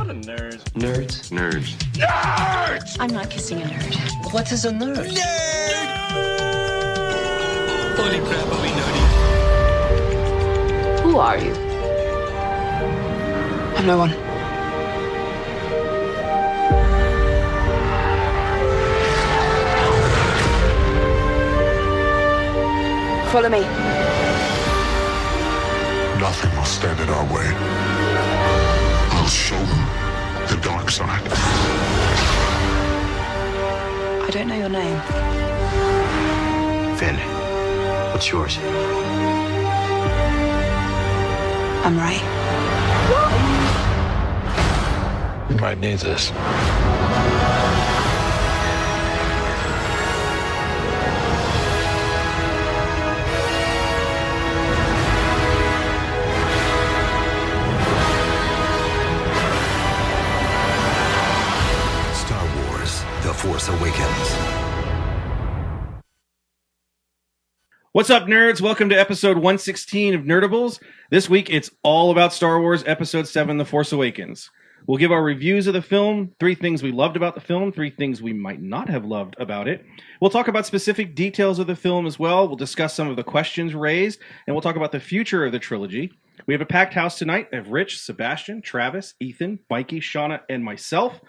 I'm a nerd. Nerds. Nerds. Nerds! I'm not kissing a nerd. What is a nerd? Nerd! Holy crap, are we nerdy? Who are you? I'm no one. Follow me. Nothing will stand in our way. I'll show them the dark side. I don't know your name. Finn, what's yours? I'm Ray. You might need this. Star Wars: The Force Awakens. What's up, nerds? Welcome to episode 116 of Nerdables. This week, it's all about Star Wars Episode 7, The Force Awakens. We'll give our reviews of the film, 3 things we loved about the film, 3 things we might not have loved about it. We'll talk about specific details of the film as well. We'll discuss some of the questions raised, and we'll talk about the future of the trilogy. We have a packed house tonight of Rich, Sebastian, Travis, Ethan, Mikey, Shauna, and myself.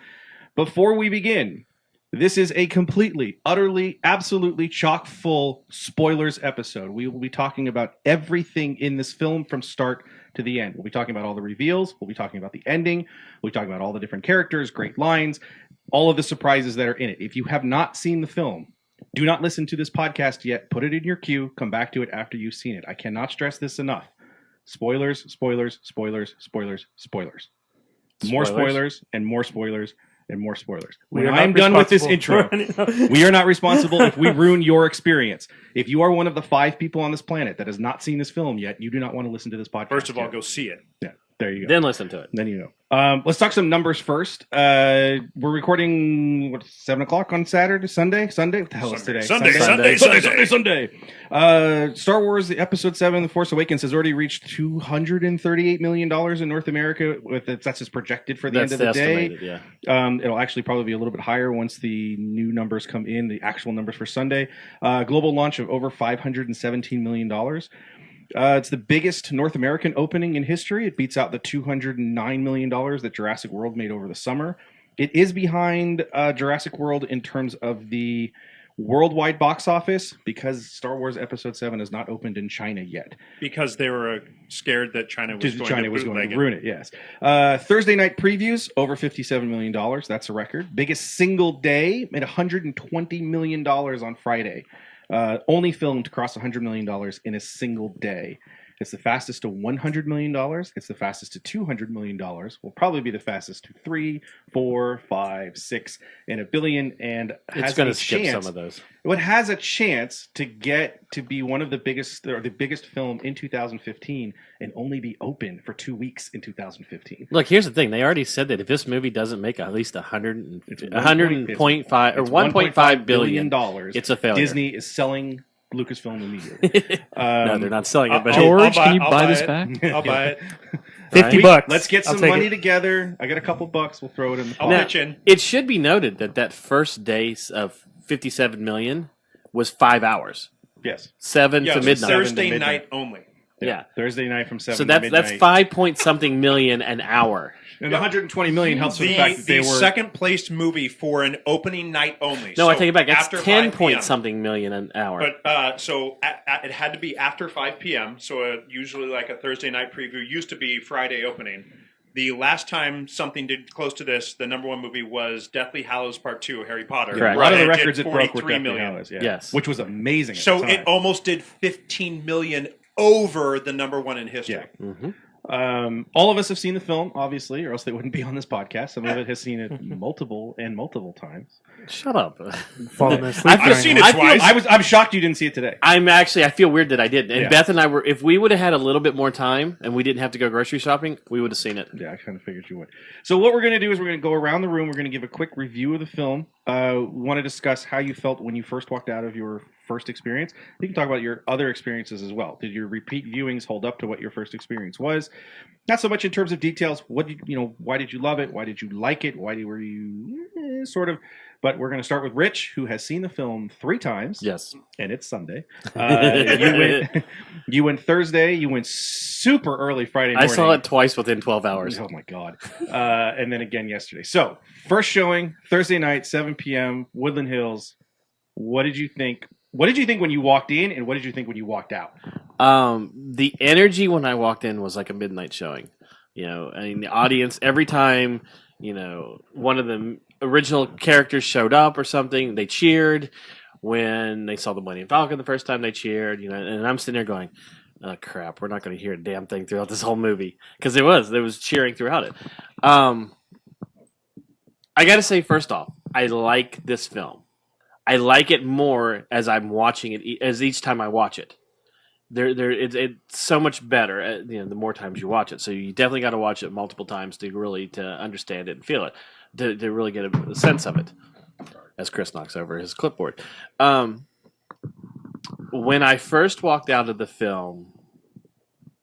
Before we begin, this is a completely, utterly, absolutely chock-full spoilers episode. We will be talking about everything in this film from start to the end. We'll be talking about all the reveals. We'll be talking about the ending. We'll be talking about all the different characters, great lines, all of the surprises that are in it. If you have not seen the film, do not listen to this podcast yet. Put it in your queue. Come back to it after you've seen it. I cannot stress this enough. Spoilers, spoilers, spoilers, spoilers, spoilers. More spoilers and more spoilers. And more spoilers. When I'm done with this intro, we are not responsible if we ruin your experience. If you are one of the 5 people on this planet that has not seen this film yet, you do not want to listen to this podcast. First of all, go see it. Yeah, there you go. Then listen to it. Then you know. Let's talk some numbers first. We're recording 7 o'clock on Saturday, Sunday. What the hell is today? Sunday. Star Wars, the Episode 7, The Force Awakens, has already reached $238 million in North America. That's just projected for the end of the day. Yeah. It'll actually probably be a little bit higher once the new numbers come in, the actual numbers for Sunday. Global launch of over $517 million. It's the biggest North American opening in history. It beats out the $209 million that Jurassic World made over the summer. It is behind Jurassic World in terms of the worldwide box office because Star Wars Episode 7 has not opened in China yet. Because they were scared that China was going to ruin it, yes. Thursday night previews, over $57 million. That's a record. Biggest single day, made $120 million on Friday. Only filmed to cross $100 million in a single day. It's the fastest to $100 million. It's the fastest to $200 million. Will probably be the fastest to 3, 4, 5, 6, and $1 billion. And it's going to skip some of those. It has a chance to get to be one of the biggest, or the biggest film in 2015, and only be open for 2 weeks in 2015. Look, here's the thing. They already said that if this movie doesn't make at least $100.5 billion, it's a failure. Disney is selling Lucasfilm immediately. No, they're not selling it. But George, can you buy this back? I'll buy it. $50. Let's get some money together. I got a couple bucks. We'll throw it in the pot. I'll pitch in. It should be noted that first day of $57 million was 5 hours. Yes. 7 to midnight. Thursday night only. Yeah. Thursday night from 7 so to midnight. that's 5 point something million an hour. And the 120 million helps with the fact that they were second placed movie for an opening night only. No, so I take it back. It's after 10 5 point PM. something million an hour. But it had to be after 5 p.m. So usually like a Thursday night preview used to be Friday opening. The last time something did close to this, the number 1 movie was Deathly Hallows Part 2, Harry Potter. Correct. a lot of the It records did it broke were 43 Deathly million. Hallows, yeah. Yes. Which was amazing. So it almost did 15 million over the number 1 in history. Yeah. Mm-hmm. All of us have seen the film, obviously, or else they wouldn't be on this podcast. Some of it has seen it multiple times. Shut up. Falling asleep. I've seen it twice. I'm shocked you didn't see it today. I feel weird that I did. And Yeah. Beth and I if we would have had a little bit more time and we didn't have to go grocery shopping, we would have seen it. Yeah, I kind of figured you would. So what we're going to do is we're going to go around the room. We're going to give a quick review of the film. want to discuss how you felt when you first walked out of your first experience. You can talk about your other experiences as well. Did your repeat viewings hold up to what your first experience was? Not so much in terms of details. What did why did you love it? Why did you like it? Why were you sort of? But we're going to start with Rich, who has seen the film 3 times. Yes. And it's Sunday. You went Thursday. You went super early Friday morning. I saw it twice within 12 hours. Oh, my God. And then again yesterday. So, first showing, Thursday night, 7 p.m., Woodland Hills. What did you think? What did you think when you walked in, and what did you think when you walked out? The energy when I walked in was like a midnight showing. I mean, the audience, every time, one of the original characters showed up or something, they cheered. When they saw the Millennium Falcon the first time, they cheered. And I'm sitting there going, "Oh crap, we're not going to hear a damn thing throughout this whole movie," because there was cheering throughout it. I got to say, first off, I like this film. I like it more as I'm watching it, as each time I watch it. It's so much better. The more times you watch it, so you definitely got to watch it multiple times to understand it and feel it, to really get a sense of it. As Chris knocks over his clipboard, when I first walked out of the film,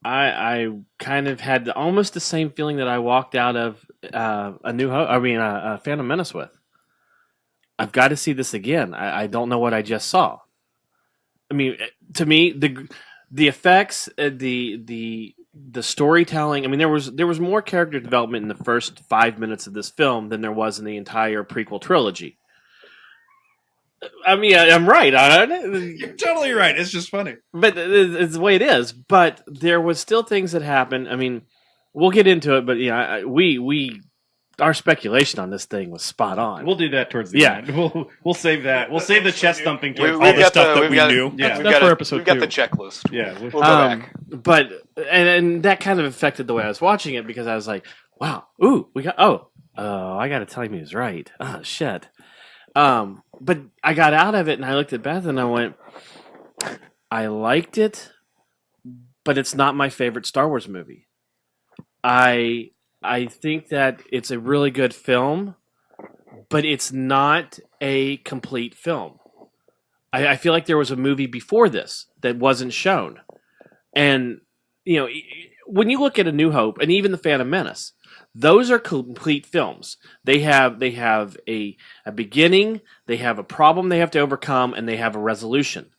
I kind of had almost the same feeling that I walked out of Phantom Menace with. I've got to see this again. I don't know what I just saw. I mean, to me, the effects, the storytelling. I mean, there was more character development in the first 5 minutes of this film than there was in the entire prequel trilogy. I mean, I'm right. You're totally right. It's just funny. But it's the way it is. But there was still things that happened. I mean, we'll get into it, but our speculation on this thing was spot on. We'll do that towards the end. We'll save that. We'll save the chest thumping towards all the stuff that we knew. Yeah, That's for episode 2. We've got the checklist. Yeah, We'll go back. But and that kind of affected the way I was watching it, because I was like, wow, I got to tell him he was right. Oh shit. But I got out of it and I looked at Beth and I went, I liked it, but it's not my favorite Star Wars movie. I think that it's a really good film, but it's not a complete film. I feel like there was a movie before this that wasn't shown. And, when you look at A New Hope and even The Phantom Menace, those are complete films. They have a beginning, they have a problem they have to overcome, and they have a resolution.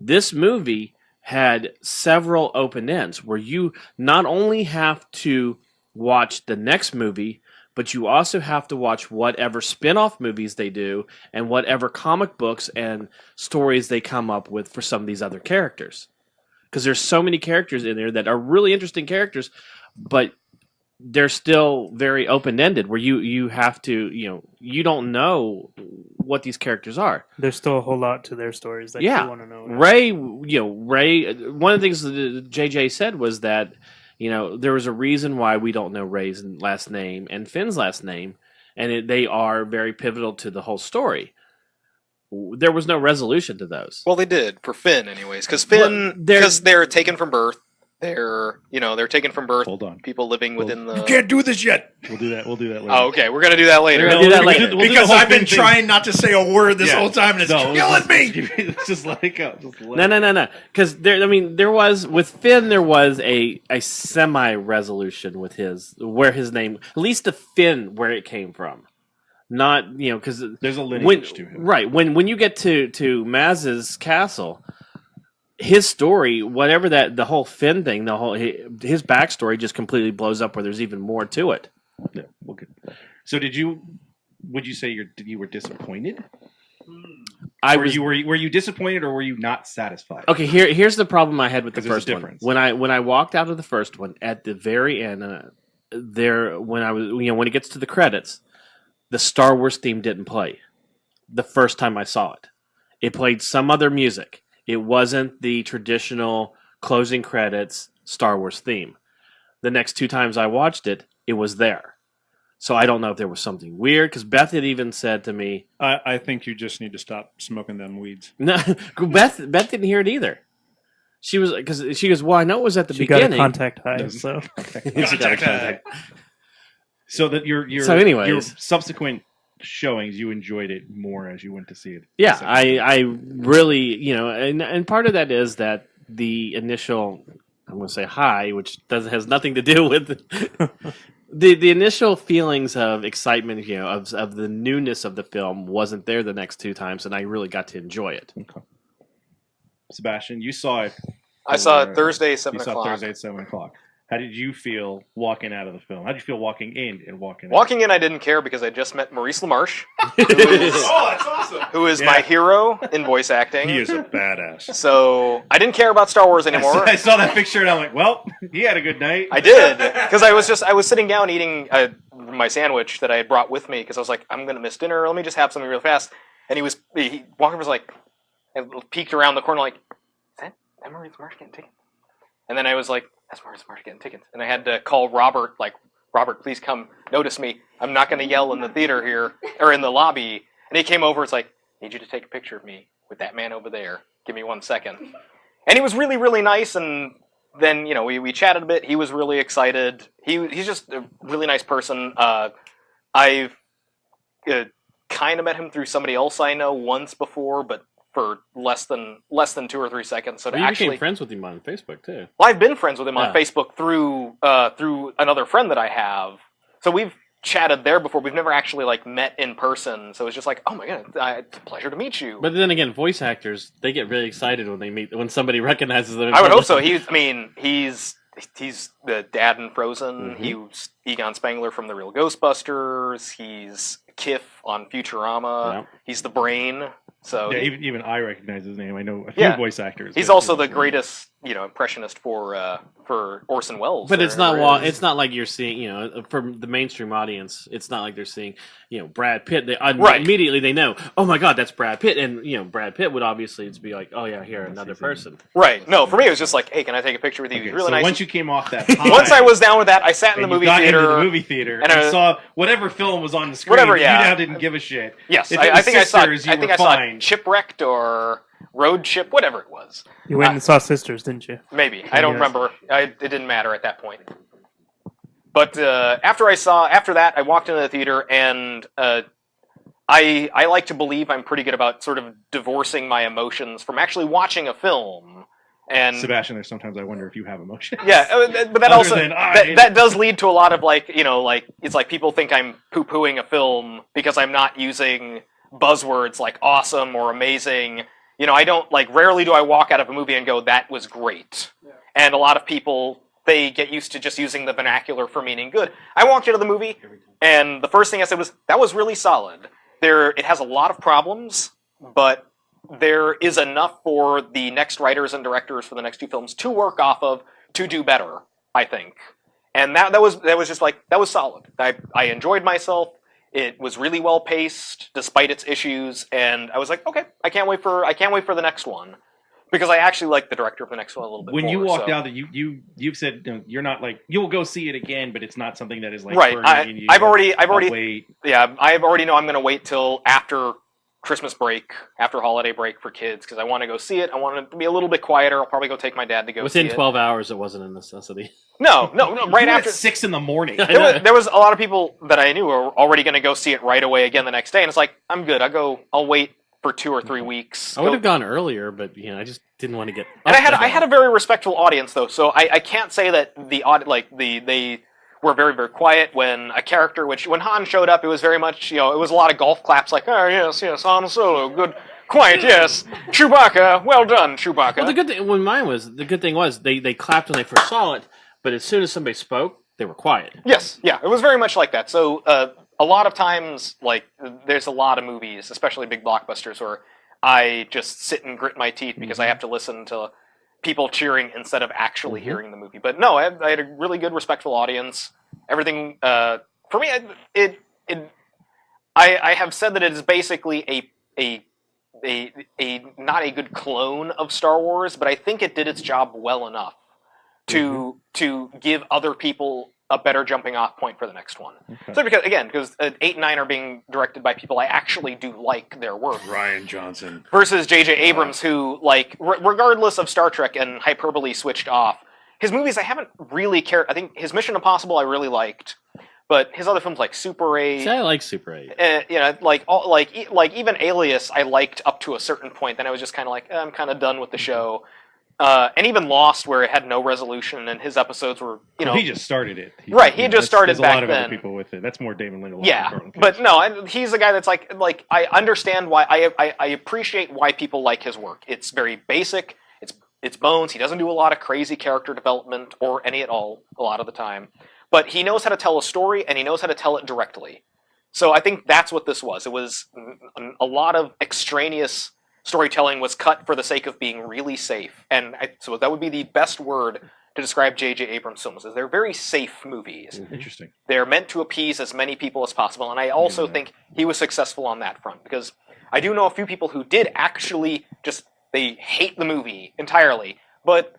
This movie had several open ends where you not only have to watch the next movie, but you also have to watch whatever spin-off movies they do and whatever comic books and stories they come up with for some of these other characters. Because there's so many characters in there that are really interesting characters, but they're still very open-ended, where you have to, you don't know what these characters are. There's still a whole lot to their stories that you want to know. Ray, one of the things that JJ said was that, there was a reason why we don't know Ray's last name and Finn's last name, and they are very pivotal to the whole story. There was no resolution to those. Well, they did for Finn, anyways, because they're taken from birth. They're taken from birth. Hold on. People living within the. You can't do this yet. We'll do that later. Oh, okay. We're gonna do that later. We'll do that later. Because I've been trying not to say a word this whole time, and it's killing me. Just let it go. No. Because there was with Finn, there was a semi-resolution with where his name, at least the Finn, where it came from. Not because there's a lineage to him. Right. When you get to Maz's castle, his story, whatever the whole Finn thing, his backstory just completely blows up where there's even more to it. Yeah, okay. So would you say you were disappointed? Were you disappointed, or were you not satisfied? Okay, here's the problem I had with the first one. Difference. When I walked out of the first one, at the very end, when it gets to the credits, the Star Wars theme didn't play. The first time I saw it, it played some other music. It wasn't the traditional closing credits Star Wars theme. The next 2 times I watched it, it was there. So I don't know if there was something weird, because Beth had even said to me, I think you just need to stop smoking them weeds. No, Beth didn't hear it either. She goes, well, I know it was at the beginning. Got a contact high, so She got a contact. So that your anyways, subsequent showings, you enjoyed it more as you went to see it. Yeah, I really, and part of that is that the initial, I'm going to say high, which has nothing to do with the initial feelings of excitement, of the newness of the film wasn't there the next two times, and I really got to enjoy it. Okay. Sebastian, you saw it. I saw it Thursday, 7 you o'clock. saw Thursday at 7 o'clock. How did you feel walking out of the film? How did you feel walking in and walking out? Walking in, I didn't care because I just met Maurice LaMarche, that's awesome. who is my hero in voice acting. He is a badass. So I didn't care about Star Wars anymore. I saw that picture and I'm like, well, he had a good night. I did, because I was sitting down eating my sandwich that I had brought with me because I was like, I'm gonna miss dinner. Let me just have something real fast. And Walker was like, and peeked around the corner like, is that Maurice LaMarche getting tickets? And then I was like, that's Maurice LaMarche getting tickets. And I had to call Robert, like, Robert, please come notice me. I'm not going to yell in the theater here, or in the lobby. And he came over, it's like, I need you to take a picture of me with that man over there. Give me 1 second. And he was really, really nice, and then, we chatted a bit. He was really excited. He's just a really nice person. I've kind of met him through somebody else I know once before, but for less than 2 or 3 seconds. So you became friends with him on Facebook too. Well, I've been friends with him on Facebook through another friend that I have. So we've chatted there before. We've never actually met in person. So it's just like, oh my god, it's a pleasure to meet you. But then again, voice actors, they get really excited when somebody recognizes them. I would hope so. He's the dad in Frozen. Mm-hmm. He's Egon Spengler from The Real Ghostbusters. He's Kif on Futurama. Yeah. He's the brain. So yeah, even I recognize his name. I know a few voice actors. He's also the greatest, impressionist for Orson Welles. But it's not like you're seeing, from the mainstream audience, it's not like they're seeing, Brad Pitt. Immediately they know, oh my god, that's Brad Pitt, and Brad Pitt would obviously be like, oh yeah, here another person. Right. No, for me it was just like, hey, can I take a picture with you? Okay, He's really so nice. once you came off that high, once I was down with that, I sat in the movie theater. Into the movie theater and I saw whatever film was on the screen. Whatever, You now didn't give a shit. Yes, I think I saw Shipwrecked or Road Ship, whatever it was. You went and saw Sisters, didn't you? Maybe. I don't remember. It didn't matter at that point. But after that, I walked into the theater, and I like to believe I'm pretty good about sort of divorcing my emotions from actually watching a film. And Sebastian, there's sometimes I wonder if you have emotions. Yeah, but that also that does lead to a lot of it's like people think I'm poo-pooing a film because I'm not using buzzwords like awesome or amazing. I don't rarely do I walk out of a movie and go, that was great. Yeah. And a lot of people, they get used to just using the vernacular for meaning good. I walked into the movie and the first thing I said was, that was really solid. It has a lot of problems, but there is enough for the next writers and directors for the next two films to work off of to do better, I think. And that was just that was solid. I enjoyed myself. It was really well paced, despite its issues, and I was like, okay, I can't wait for the next one, because I actually like the director of the next one a little bit. When more, you walked out, that you've said you're not you'll go see it again, but it's not something that is right. I've already wait. Yeah, I already know I'm going to wait till after Christmas break, after holiday break for kids, because I want to go see it. I want it to be a little bit quieter. I'll probably go take my dad to go Within see 12 hours, it wasn't a necessity. No, right after 6 a.m. There was a lot of people that I knew were already going to go see it right away again the next day, and it's like, I'm good. I'll wait for 2 or 3 weeks. I would have gone earlier, but I just didn't want to get. And I had a very respectful audience though, so I can't say that they were very, very quiet when a character, when Han showed up, it was very much, it was a lot of golf claps, like, oh, yes, Han Solo, good, quiet, yes, Chewbacca, well done, Chewbacca. Well, the good thing was, they clapped when they first saw it, but as soon as somebody spoke, they were quiet. Yes, yeah, it was very much like that. So, a lot of times, there's a lot of movies, especially big blockbusters, where I just sit and grit my teeth because I have to listen to people cheering instead of actually hearing the movie. But no, I had a really good, respectful audience. Everything for me, I have said that it is basically a not a good clone of Star Wars, but I think it did its job well enough to give other people a better jumping off point for the next one. Okay. So because 8 and 9 are being directed by people I actually do like their work. Rian Johnson. Versus J.J. Abrams, who, regardless of Star Trek and hyperbole switched off, his movies I haven't really cared. I think his Mission Impossible I really liked, But his other films like Super 8, See, I like Super 8. you know, even Alias, I liked up to a certain point. Then I was just kind of like, I'm kind of done with the show. And even Lost, where it had no resolution, and his episodes were, you know, he just started it. Right, he just started there's back a lot of then. other people with it. That's more David Lindelof. Yeah, but no, he's a guy that's like I understand why I appreciate why people like his work. It's very basic. It's bones. He doesn't do a lot of crazy character development or any at all a lot of the time. But he knows how to tell a story, and he knows how to tell it directly. So I think that's what this was. It was a lot of extraneous storytelling was cut for the sake of being really safe. And so that would be the best word to describe J.J. Abrams' films. Is they're very safe movies. Interesting. They're meant to appease as many people as possible. And I also think he was successful on that front. Because I do know a few people who did actually just, they hate the movie entirely. But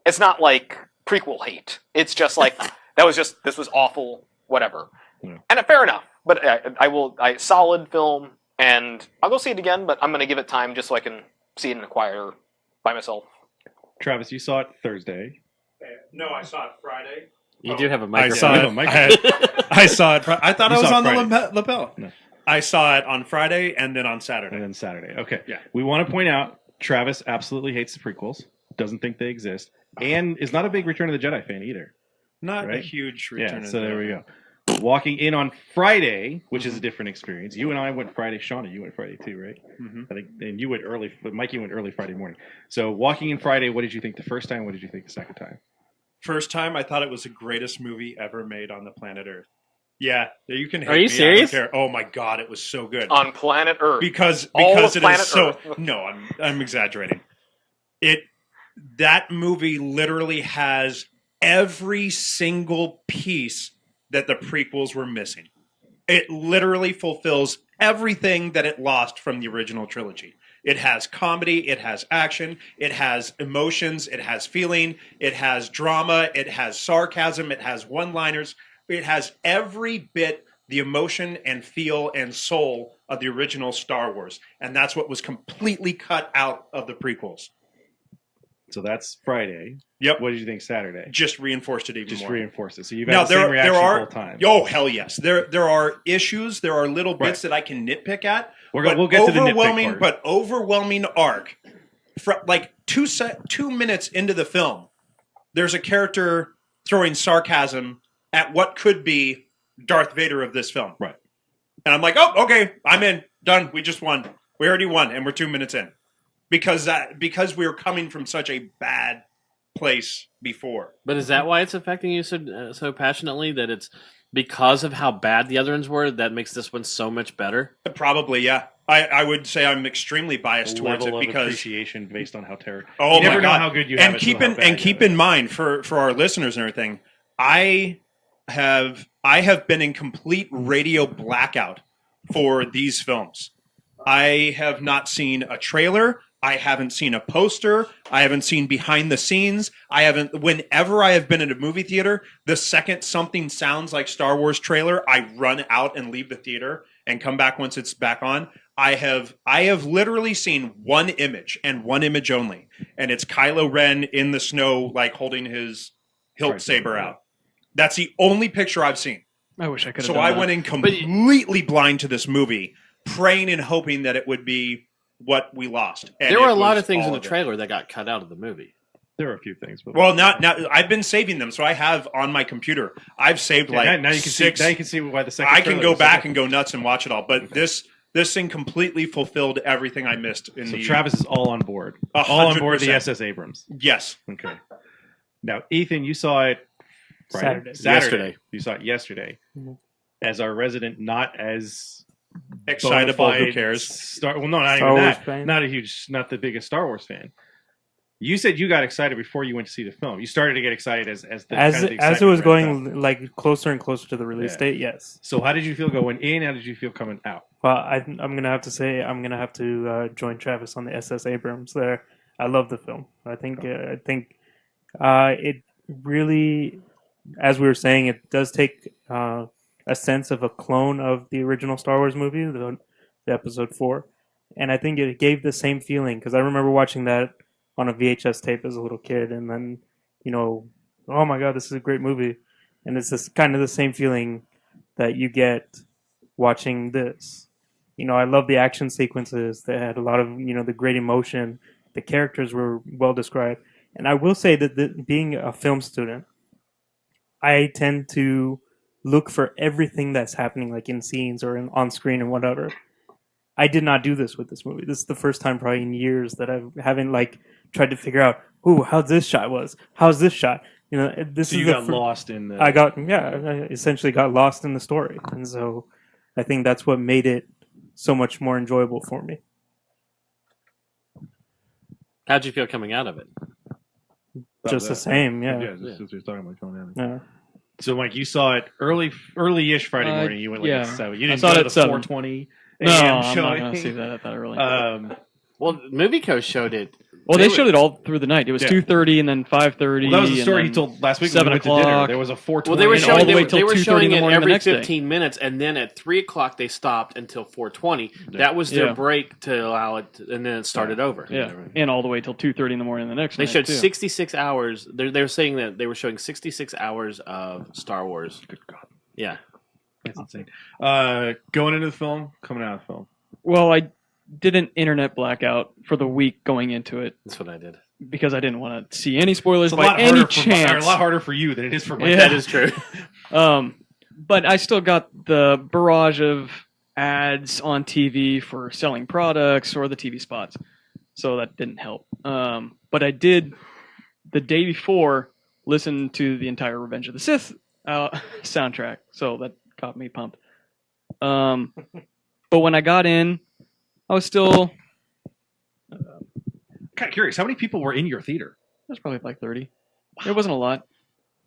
it's not like prequel hate. It's just like... this was awful, whatever. Yeah. And fair enough. But solid film, and I'll go see it again, but I'm going to give it time just so I can see it in a quieter by myself. Travis, you saw it Thursday. No, I saw it Friday. You do have a microphone. I saw it. I thought I was on Friday. the lapel. No. I saw it on Friday and then on Saturday. Okay. Yeah. We want to point out, Travis absolutely hates the prequels, doesn't think they exist, and is not a big Return of the Jedi fan either. Not a huge Return of the Jedi. So there we go. Walking in on Friday, which is a different experience. You and I went Friday. Shauna, you went Friday too, right? Mm-hmm. I think, and you went early. But Mikey went early Friday morning. So walking in Friday, what did you think the first time? What did you think the second time? First time, I thought it was the greatest movie ever made on the planet Earth. Yeah, you can. Hate Are you me, serious? I don't care. Oh my God, it was so good On planet Earth because it is so. Earth. No, I'm exaggerating. That movie literally has every single piece that the prequels were missing. It literally fulfills everything that it lost from the original trilogy. It has comedy, it has action, it has emotions, it has feeling, it has drama, it has sarcasm, it has one-liners. It has every bit the emotion and feel and soul of the original Star Wars. And that's what was completely cut out of the prequels. So that's Friday. Yep. What did you think Saturday? Just reinforced it even more. Just reinforced it. So you've had the same reaction the whole time. Oh, hell yes. There are issues. There are little bits that I can nitpick at. We'll get to the nitpick part. But overwhelming arc. Like 2 minutes into the film, there's a character throwing sarcasm at what could be Darth Vader of this film. Right. And I'm like, oh, okay, I'm in. Done. We just won. We already won, and we're 2 minutes in. Because we were coming from such a bad place before. But is that why it's affecting you so passionately? That it's because of how bad the other ones were that makes this one so much better? Probably, yeah. I would say I'm extremely biased towards it because appreciation based on how terrible. Oh, you never my God. know how good you have. And keep in mind for our listeners and everything, I have been in complete radio blackout for these films. I have not seen a trailer. I haven't seen a poster. I haven't seen behind the scenes. Whenever I have been in a movie theater, the second something sounds like Star Wars trailer, I run out and leave the theater and come back once it's back on. I have literally seen one image and one image only. And it's Kylo Ren in the snow, like holding his hilt saber out. That's the only picture I've seen. I wish I could have So done I that. went in completely blind to this movie, praying and hoping that it would be what we lost. And there were a it lot was of things all in the of it. trailer that got cut out of the movie. There were a few things. But Well, now I've been saving them, so I have on my computer. I've saved now you can six. see. Now you can see why the second. I can trailer go was so back good. and go nuts and watch it all. But this thing completely fulfilled everything I missed. So Travis is all on board. 100%. All on board the SS Abrams. Yes. Okay. Now, Ethan, you saw it Friday? Saturday. Yesterday. You saw it yesterday. As our resident, not as Excitable. bona fide Who cares? Star, well, no, not Star even Wars that. fan? Not the biggest Star Wars fan. You said you got excited before you went to see the film. You started to get excited as the As kind of the it excitement was ramped up. going like closer and closer to the release Yeah. date, yes. So how did you feel going in? How did you feel coming out? Well, I'm gonna have to say I'm gonna have to join Travis on the SS Abrams there. I love the film. I think it really, as we were saying, it does take a sense of a clone of the original Star Wars movie, the Episode 4, and I think it gave the same feeling because I remember watching that on a VHS tape as a little kid, and then oh my God, this is a great movie, and it's this kind of the same feeling that you get watching this. I love the action sequences. They had a lot of the great emotion. The characters were well described, and I will say that being a film student, I tend to look for everything that's happening, like in scenes or on screen and whatever. I did not do this with this movie. This is the first time probably in years that I haven't tried to figure out, how this shot was. How's this shot? This So is you got lost in the. I essentially got lost in the story, and so I think that's what made it so much more enjoyable for me. How'd you feel coming out of it? Just the same, yeah. Yeah, just as we were talking about going down. Yeah. So, Mike, you saw it early-ish Friday morning. You went like yeah. at 7. You didn't I saw go it to at the 7. 4:20 No, a.m. I'm not showing. going to see that early. Well, Movie Co. showed it. Well, they showed it all through the night. It was 2:30 and then 5:30. Well, that was the story he told last week. 7 when we went to dinner. o'clock. There was a 4:20. Well, they were all showing the way they till were 2:30 showing in the it morning the every next day. 15 minutes, and then at 3 o'clock they stopped until 4:20. That was their Yeah. break to allow it, and then it started over. Yeah, and all the way till 2:30 in the morning the next They night, showed too. 66 hours. They're saying that they were showing 66 hours of Star Wars. Good God, Yeah. that's insane. Going into the film, coming out of the film. Well, I did an internet blackout for the week going into it That's what I did. because I didn't want to see any spoilers It's by any a chance. lot harder for you than it is for Mike. Yeah. That is true. But I still got the barrage of ads on TV for selling products or the TV spots, so that didn't help. But I did the day before listen to the entire Revenge of the Sith soundtrack, so that got me pumped. But when I got in, I was still Kind of curious. How many people were in your theater? there's probably like 30. It wasn't a lot.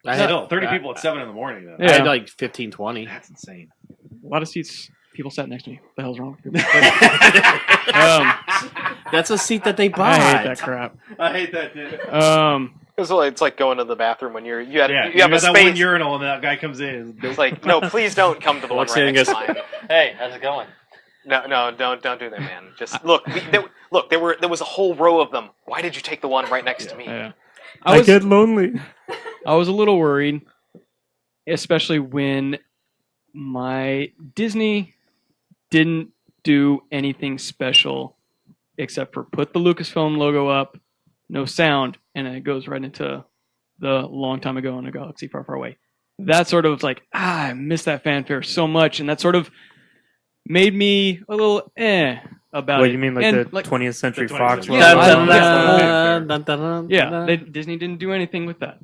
I had, Still, 30 people at 7 in the morning, though. I had Yeah. like 15, 20. That's insane. A lot of seats. People sat next to me. What the hell's wrong with people? That's a seat that they bought. I hate that crap. I hate that, dude. It's like going to the bathroom when you have Yeah, a that one space. urinal and that guy comes in. It's like, no, please don't come to the one Walks in right and next goes, to mine. "Hey, how's it going?" No, don't do that, man. Just look. There was a whole row of them. Why did you take the one right next to me? Yeah. I get lonely. I was a little worried, especially when my Disney didn't do anything special except for put the Lucasfilm logo up, no sound, and then it goes right into the long time ago in a galaxy far, far away. That sort of was like, I miss that fanfare so much, and that sort of made me a little about What it. you mean, like And, the 20th Century the 20th Fox? Century Yeah, Fox. I- Yeah. Disney didn't do anything with that.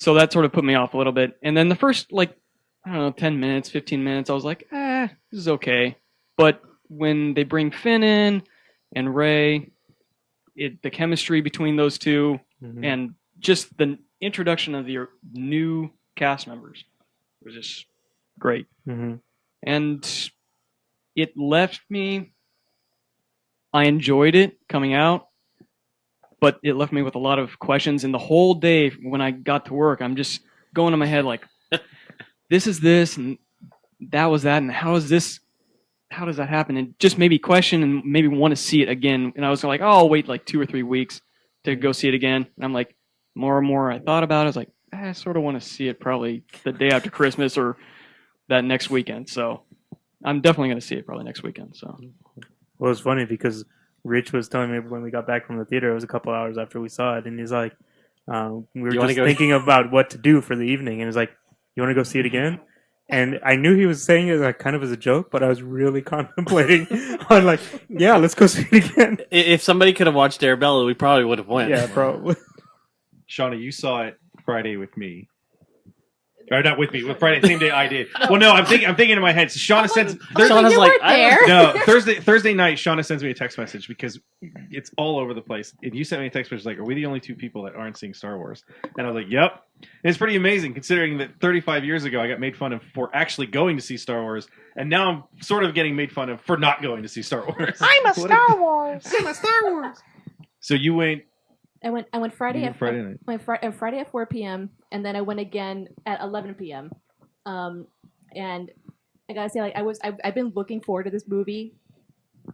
So that sort of put me off a little bit. And then the first, 10 minutes, 15 minutes, I was like, this is okay. But when they bring Finn in and Rey, the chemistry between those two, and just the introduction of the new cast members was just great. And it left me, I enjoyed it coming out, but it left me with a lot of questions. And the whole day when I got to work, I'm just going in my head like, this is this, and that was that, and how does that happen? And just maybe question and maybe want to see it again. And I was like, I'll wait like 2 or 3 weeks to go see it again. And I'm like, more and more I thought about it, I was like, I sort of want to see it probably the day after Christmas or that next weekend. So I'm definitely going to see it probably next weekend. So Well, it's funny because Rich was telling me when we got back from the theater, it was a couple hours after we saw it, and he's like, we were You wanna just go- thinking about what to do for the evening, and he's like, you want to go see it again? And I knew he was saying it like kind of as a joke, but I was really contemplating on like, yeah, let's go see it again. If somebody could have watched Arabella, we probably would have went. Yeah, probably. Shauna, you saw it Friday with me. Or not with me, with Friday, same day I did. Well, no, I'm thinking in my head. So Shauna sends. Shauna's you like, weren't there. No, Thursday night, Shauna sends me a text message because it's all over the place. And you sent me a text message like, "Are we the only two people that aren't seeing Star Wars?" And I was like, "Yep." And it's pretty amazing considering that 35 years ago I got made fun of for actually going to see Star Wars, and now I'm sort of getting made fun of for not going to see Star Wars. I'm a Star Wars. So you went I went Friday at Friday night. Friday at 4 p.m. and then I went again at 11 p.m. And I gotta say, like I've been looking forward to this movie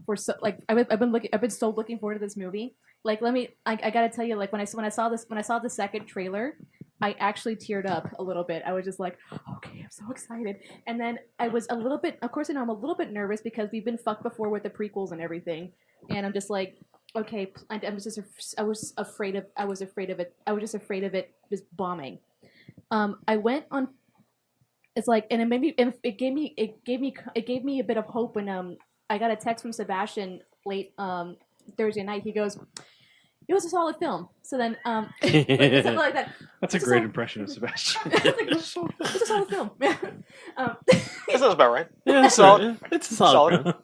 for so I've been so looking forward to this movie. Like I gotta tell you, like when I saw the second trailer, I actually teared up a little bit. I was just like, okay, I'm so excited. And then I was a little bit, of course, I'm a little bit nervous because we've been fucked before with the prequels and everything. And I'm just like, okay, I was afraid of it. I was just afraid of it just bombing. I went on. It's like, and it gave me a bit of hope when I got a text from Sebastian late Thursday night. He goes, "It was a solid film." So then, something like that. That's a great impression of Sebastian. It's a solid film. That sounds about right. Yeah, it's a solid film. It's a solid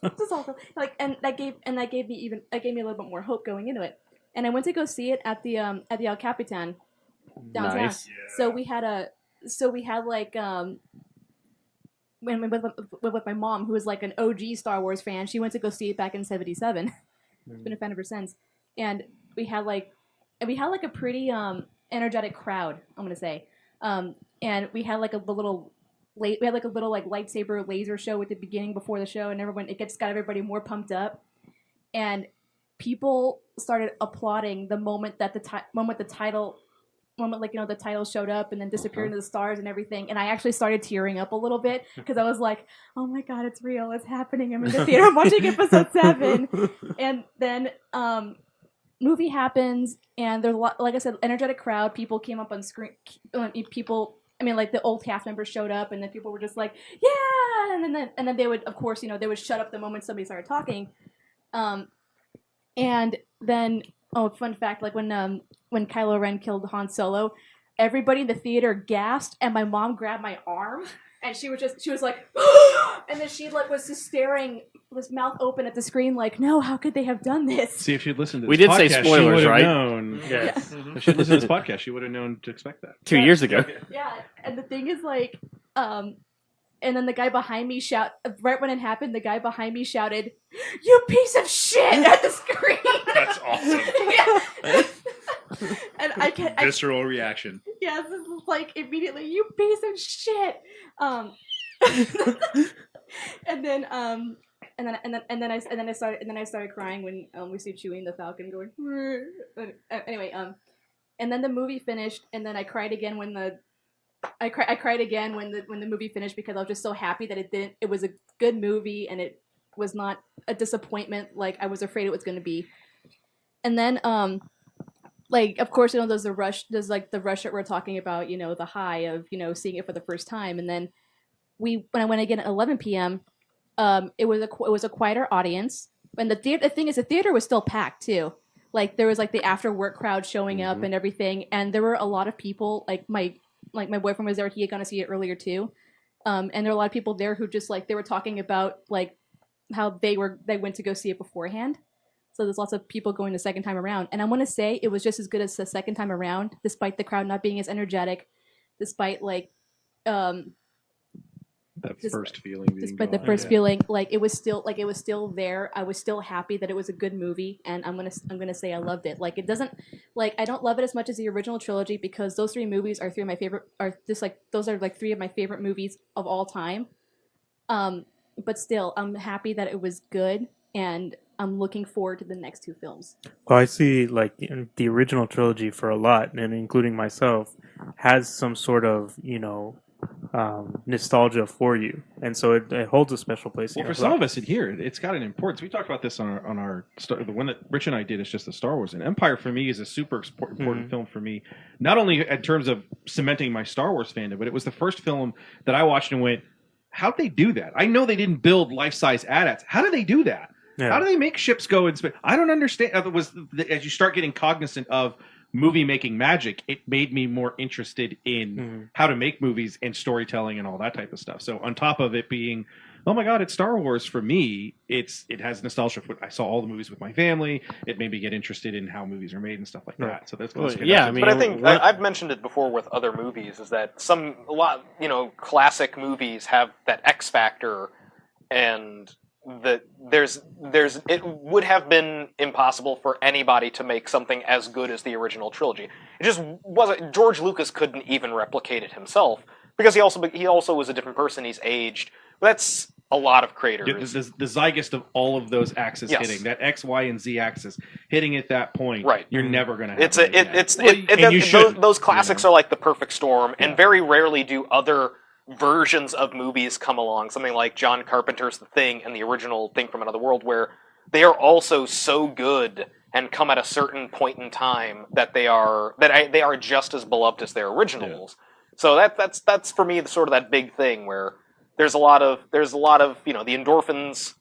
film. Like, and that gave me a little bit more hope going into it. And I went to go see it at the El Capitan downtown. Nice. Yeah. So we had like with my mom, who was like an OG Star Wars fan. She went to go see it back in '77. She's been a fan ever since. And we had like a pretty energetic crowd, I'm gonna say. And we had like a little lightsaber laser show at the beginning before the show, and everyone, it gets got everybody more pumped up. And people started applauding the moment that the title showed up and then disappeared into the stars and everything. And I actually started tearing up a little bit because I was like, oh my god, it's real, it's happening, I'm in the theater, I'm watching episode 7. And then movie happens, and there's a lot, like I said, energetic crowd. People came up on screen. Like the old cast members showed up, and then people were just like, yeah, and then they would, of course, they would shut up the moment somebody started talking. And then, fun fact, like when Kylo Ren killed Han Solo, everybody in the theater gasped, and my mom grabbed my arm, and she was like, and then she like was just staring with mouth open at the screen, like, no, how could they have done this? See, if she'd listened to We this did say podcast, spoilers, she would right? have known. Yes. If she'd listened to this podcast, she would have known to expect that. 2 years ago. Yeah, and the thing is, like, and then the guy behind me right when it happened, the guy behind me shouted, "You piece of shit!" at the screen. That's awesome. Yeah. And visceral reaction. Yes, this is like immediately, "You piece of shit." And then I started crying when we see Chewie and the Falcon going. Anyway, and then the movie finished, and then I cried again when I cried again when the movie finished, because I was just so happy that it was a good movie and it was not a disappointment like I was afraid it was going to be. And then like, of course, there's the rush that we're talking about, the high of seeing it for the first time. And then when I went again at 11 p.m. It was a quieter audience, and the thing is, the theater was still packed too. Like, there was like the after work crowd showing up and everything, and there were a lot of people. Like my boyfriend was there; he had gone to see it earlier too, and there were a lot of people there who just like, they were talking about like how they went to go see it beforehand. So there's lots of people going the second time around, and I want to say it was just as good as the second time around, despite the crowd not being as energetic, despite like first feeling being despite the first feeling, like it was still there. I was still happy that it was a good movie, and I'm gonna say I loved it. Like, it doesn't, like, I don't love it as much as the original trilogy, because those three movies are three of my favorite, those are like three of my favorite movies of all time. But still, I'm happy that it was good, and I'm looking forward to the next two films. Well, I see, like, the original trilogy for a lot, and including myself, has some sort of, nostalgia for you, and so it holds a special place. Well, for some of us in here, it's got an importance. We talked about this on our the one that Rich and I did is just the Star Wars, and Empire for me is a super important film for me, not only in terms of cementing my Star Wars fandom, but it was the first film that I watched and went, how'd they do that? I know they didn't build life-size AT-ATs. How do they do that? Yeah. How do they make ships go in space? I don't understand. As you start getting cognizant of movie making magic, it made me more interested in how to make movies and storytelling and all that type of stuff. So on top of it being, oh my god, it's Star Wars, for me, it has nostalgia. I saw all the movies with my family. It made me get interested in how movies are made and stuff like that. So that's but I think I've mentioned it before with other movies, is that classic movies have that X factor, and that it would have been impossible for anybody to make something as good as the original trilogy. It just wasn't. George Lucas couldn't even replicate it himself, because he also was a different person. He's aged. But a lot of creators. The zeitgeist of all of those axes Yes. hitting, that X, Y, and Z axis hitting at that point, Right. you're never going to have It's it again. and you shouldn't, those classics are like the perfect storm, and Yeah. very rarely do other versions of movies come along. Something like John Carpenter's The Thing and the original Thing from Another World, where they are also so good and come at a certain point in time that they are just as beloved as their originals. Yeah. So that's for me sort of that big thing where there's a lot of the endorphins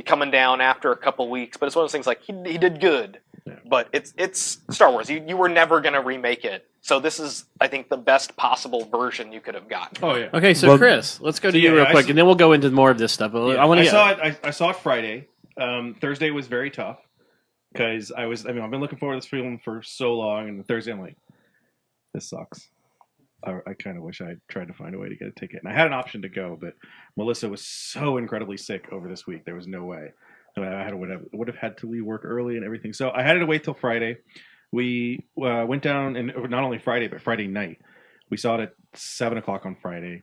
coming down after a couple weeks, but it's one of those things like he did good. Yeah. But it's Star Wars. You were never going to remake it. So this is, I think, the best possible version you could have gotten. Oh yeah. Okay, so Chris, let's go to you real quick, and then we'll go into more of this stuff. I saw it Friday. Thursday was very tough because I've been looking forward to this film for so long, and Thursday I'm like, this sucks. I kind of wish I tried to find a way to get a ticket, and I had an option to go, but Melissa was so incredibly sick over this week. There was no way. I would have had to leave work early and everything. So I had to wait till Friday. We went down, and not only Friday, but Friday night. We saw it at 7:00 on Friday.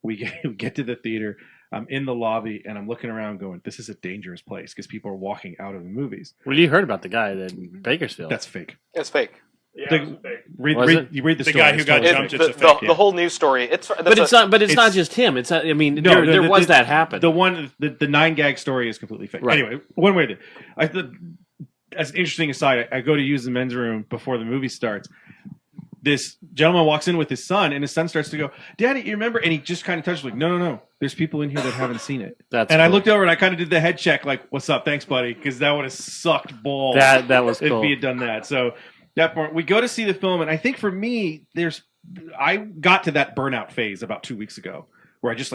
We get to the theater. I'm in the lobby, and I'm looking around going, this is a dangerous place because people are walking out of the movies. Well, you heard about the guy in Bakersfield. That's fake. It's fake. Yeah, read the story. Guy who got jumped. It's a fake. The whole news story. It's not just him. It's there was that happen. The 9-gag story is completely fake. Right. Anyway, one way as an interesting aside, I go to use the men's room before the movie starts. This gentleman walks in with his son, and his son starts to go, "Daddy, you remember?" And he just kind of touches, like, "No. There's people in here that haven't seen it." I looked over and I kind of did the head check, like, "What's up? Thanks, buddy," because that would have sucked balls. That was cool. If he had done that. So that part, we go to see the film, and I think for me, I got to that burnout phase about 2 weeks ago, where I just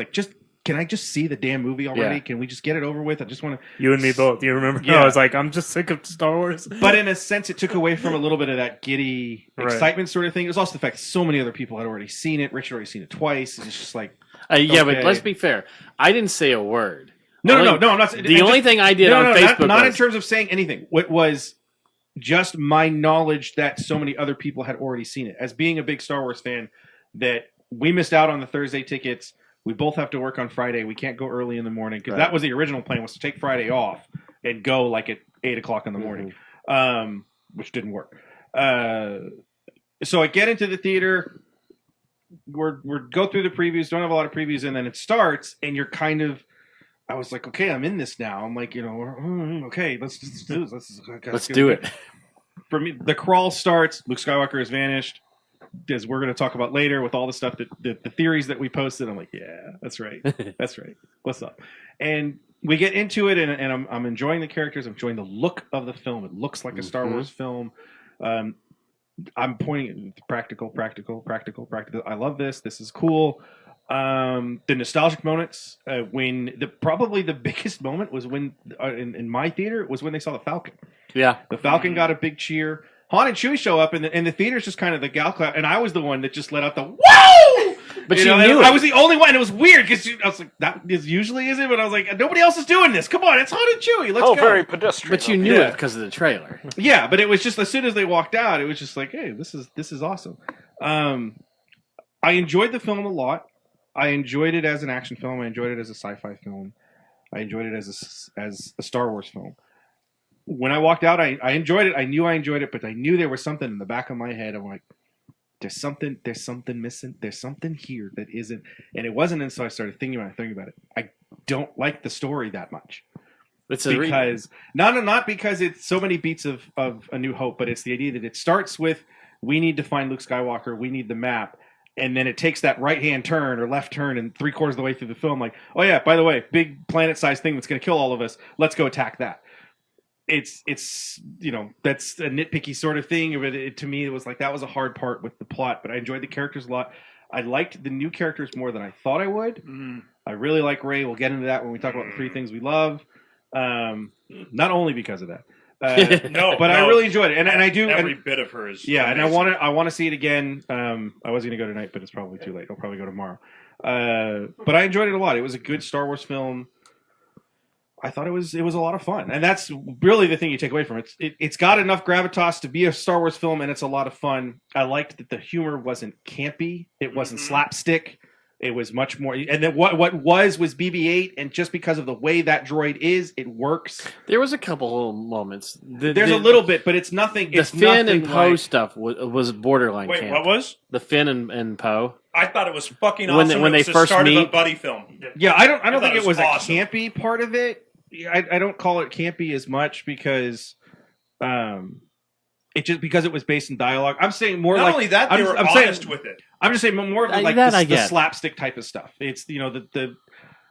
can I just see the damn movie already? Yeah. Can we just get it over with? I just want to. You and me both. You remember? Yeah. I was like, I'm just sick of Star Wars. But in a sense, it took away from a little bit of that giddy excitement sort of thing. It was also the fact that so many other people had already seen it. Rich had already seen it twice. And it's just like, yeah, but let's be fair. I didn't say a word. No, I'm not. The only thing I did on Facebook not in terms of saying anything. What was just my knowledge that so many other people had already seen it. As being a big Star Wars fan, that we missed out on the Thursday tickets. We both have to work on Friday. We can't go early in the morning because that was the original plan, was to take Friday off and go like at 8:00 in the morning, which didn't work. So I get into the theater. We're go through the previews. Don't have a lot of previews, and then it starts, and you're kind of. I was like, okay, I'm in this now. I'm like, okay, let's do this. Let's do it. For me, the crawl starts. Luke Skywalker has vanished. As we're going to talk about later, with all the stuff that the theories that we posted, I'm like, yeah, that's right, that's right. What's up? And we get into it, and I'm enjoying the characters. I'm enjoying the look of the film. It looks like a Star Wars film. I'm pointing at practical. I love this. This is cool. The nostalgic moments. When probably the biggest moment was when in my theater was when they saw the Falcon. Yeah, the Falcon got a big cheer. Han and Chewie show up, and the theater's just kind of the gal clap, and I was the one that just let out the whoa! But you knew it. I was the only one, and it was weird, because I was like, that is usually is it? But I was like, nobody else is doing this. Come on, it's Han and Chewie. Let's go. Very pedestrian. But you knew it because of the trailer. Yeah, but it was just, as soon as they walked out, it was just like, hey, this is awesome. I enjoyed the film a lot. I enjoyed it as an action film. I enjoyed it as a sci-fi film. I enjoyed it as a Star Wars film. When I walked out, I enjoyed it. I knew I enjoyed it, but I knew there was something in the back of my head. I'm like, there's something missing. There's something here that isn't. And it wasn't until I started thinking about it. I don't like the story that much. Because not because it's so many beats of A New Hope, but it's the idea that it starts with, we need to find Luke Skywalker. We need the map. And then it takes that right-hand turn or left turn, and 3/4 of the way through the film, like, oh yeah, by the way, big planet-sized thing that's going to kill all of us. Let's go attack that. It's that's a nitpicky sort of thing, but to me it was like that was a hard part with the plot. But I enjoyed the characters a lot. I liked the new characters more than I thought I would. I really like Rey. We'll get into that when we talk about the 3 things we love. Not only because of that, I really enjoyed it, and I do every bit of her is amazing. And I want to see it again. I was going to go tonight, but it's probably too late. I'll probably go tomorrow. But I enjoyed it a lot. It was a good Star Wars film. I thought it was a lot of fun, and that's really the thing you take away from it. It's got enough gravitas to be a Star Wars film, and it's a lot of fun. I liked that the humor wasn't campy, it wasn't slapstick. It was much more, and then what was BB-8, and just because of the way that droid is, it works. There was a couple moments. There's a little bit, but it's nothing. The it's Finn nothing and Poe like, stuff was borderline. Wait, camp. what was? The Finn and Poe? I thought it was fucking When awesome. when It they was the first start meet. of a buddy film. Yeah, I don't thought think it was awesome. a campy part of it. I don't call it campy as much because, it just because it was based in dialogue. I'm saying more Not like only that, they were I'm honest saying, with it. I'm just saying more of like that I the get. slapstick type of stuff. It's the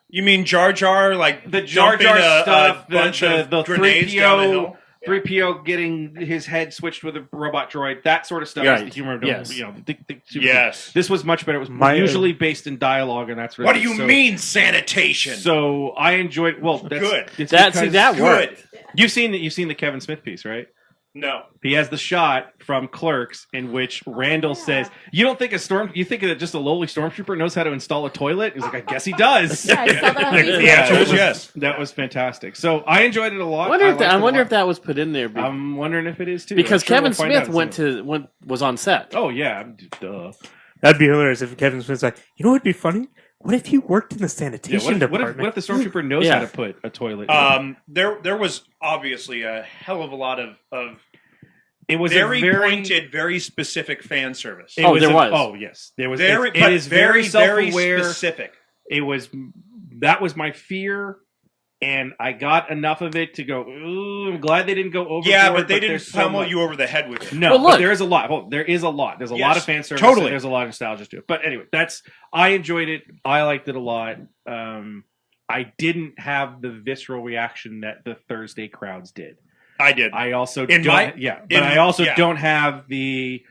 You mean Jar Jar, like the Jar jumping Jar stuff, a bunch of the grenades down the hill? 3PO getting his head switched with a robot droid, that sort of stuff is the humor of Yes. Yes. This was much better. It was usually based in dialogue and that sort of What do thing. you mean sanitation? So I enjoyed. Well, that's Good. It's That because- worked. You've seen the Kevin Smith piece, right? No. He has the shot from Clerks in which Randall says, "You don't think you think that just a lowly stormtrooper knows how to install a toilet?" He's like, "I guess he does." Yeah, I saw that on TV. The answer is yes. That was fantastic. So I enjoyed it a lot. I wonder if that was put in there I'm wondering if it is too. because I'm sure Kevin we'll find Smith out soon. was on set. Oh yeah, duh. That'd be hilarious if Kevin Smith's like, you know what would be funny? What if he worked in the Yeah, sanitation what department? if the stormtrooper knows Yeah. how to put a toilet? in? There was obviously a hell of a lot of It was very, a very pointed, very specific fan service. It Oh, was there a- was. Oh yes, there was. Very, it but is very very self-aware. specific. It was that was my fear, and I got enough of it to go. Ooh, I'm glad they didn't go overboard. Yeah, but they didn't there's so pummel much- you over the head with it. No, Well, but look. there is a lot. Oh, there is a lot. There's a lot Yes, of fan service. totally. And there's a lot of nostalgia to it. But anyway, I enjoyed it. I liked it a lot. I didn't have the visceral reaction that the Thursday crowds did. I did. I also In don't. my- But in- I also yeah. don't have the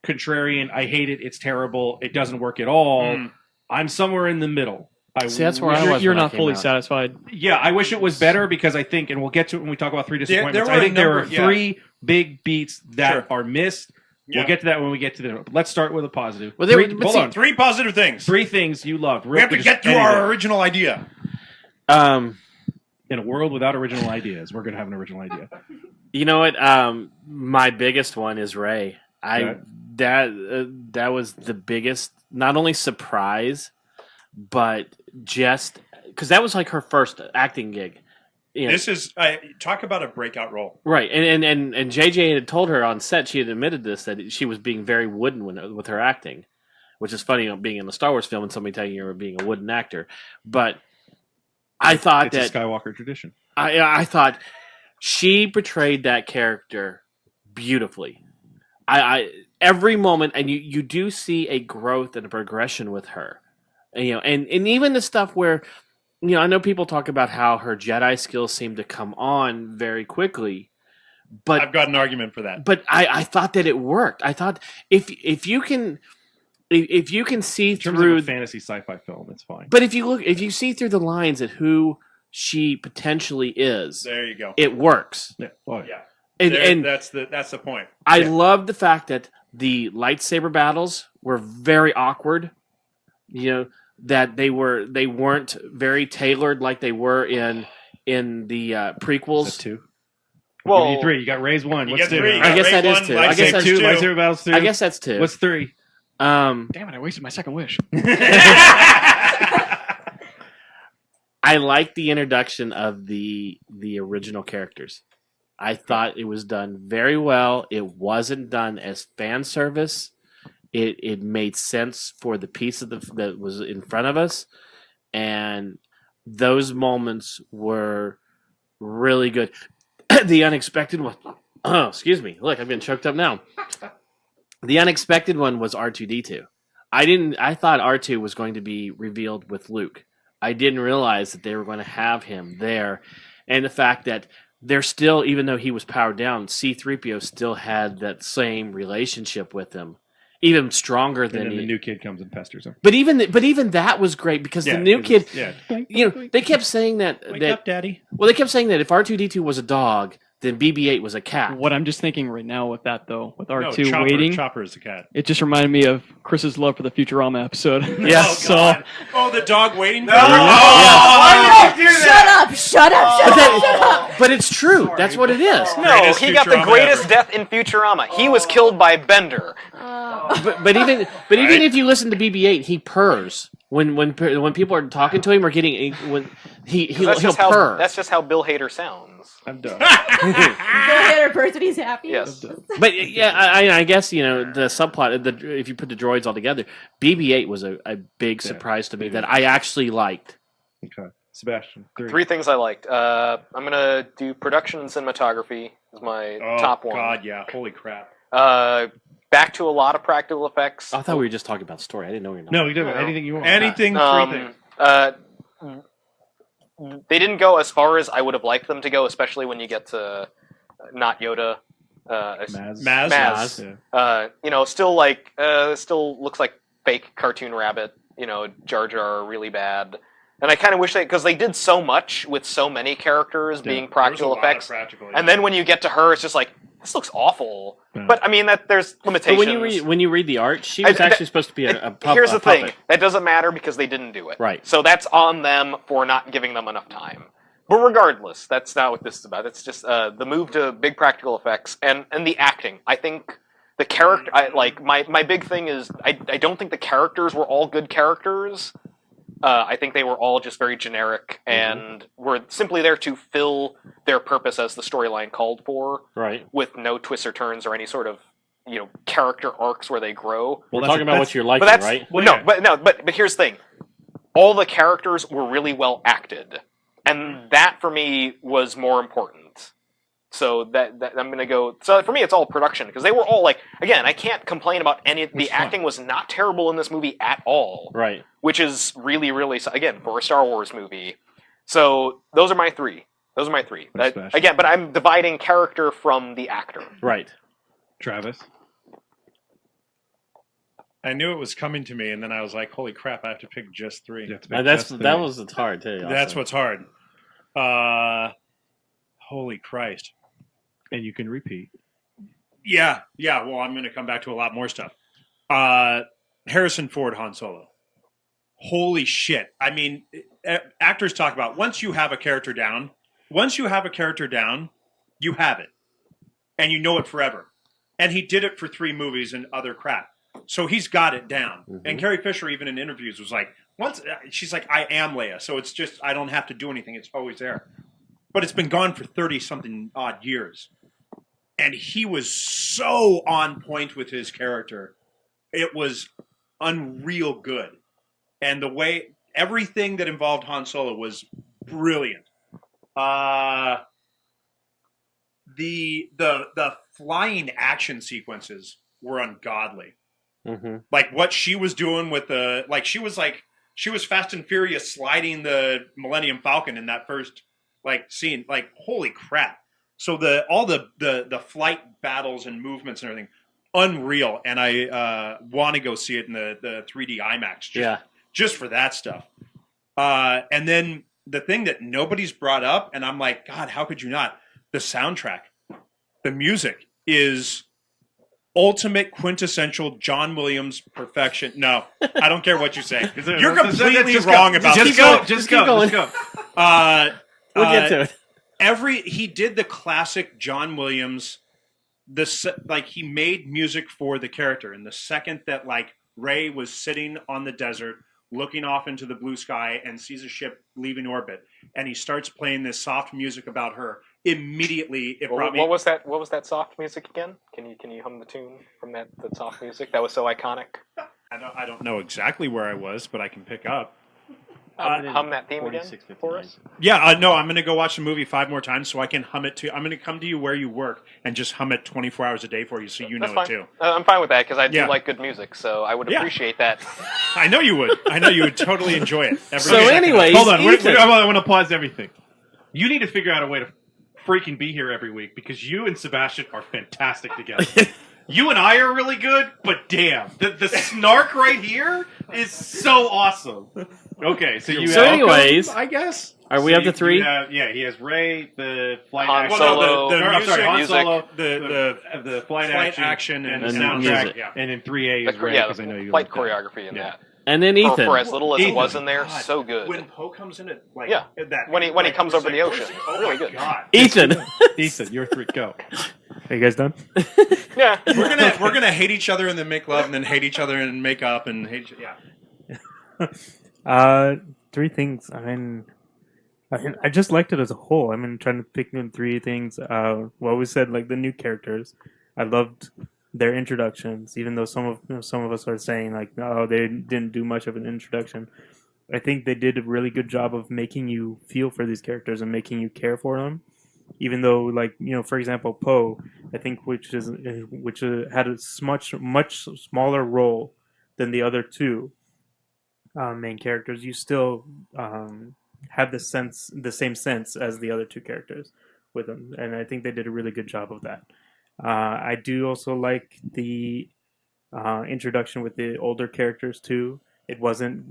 contrarian. I hate it. It's terrible. It doesn't work at all. Mm. I'm somewhere in the middle. See, that's where I was. You're when I not came fully out. satisfied. Yeah, I wish it was better because I think, and we'll get to it when we talk about three disappointments. were I a think there were number- yeah. 3 big beats that Sure. are missed. Yeah. We'll get to that when we get to the. Let's start with a positive. Well, there Three- were- but hold see, on. 3 positive things. 3 things you loved. We have to get through our original idea. In a world without original ideas, we're going to have an original idea. You know what? My biggest one is Ray. Okay. That was the biggest, not only surprise, but just because that was like her first acting gig. You know, This is talk about a breakout role. right, and JJ had told her on set, she had admitted this, that she was being very wooden with her acting, which is funny, being in a Star Wars film and somebody telling you you're being a wooden actor. But I thought It's a Skywalker tradition. I thought she portrayed that character beautifully. I every moment, and you do see a growth and a progression with her, and even the stuff where, I know people talk about how her Jedi skills seem to come on very quickly, but I've got an argument for that. But I thought that it worked. I thought if you can see In terms through of a fantasy sci-fi film, it's fine. but if you see through the lines at who she potentially is, There you go. it works. Yeah. Oh, Yeah. And That's the point. I love the fact that the lightsaber battles were very awkward. That they weren't very tailored like they were in the prequels. That's 2. Well, Give you 3. You got Ray's 1. You What's get 2? 3. You I got guess Ray that is 1, 2. I guess lightsaber that's 2. 2. Lightsaber battles 2. I guess that's 2. What's 3? Damn it! I wasted my second wish. I like the introduction of the original characters. I thought it was done very well. It wasn't done as fan service. It made sense for the piece that was in front of us, and those moments were really good. The unexpected one. Oh, excuse me. Look, I've been choked up now. The unexpected one was R2-D2. I thought R2 was going to be revealed with Luke. I didn't realize that they were going to have him there. And the fact that they're still, even though he was powered down, C-3PO still had that same relationship with him. Even stronger And than then the new kid comes and pesters him. But even that was great because the new kid, they kept saying that Wake up, Daddy. Well, they kept saying that if R2-D2 was a dog, then BB-8 was a cat. What I'm just thinking right now with that though, with R2 No, Chopper, waiting, Chopper is the cat. it just reminded me of Chris's love for the Futurama episode. Yeah. Oh, so God. Oh, the dog waiting. No! For you? Why did you do that? Shut up! But it's true. That's what it is. No, Greatest he got the Futurama greatest ever. death in Futurama. He was killed by Bender. But even if you listen to BB-8, he purrs. when people are talking to him or getting when he'll purr. That's just how Bill Hader sounds. I'm done. Bill Hader purrs when he's happy. Yes. But yeah, I guess the subplot. If you put the droids all together, BB-8 was a big surprise to me that I actually liked. Okay, Sebastian. Three things I liked. I'm gonna do production and cinematography is my top one. Oh God, yeah! Holy crap! Back to a lot of practical effects. I thought we were just talking about story. I didn't know we were not. No, you did anything you want. Anything. They didn't go as far as I would have liked them to go, especially when you get to not Yoda. Maz. Yeah. Still looks like fake cartoon rabbit. Jar Jar really bad. And I kind of wish because they did so much with so many characters being practical effects, and then when you get to her, it's just like this looks awful. Yeah. But I mean there's limitations. But when you read the art, she was actually supposed to be a puppet. Here's the thing: that doesn't matter because they didn't do it. Right. So that's on them for not giving them enough time. But regardless, that's not what this is about. It's just the move to big practical effects and the acting. I think the character, my big thing is I don't think the characters were all good characters. I think they were all just very generic and were simply there to fill their purpose as the storyline called for. Right. With no twists or turns or any sort of character arcs where they grow. We're talking about what you're liking, right? But here's the thing: all the characters were really well acted. And that, for me, was more important. So that I'm going to go... So for me, it's all production. Because they were all again, I can't complain about any... The acting was not terrible in this movie at all. Right. Which is really, really... Again, for a Star Wars movie. So those are my three. Again, but I'm dividing character from the actor. Right. Travis? I knew it was coming to me, and then I was like, "Holy crap! I have to pick just three." That was hard too. Also. That's what's hard. Holy Christ! And you can repeat. Yeah. Well, I'm going to come back to a lot more stuff. Harrison Ford, Han Solo. Holy shit! I mean, actors talk about once you have a character down, you have it, and you know it forever. And he did it for 3 movies and other crap. So he's got it down. Mm-hmm. And Carrie Fisher, even in interviews, was like, she's like, I am Leia. So it's just, I don't have to do anything. It's always there. But it's been gone for 30-something odd years. And he was so on point with his character. It was unreal good. And the way, everything that involved Han Solo was brilliant. The flying action sequences were ungodly. Mm-hmm. Like what she was doing with she was Fast and Furious sliding the Millennium Falcon in that first scene. Holy crap! So all the flight battles and movements and everything, unreal. And I want to go see it in the 3D IMAX. Just for that stuff. And then the thing that nobody's brought up, and I'm like, God, how could you not? The soundtrack, the music is ultimate quintessential John Williams perfection. No, I don't care what you say. You're completely wrong about this. Just go. We'll get to it. He did the classic John Williams. He made music for the character. And the second that Rey was sitting on the desert, looking off into the blue sky and sees a ship leaving orbit, and he starts playing this soft music about her. Immediately, it brought me. What was that soft music again? Can you hum the tune from that soft music that was so iconic? I don't know exactly where I was, but I can pick up. Hum that theme again for us. Yeah, no, I'm going to go watch the movie 5 more times so I can hum it too. I'm going to come to you where you work and just hum it 24 hours a day for you, so you know it too. I'm fine with that because I do like good music, so I would appreciate that. I know you would. I know you would totally enjoy it. Anyways, hold on. I want to pause everything. You need to figure out a way to freaking be here every week because you and Sebastian are fantastic together. You and I are really good, but damn, the snark right here is so awesome. Okay, so anyways, I guess. Are we up to 3? He has Ray, the flight Han action, Solo, Han Solo, the the flight action and the soundtrack, and then 3A is Ray because I know you flight like choreography in that. And then Ethan, for as little as it was in there, so good. When Poe comes in at when he comes over the ocean, really good. God. Ethan, your 3 go. Are you guys done? Yeah, we're gonna hate each other and then make love and then hate each other and make up and hate. Yeah. Three things. I just liked it as a whole. Trying to pick in three things. Well, we said like the new characters. I loved their introductions, even though some of us are saying like, no, they didn't do much of an introduction. I think they did a really good job of making you feel for these characters and making you care for them. Even though, like for example, Poe, I think which had a much smaller role than the other two main characters, you still have the same sense as the other two characters with them, and I think they did a really good job of that. I do also like the introduction with the older characters too. It wasn't,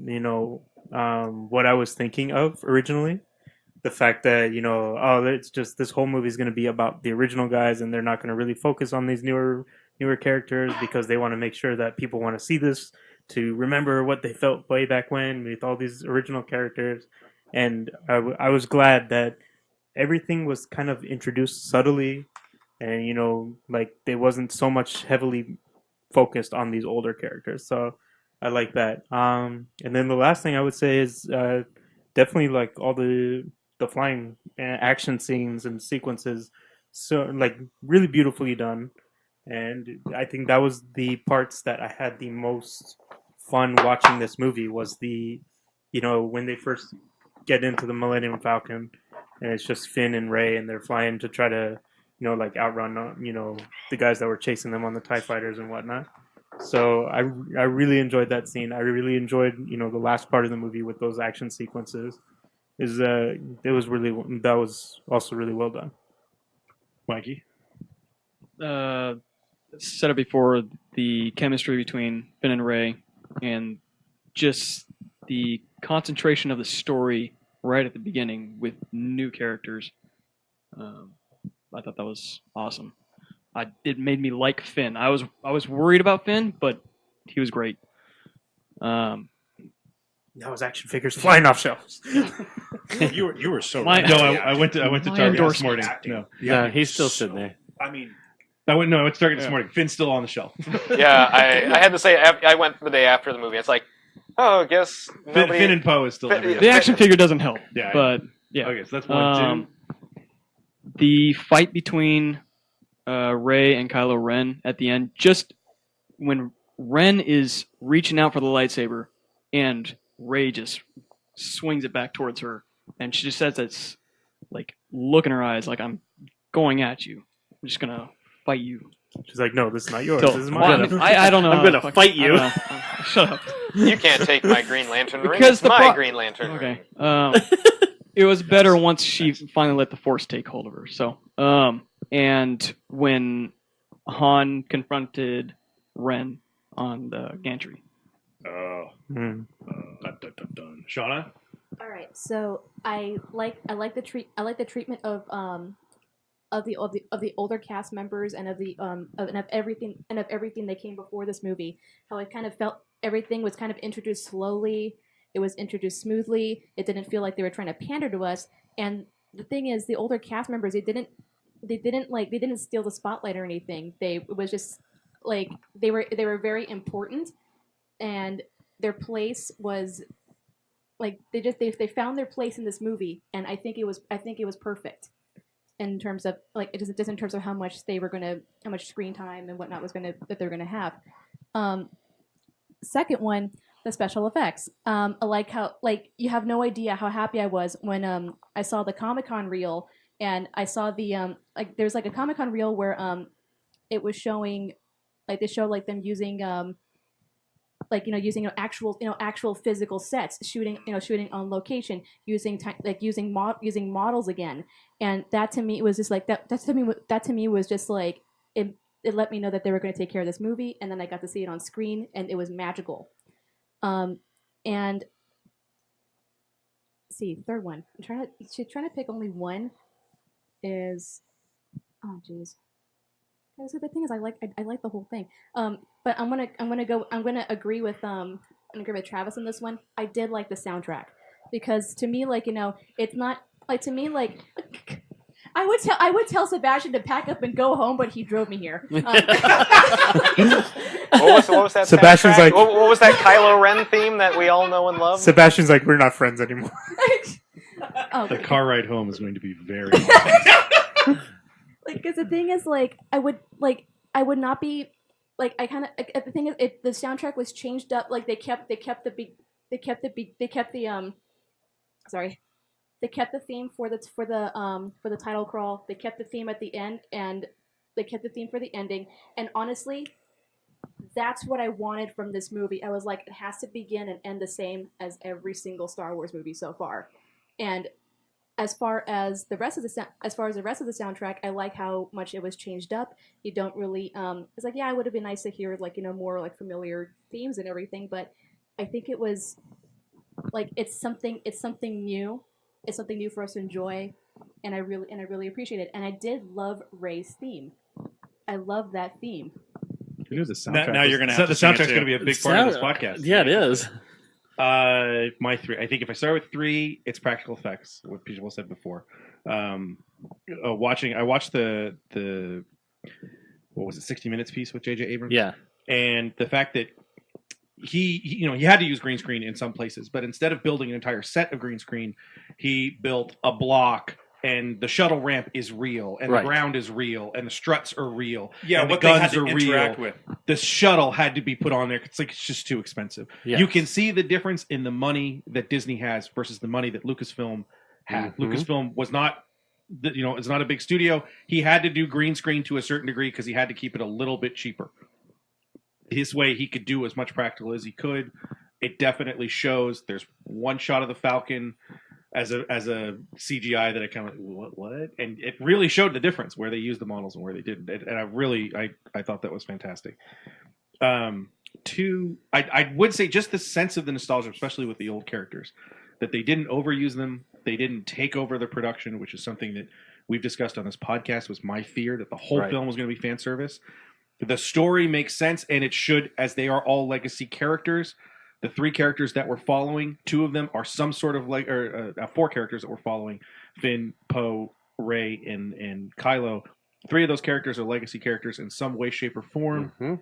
what I was thinking of originally. The fact that it's just this whole movie is going to be about the original guys, and they're not going to really focus on these newer characters because they want to make sure that people want to see this to remember what they felt way back when with all these original characters. And I was glad that everything was kind of introduced subtly, and like they wasn't so much heavily focused on these older characters. So I like that. And then the last thing I would say is definitely like all the flying action scenes and sequences, so like really beautifully done. And I think that was the parts that I had the most fun watching this movie was when they first get into the Millennium Falcon, and it's just Finn and Rey, and they're flying to try to like outrun the guys that were chasing them on the TIE fighters and whatnot. So I really enjoyed that scene. I really enjoyed the last part of the movie with those action sequences. That was also really well done. Mikey, said it before, the chemistry between Finn and Rey, and just the concentration of the story right at the beginning with new characters. I thought that was awesome. It made me like Finn. I was worried about Finn, but he was great. Now his action figures flying off shelves. you were so right. No, I went to Target this morning. No, he's still sitting there. I mean, I went to Target this morning. Finn's still on the shelf. Yeah, I had to say I went the day after the movie. It's like, I guess nobody... Finn and Poe is still everywhere. The action figure doesn't help. Yeah, but yeah. Okay, so that's 1, 2. The fight between Rey and Kylo Ren at the end, just when Ren is reaching out for the lightsaber and Rey just swings it back towards her, and she just says this like look in her eyes like, I'm going at you. I'm just gonna fight you. She's like, no, this is not yours. So, this is mine. I don't know. I'm gonna fight you. Shut up. You can't take my Green Lantern ring. Because It's my Green Lantern ring. Okay. It was better once she finally let the Force take hold of her. So, and when Han confronted Ren on the gantry. Shauna? All right, so I like the treatment of the older cast members and of everything that came before this movie. How I kind of felt everything was kind of introduced slowly. It was introduced smoothly. It didn't feel like they were trying to pander to us. And the thing is, the older cast members, they didn't steal the spotlight or anything. It was just like they were very important, and their place was like they found their place in this movie, and I think it was perfect in terms of like just in terms of how much screen time and whatnot that they're gonna have. Second one, the special effects. I like how you have no idea how happy I was when I saw the Comic-Con reel, and I saw the there's like a Comic-Con reel where it was showing they show them using using actual physical sets, shooting on location, using models again, and that to me was just like that to me was just like it let me know that they were going to take care of this movie, and then I got to see it on screen, and it was magical. And see, third one. I'm trying to pick only one. Is geez. So the thing is, I like the whole thing. But I'm gonna agree with Travis on this one. I did like the soundtrack because to me, it's not like to me I would tell Sebastian to pack up and go home, but he drove me here. What was that? Sebastian's soundtrack? like- what was that Kylo Ren theme that we all know and love? Sebastian's like, we're not friends anymore. Oh, The car ride home is going to be very long. because the thing is, I would not be the thing is, the soundtrack was changed up. They kept the theme for the title crawl. They kept the theme at the end, and they kept the theme for the ending. And honestly, that's what I wanted from this movie. I was like, it has to begin and end the same as every single Star Wars movie so far. And as far as the rest of the soundtrack, I like how much it was changed up. You don't really it's like, yeah, it would have been nice to hear more familiar themes and everything, but I think it was it's something new. It's something new for us to enjoy, and I really appreciate it. And I did love Rey's theme. I love that theme. You know, the soundtrack Now you're going to have the to sing it soundtrack's too. going to be a big part of this podcast. Yeah, it is. My 3. I think if I start with 3, it's practical effects. What people said before. I watched the what was it, 60 Minutes piece with J.J. Abrams. Yeah, and the fact that he had to use green screen in some places, but instead of building an entire set of green screen, he built a block. And the shuttle ramp is real, and the ground is real, and the struts are real. Yeah, and what the they guns had to are interact real. with. The shuttle had to be put on there. It's just too expensive. Yes. You can see the difference in the money that Disney has versus the money that Lucasfilm had. Mhm. Lucasfilm was not, it's not a big studio. He had to do green screen to a certain degree because he had to keep it a little bit cheaper. His way, he could do as much practical as he could. It definitely shows. There's one shot of the Falcon as a CGI that I kind of what, and it really showed the difference where they used the models and where they didn't. And I thought that was fantastic. 2, I would say just the sense of the nostalgia, especially with the old characters, that they didn't overuse them, they didn't take over the production, which is something that we've discussed on this podcast. Was my fear that the whole film was going to be fan service. The story makes sense, and it should, as they are all legacy characters. The 3 characters that we're following, 2 of them are some sort of 4 characters that we're following: Finn, Poe, Rey, and Kylo. 3 of those characters are legacy characters in some way, shape, or form. Mm-hmm.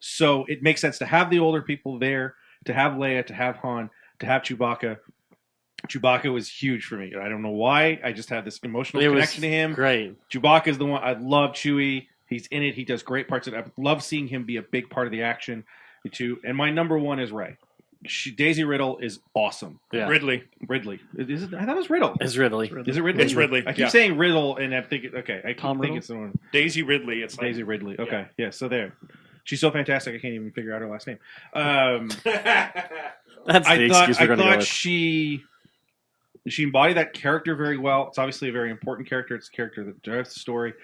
So it makes sense to have the older people there, to have Leia, to have Han, to have Chewbacca. Chewbacca was huge for me. I don't know why. I just had this emotional connection to him. Great. Chewbacca is the one. I love Chewie. He's in it. He does great parts of it. I love seeing him be a big part of the action, too. And my number 1 is Rey. Daisy Riddle is awesome. Yeah. Ridley. Is it? I thought it was Riddle. It's Ridley. Is it Ridley? It's Ridley. I keep Yeah. saying Riddle, and I'm thinking, okay, I keep Tom thinking Riddle? it's the one. Daisy Ridley. It's Daisy Ridley. Okay, yeah. So there, she's so fantastic. I can't even figure out her last name. That's the I excuse we're going to go thought with. she embodied that character very well. It's obviously a very important character. It's a character that drives the story.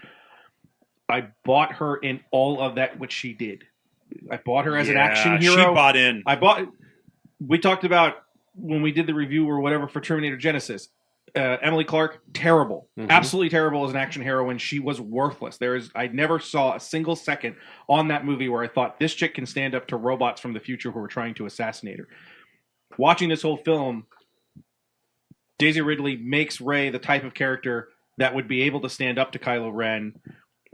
I bought her in all of that which she did. I bought her as an action hero. She bought in. We talked about when we did the review or whatever for Terminator Genesis. Emily Clark, terrible, absolutely terrible as an action heroine. She was worthless. I never saw a single second on that movie where I thought this chick can stand up to robots from the future who are trying to assassinate her. Watching this whole film, Daisy Ridley makes Rey the type of character that would be able to stand up to Kylo Ren,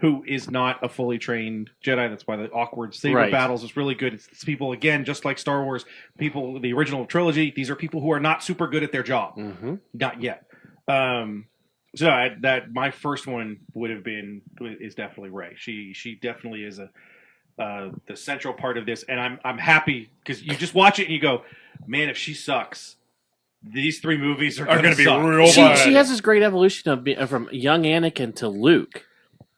who is not a fully trained Jedi. That's why the awkward saber battles is really good. It's people, again, just like Star Wars, people, the original trilogy, these are people who are not super good at their job. Not yet. My first one is definitely Rey. She definitely is the central part of this, and I'm happy because you just watch it and you go, man, if she sucks, these 3 movies are going to be real bad. She has this great evolution from young Anakin to Luke.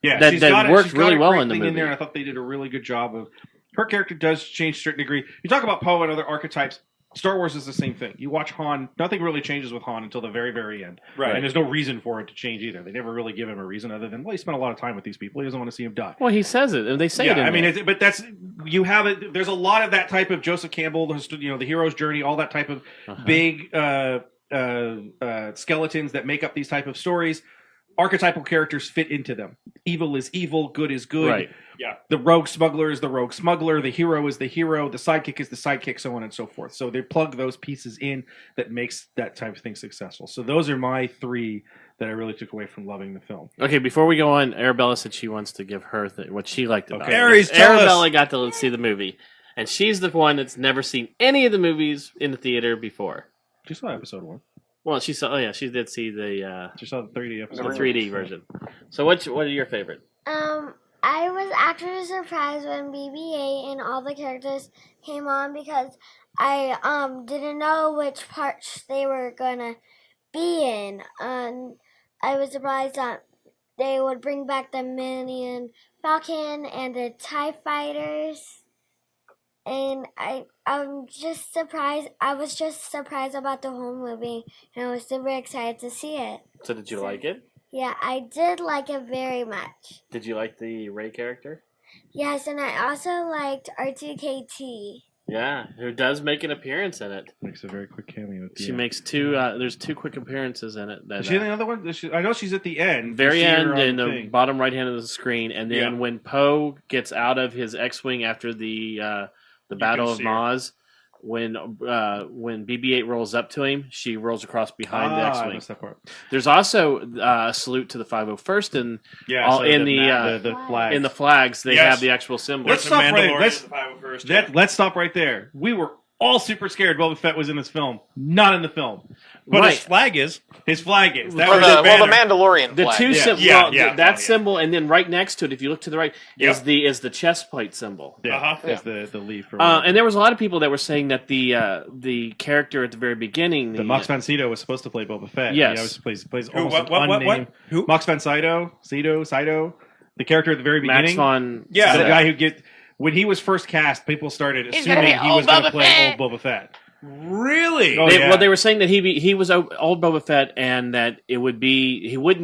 Yeah, that worked really well in the movie. In there, and I thought they did a really good job of. Her character does change to a certain degree. You talk about Poe and other archetypes. Star Wars is the same thing. You watch Han, nothing really changes with Han until the very, very end. Right. And there's no reason for it to change either. They never really give him a reason other than, well, he spent a lot of time with these people. He doesn't want to see him die. Well, he says it, and they say it. Yeah, In I mean, there. but that's you have it. There's a lot of that type of Joseph Campbell, the hero's journey, all that type of big skeletons that make up these type of stories. archetypal characters fit into them. Evil is evil, good is good. Right. Yeah. The rogue smuggler is the rogue smuggler, the hero is the hero, the sidekick is the sidekick, so on and so forth. So they plug those pieces in that makes that type of thing successful. So those are my 3 that I really took away from loving the film. Okay, before we go on, Arabella said she wants to give her what she liked about Okay. it. Aries, tell us. Arabella got to see the movie, and she's the one that's never seen any of the movies in the theater before. She saw episode 1. Well, she saw. Oh yeah, she did see the She saw the 3D episode. 3D version. So what are your favorite? I was actually surprised when BB-8 and all the characters came on because I didn't know which parts they were gonna be in. I was surprised that they would bring back the Millennium Falcon and the TIE Fighters. And I'm just surprised. I was just surprised about the whole movie, and I was super excited to see it. So did you like it? Yeah, I did like it very much. Did you like the Rey character? Yes, and I also liked R2KT. Yeah, who does make an appearance in it. Makes a very quick cameo. At the She end. makes 2. There's 2 quick appearances in it. That, Is she in the other one? I know she's at the end. very You see her end on in the thing. bottom right hand of the screen, and then Yeah. when Poe gets out of his X-wing after the Battle of see her. Maz, when BB-8 rolls up to him, she rolls across behind the I X-wing. missed that part. There's also a salute to the 501st, and all, so in the flags. in the flags they Yes. have the actual symbol. Let's There's stop some right- Mandalorian let's- in the 501st. Let's stop right there. We were all super scared Boba Fett was in this film. Not in the film. But Right. his flag is. His flag is. That Or was the banner. Mandalorian The flag. two Yeah. symbols, Yeah, well, yeah, that yeah. symbol, and then right next to it, if you look to the right, Yep. is the chest plate symbol. Yeah, Uh-huh. is the leaf. For And there was a lot of people that were saying that the character at the very beginning, the Mox Van Sydow was supposed to play Boba Fett. Yes. He always plays Who, almost what? an unnamed. Who? Mox Van Sydow, the character at the very Max beginning. von Yeah. the Sydow. guy who when he was first cast, people started assuming he was going to play old Boba Fett. Really? Oh, yeah. Well, they were saying that he was old Boba Fett, and that he wouldn't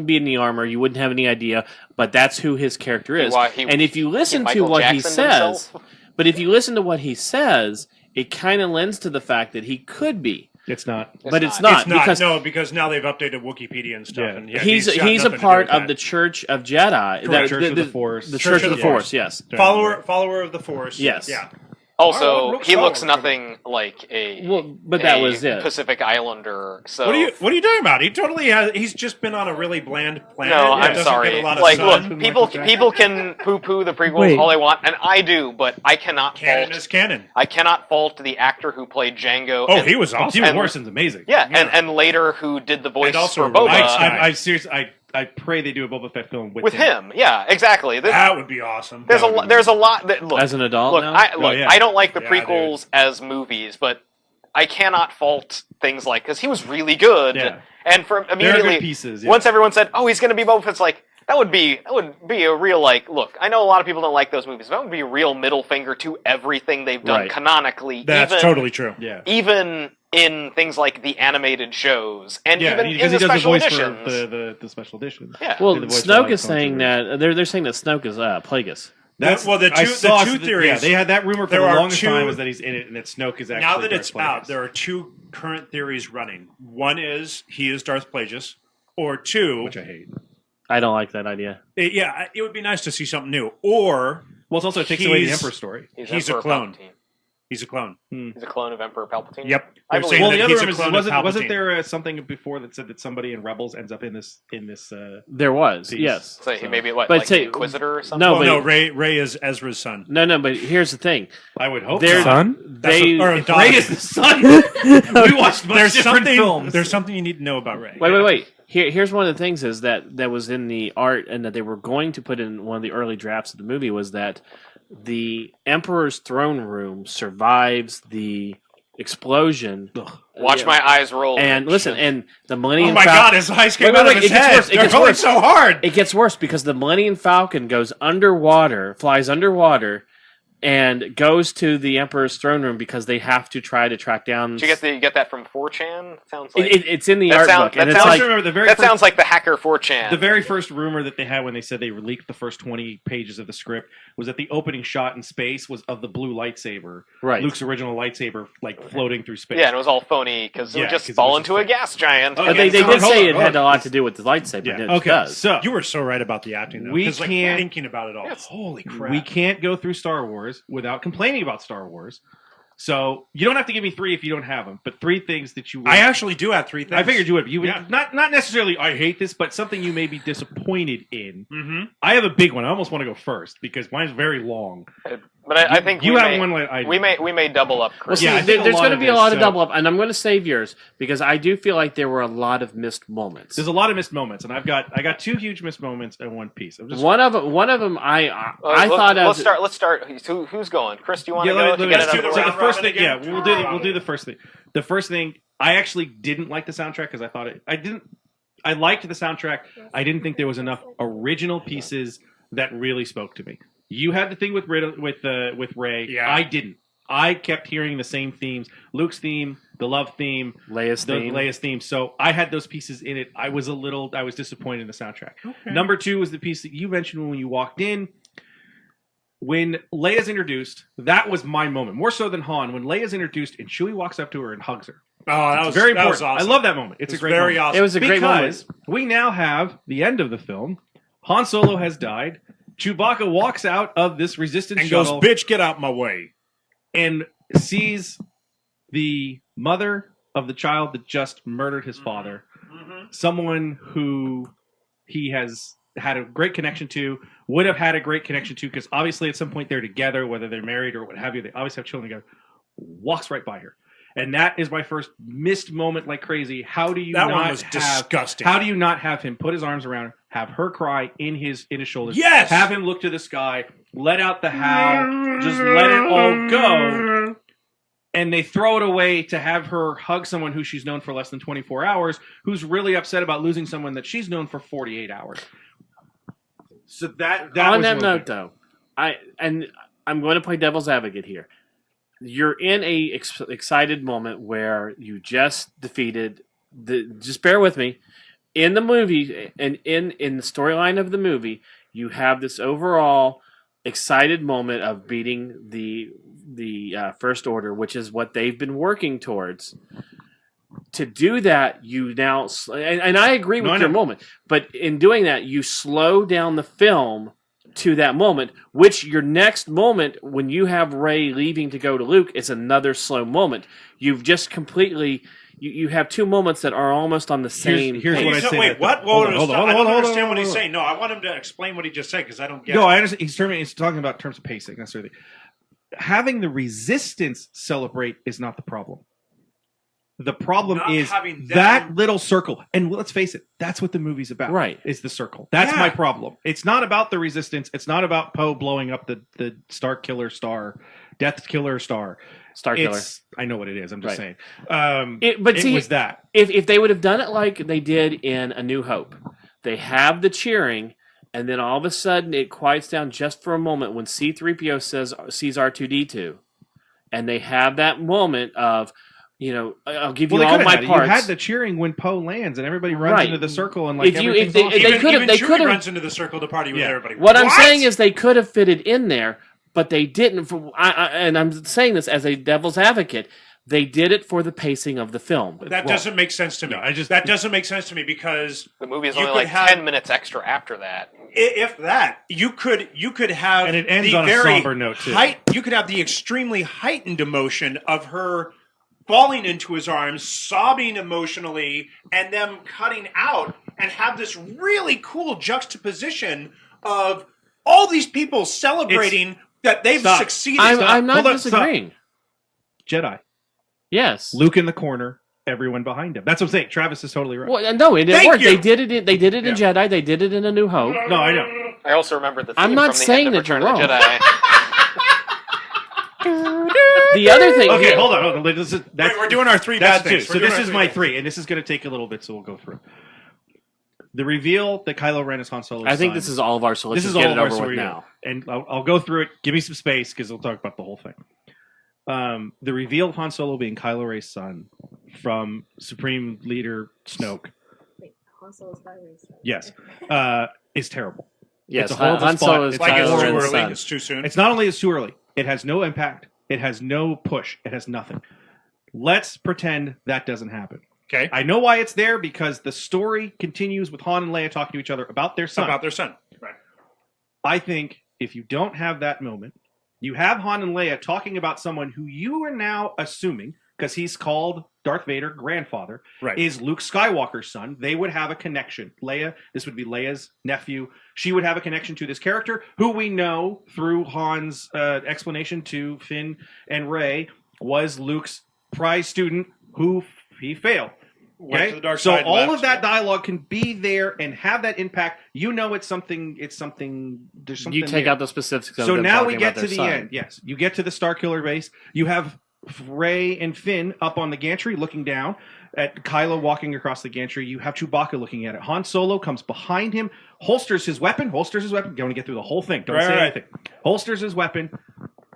be in the armor. You wouldn't have any idea, but that's who his character is. And if you listen to Michael what he Jackson says, himself? but if you listen to what he says, it kind of lends to the fact that he could be. It's not. But it's not. It's not. Because because now they've updated Wikipedia and stuff. Yeah. And he's got a nothing to do part with of that. the Church of Jedi. Correct. Church of the Force. The Church of the Force, yes. follower of the Force. Yes. Yeah. Also, Luke he looks Skywalker. nothing like a but that was it. Pacific Islander. So What are you talking about? He totally has. He's just been on a really bland planet. no, that I'm doesn't sorry. Get a lot of Like, sun. look, people can poo-poo the prequels Wait. all they want, and I do, but I cannot Canon fault. is canon. I cannot fault the actor who played Django. Oh, and, he was awesome. Jimmy And- Morrison's amazing. yeah, and later who did the voice And also for Boba Nice guy. I seriously, I pray they do a Boba Fett film with him. Yeah, exactly. That would be awesome. There's That a would lo- be- there's a lot that look. As an adult look, now? yeah. I don't like the Yeah, prequels as movies, but I cannot fault things like because he was really good. Yeah. And from There are immediately good pieces. Yeah. once everyone said, "Oh, he's going to be Boba Fett," it's like that would be a real like. Look, I know a lot of people don't like those movies. But that would be a real middle finger to everything they've done Right. canonically. That's even, totally true. yeah. Even in things like the animated shows and Yeah, even because in he the does the special voice editions. for the special editions. Yeah. Well, The voice for Snoke Alex is saying Constantine. that they're saying that Snoke is Plagueis. That's well, the I two saw theories. Yeah, they had that rumor for There the are longest two- time was that he's in it, and that Snoke is actually Now that Darth it's Plagueis. out, there are two current theories running. One is he is Darth Plagueis, or two, which I hate. I don't like that idea. it would be nice to see something new. Or Well, it also takes away the He's- Emperor story. he's Emperor a clone. Palpatine. He's a clone. He's a clone of Emperor Palpatine. Yep. I They're believe saying Well, that the other he's a rumor is, clone of wasn't Palpatine. there something before that said that somebody in Rebels ends up in this There was, piece? yes. So he maybe what, But like say- the Inquisitor or something? No, Oh, but no, Ray is Ezra's son. no. But here's the thing: I would hope There- not. Son? they or If daughter. Ray is the son. We watched much There's different something. films. There's something you need to know about Ray. wait. Here's one of the things is that was in the art and that they were going to put in one of the early drafts of the movie was that the Emperor's throne room survives the explosion. Watch Yeah. my eyes roll. And listen, and the Millennium Oh my Fal- God! His eyes came Wait, out of his it gets head. worse. It They're gets going worse. so hard. It gets worse because the Millennium Falcon goes underwater, flies underwater, and goes to the Emperor's throne room because they have to try to track down. Did you get that from 4chan? Sounds like it's in the art book. And sounds like the hacker 4chan. The very first rumor that they had when they said they leaked the first 20 pages of the script was that the opening shot in space was of the blue lightsaber, right? Luke's original lightsaber, like floating through space. Yeah, and it was all phony because it would just fall into a gas giant. But they did say it had a lot to do with the lightsaber. Yeah. It Okay, does. so you were so right about the acting, though. we Because, like, can't thinking about it all. Holy crap! We can't go through Star Wars without complaining about Star Wars. So you don't have to give me 3 if you don't have them, but 3 things that you. I actually do have 3 things. I figured you would. You would not necessarily. I hate this, but something you may be disappointed in. Mm-hmm. I have a big one. I almost want to go first because mine's very long. But I think you have one. Like we may double up. Well, see, there's going to be a lot of double up, and I'm going to save yours because I do feel like there were a lot of missed moments. There's a lot of missed moments, and I got 2 huge missed moments in one piece. One of them, I thought. Let's start. Who's going? Chris, do you want to go? The first thing, we'll do the first thing. The first thing, I actually didn't like the soundtrack because I thought I liked the soundtrack. I didn't think there was enough original pieces that really spoke to me. You had the thing with Rey. Yeah. I didn't. I kept hearing the same themes: Luke's theme, the love theme, Leia's theme. So I had those pieces in it. I was disappointed in the soundtrack. Okay. Number 2 was the piece that you mentioned when you walked in. When Leia's introduced, that was my moment. More so than Han. When Leia's introduced and Chewie walks up to her and hugs her. Oh, that was very important. Was awesome. I love that moment. It's a great very moment. awesome. It was a great moment. Because we now have the end of the film. Han Solo has died. Chewbacca walks out of this resistance and shuttle goes, "Bitch, get out my way," and sees the mother of the child that just murdered his father, someone who he has had a great connection to, would have had a great connection to, because obviously at some point they're together, whether they're married or what have you, they obviously have children together, walks right by her. And that is my first missed moment like crazy. How do you disgusting. How do you not have him put his arms around her, have her cry in his shoulders, yes! Have him look to the sky, let out the howl, just let it all go, and they throw it away to have her hug someone who she's known for less than 24 hours, who's really upset about losing someone that she's known for 48 hours. So that on was that note, though, I'm going to play devil's advocate here. You're in a excited moment where you just defeated just bear with me. In the movie and in the storyline of the movie, you have this overall excited moment of beating the First Order, which is what they've been working towards. To do that, you now and I agree with your moment, but in doing that, you slow down the film to that moment, which your next moment when you have Rey leaving to go to Luke is another slow moment. You've just completely you have 2 moments that are almost on the same here's page. what I say. Wait, what? Hold on, I don't understand what he's saying. No, I want him to explain what he just said because I don't get it. No, I understand. He's talking about terms of pacing. That's really having the Resistance celebrate is not the problem. The problem is that little circle. And let's face it, that's what the movie's about. Right. Is the circle. That's my problem. It's not about the Resistance. It's not about Poe blowing up the Star Killer Star, Death Killer Star. Star Killer. I know what it is. I'm just saying. It was that. If they would have done it like they did in A New Hope, they have the cheering, and then all of a sudden it quiets down just for a moment when C-3PO sees R2-D2, and they have that moment of, I'll give you all my parts. You had the cheering when Poe lands, and everybody runs into the circle, and everything's awesome. They could have runs into the circle to party with everybody. What I'm saying is they could have fitted in there, but they didn't. And I'm saying this as a devil's advocate. They did it for the pacing of the film. That doesn't make sense to me. That doesn't make sense to me because the movie is only like 10 minutes extra after that. If that, you could have, and it ends on a somber note too. You could have the extremely heightened emotion of her falling into his arms, sobbing emotionally, and them cutting out, and have this really cool juxtaposition of all these people celebrating that they've succeeded. I'm not disagreeing. Jedi. Yes. Luke in the corner, everyone behind him. That's what I'm saying. Travis is totally right. Well, no, it didn't work. They did it in Jedi. They did it in A New Hope. No, I know. I also remember the theme I'm not from the saying end of that you're Return of wrong. the Jedi. The other thing. Okay, hold on. Wait, we're doing our 3 bad things. So this is my 3, and this is going to take a little bit, so we'll go through. The reveal that Kylo Ren is Han Solo's I think son. this is all of our, so let's This just is get all it of our over with story now. And I'll go through it. Give me some space because we'll talk about the whole thing. The reveal of Han Solo being Kylo Ren's son from Supreme Leader Snoke. Wait, Han Solo's Kylo. Yes, is terrible. Yes, it's a horrible Han spot. Solo is It's Like it's Kylo too Ren's early. son. It's too soon. It's not only it's too early. It has no impact. It has no push. It has nothing. Let's pretend that doesn't happen. Okay. I know why it's there because the story continues with Han and Leia talking to each other about their son. About their son. Right. I think if you don't have that moment, you have Han and Leia talking about someone who you are now assuming, because he's called Darth Vader grandfather, Right. is Luke Skywalker's son. They would have a connection. Leia, this would be Leia's nephew. She would have a connection to this character, who we know through Han's explanation to Finn and Rey was Luke's prize student who he failed. Went to the dark So side, all left. of that dialogue can be there and have that impact. You know, it's something. There's something. You take there. out the specifics. Of So them now we talking get about to their the son. end. Yes, you get to the Starkiller base. You have Rey and Finn up on the gantry looking down at Kylo walking across the gantry. You have Chewbacca looking at it. Han Solo comes behind him, holsters his weapon. Going to get through the whole thing. Don't say anything. Holsters his weapon,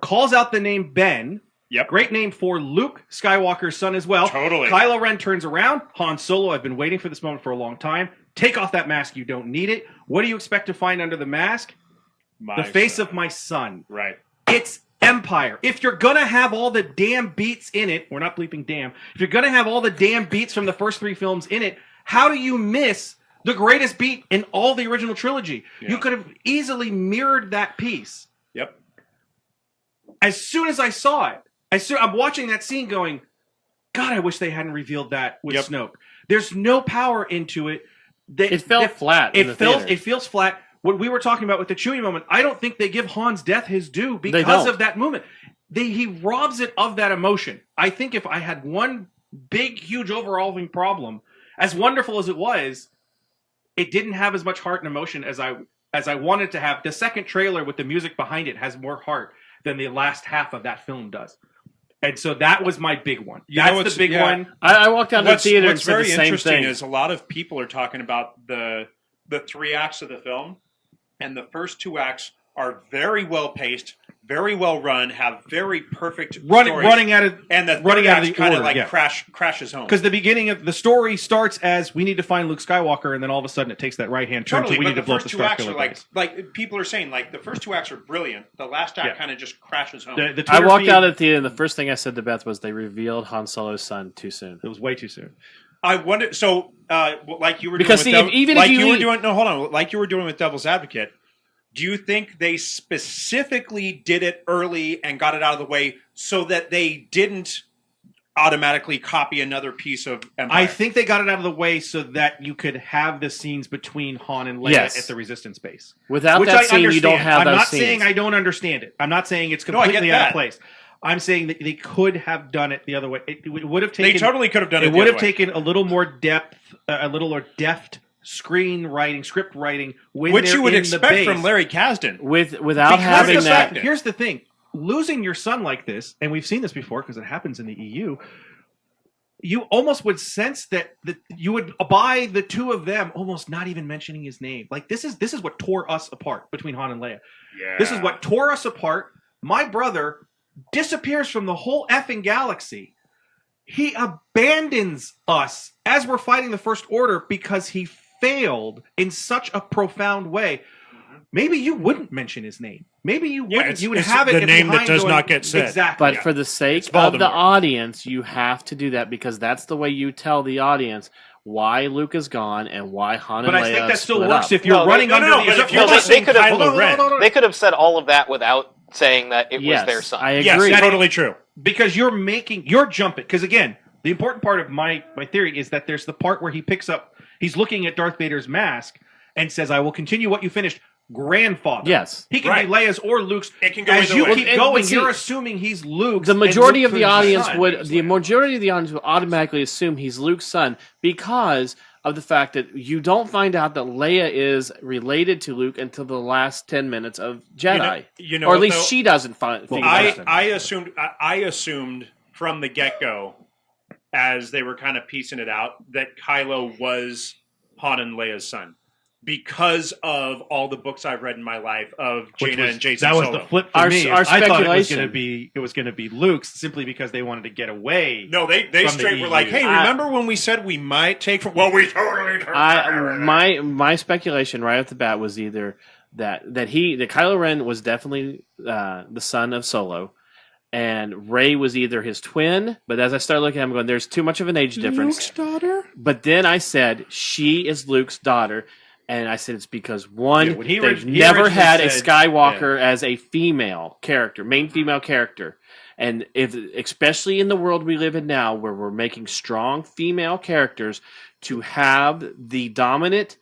calls out the name Ben. Yep. Great name for Luke Skywalker's son as well. Totally. Kylo Ren turns around. Han Solo, I've been waiting for this moment for a long time. Take off that mask. You don't need it. What do you expect to find under the mask? The face of my son. Right. It's Empire. If you're going to have all the damn beats in it, we're not bleeping damn. If you're going to have all the damn beats from the first three films in it, how do you miss the greatest beat in all the original trilogy? Yeah. You could have easily mirrored that piece. Yep. As soon as I saw it, I'm watching that scene going, God, I wish they hadn't revealed that with Yep. Snoke. There's no power into it. It felt flat. in the theater. It feels flat. What we were talking about with the Chewie moment, I don't think they give Han's death his due They because don't. of that moment. He robs it of that emotion. I think if I had one big, huge, overall problem, as wonderful as it was, it didn't have as much heart and emotion as I wanted to have. The second trailer with the music behind it has more heart than the last half of that film does. And so that was my big one. That's the big one. I walked out of the theater and What's said the very same interesting thing. is a lot of people are talking about the three acts of the film, and the first two acts are very well paced, very well run, have very perfect stories. running out of and the running third out of act the kind of order, like yeah. crashes home. Because the beginning of the story starts as we need to find Luke Skywalker, and then all of a sudden it takes that right hand turn Totally, to we but need to the blow up first the two acts Starkiller are base. like people are saying, like the first two acts are brilliant. The last act Yeah. kind of just crashes home. The I Twitter walked feed- out of the theater and the first thing I said to Beth was they revealed Han Solo's son too soon. It was way too soon. I wonder. So, like you were Because doing see, with even if like you were leave- doing no, hold on, like you were doing with Devil's Advocate. Do you think they specifically did it early and got it out of the way so that they didn't automatically copy another piece of Empire? I think they got it out of the way so that you could have the scenes between Han and Leia Yes. at the Resistance base. Without Which that I scene, you don't understand. have I'm those not scenes. saying I don't understand it. I'm not saying it's No, I get completely out that. of place. I'm saying that they could have done it the other way. It would have They taken. totally could have done it. It the would other have way. taken a little more depth, a little more deft screenwriting, script writing, when which they're you would in the expect base. from Larry Kasdan. without Because having the that. fact- here's the thing: losing your son like this, and we've seen this before because it happens in the EU. You almost would sense that you would buy the two of them almost not even mentioning his name. Like this is what tore us apart between Han and Leia. Yeah. This is what tore us apart. My brother disappears from the whole effing galaxy. He abandons us as we're fighting the First Order because he failed in such a profound way. Maybe you wouldn't mention his name. Maybe you wouldn't. it's- You would it's have it the name that behind does going- not get said. Exactly. But for the sake It's of the Voldemort. audience, you have to do that because that's the way you tell the audience why Luke is gone and why Han and But Leia I think that still split works up. if you're No, they- running no, under no, the but if assumption- you're No, they listening could have- Kylo Hold on, Ren. hold on, hold on. They could have said all of that without saying that it Yes, was their son. I Yes, agree. totally true. Because you're jumping. Because again, the important part of my theory is that there's the part where he's looking at Darth Vader's mask and says, "I will continue what you finished." Grandfather. Yes. He can Right. be Leia's or Luke's. It can go As either you way. keep Well, and- going, but see, you're assuming he's Luke's. The and majority Luke of the is his audience son. would automatically assume he's Luke's son because of the fact that you don't find out that Leia is related to Luke until the last 10 minutes of Jedi. You know or at what, least though? she doesn't figure that out. I assumed from the get-go, as they were kind of piecing it out, that Kylo was Han and Leia's son. because of all the books I've read in my life of Jaina and Jason That was Solo. the flip for me. I thought it was going to be Luke's simply because they wanted to get away. No, they straight were like, "Hey, remember when we said we might take from?" Well, we totally. My speculation right off the bat was either that Kylo Ren was definitely the son of Solo, and Rey was either his twin. But as I started looking at him, going, "There's too much of an age difference." Luke's daughter. But then I said she is Luke's daughter. And I said it's because they've he never had a said, Skywalker as a female character, main female character. And especially in the world we live in now, where we're making strong female characters, to have the dominant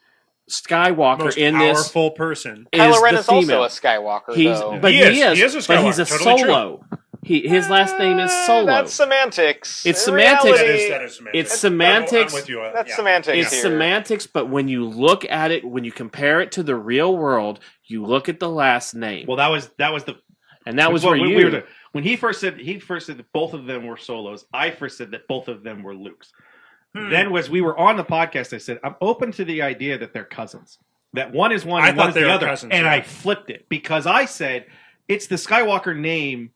Skywalker Most in this powerful person. Kylo Ren the is female. also a Skywalker, though. But he is a Skywalker. but he's a Totally Solo. His last name is Solo. That's semantics. It's In semantics. reality, That is semantics. It's semantics. I'm with you. That's semantics. It's here. semantics, but when you look at it, when you compare it to the real world, you look at the last name. Well, that was the, and that was what where we you. were when he first said that both of them were Solos. I first said that both of them were Luke's. Then, as we were on the podcast, I said I'm open to the idea that they're cousins. That one is one and one is the other, cousins, and yeah. I flipped it because I said it's the Skywalker name.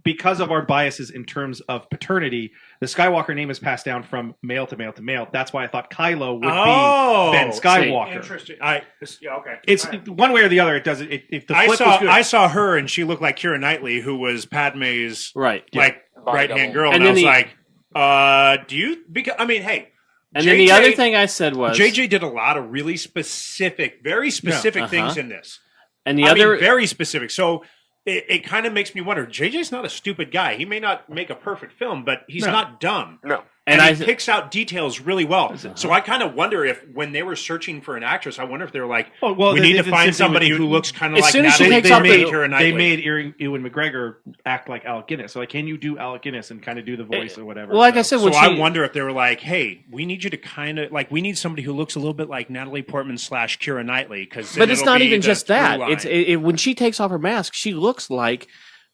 Because of our biases in terms of paternity, the Skywalker name is passed down from male to male to male. That's why I thought Kylo would be Ben Skywalker. Interesting. Okay. It's one way or the other. It doesn't. If the flip was good. I saw her and she looked like Keira Knightley, who was Padme's right hand girl, and I was like, "Do you?" Because I mean, hey. And then the other thing I said was JJ did a lot of really specific, very specific things in this, and the other very specific. So. It kind of makes me wonder. JJ's not a stupid guy. He may not make a perfect film, but he's not dumb. No. And he picks out details really well. So I kind of wonder if, when they were searching for an actress, I wonder if they were like, we need to find somebody who looks kind of like Natalie. They made Ewan McGregor act like Alec Guinness. So like, can you do Alec Guinness and kind of do the voice or whatever? Well, like I said, I wonder if they were like, hey, we need you to kind of like, we need somebody who looks a little bit like Natalie Portman / Keira Knightley. But it's not even just that. It's when she takes off her mask, she looks like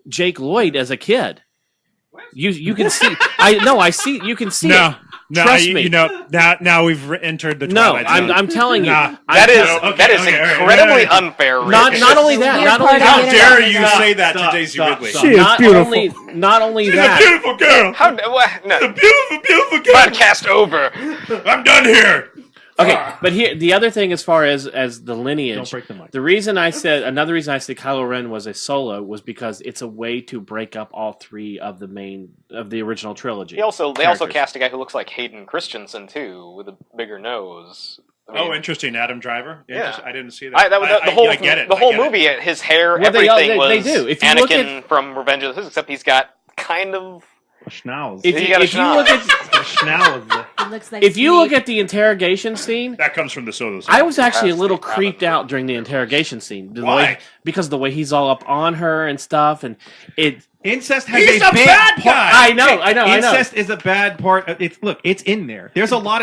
Jake Lloyd as a kid. You can see. I see. You can see. No. No, trust me. Now we've entered the Twilight Zone. I'm telling you. That is incredibly unfair. Not only that. How dare you say that to Daisy Ridley? She is beautiful. Not only She's that. a beautiful girl. No. A beautiful girl. Podcast over. I'm done here. Okay, but here the other thing, as far as the lineage, Don't break the mic. another reason I said Kylo Ren was a Solo was because it's a way to break up all three of the original trilogy. They also cast a guy who looks like Hayden Christensen too, with a bigger nose. Interesting, Adam Driver. Yeah, I didn't see that. I get it. The whole movie, his hair, everything was they do. If you Anakin from Revenge of the Sith, except he's got kind of schnauz. If you look at Like if you look at the interrogation scene, that comes from the Solo. I was actually a little creeped out during the interrogation scene. Why? Because the way he's all up on her and stuff, and incest has He's a a big bad part. guy. I know. Incest is a bad part. It's in there. There's a lot.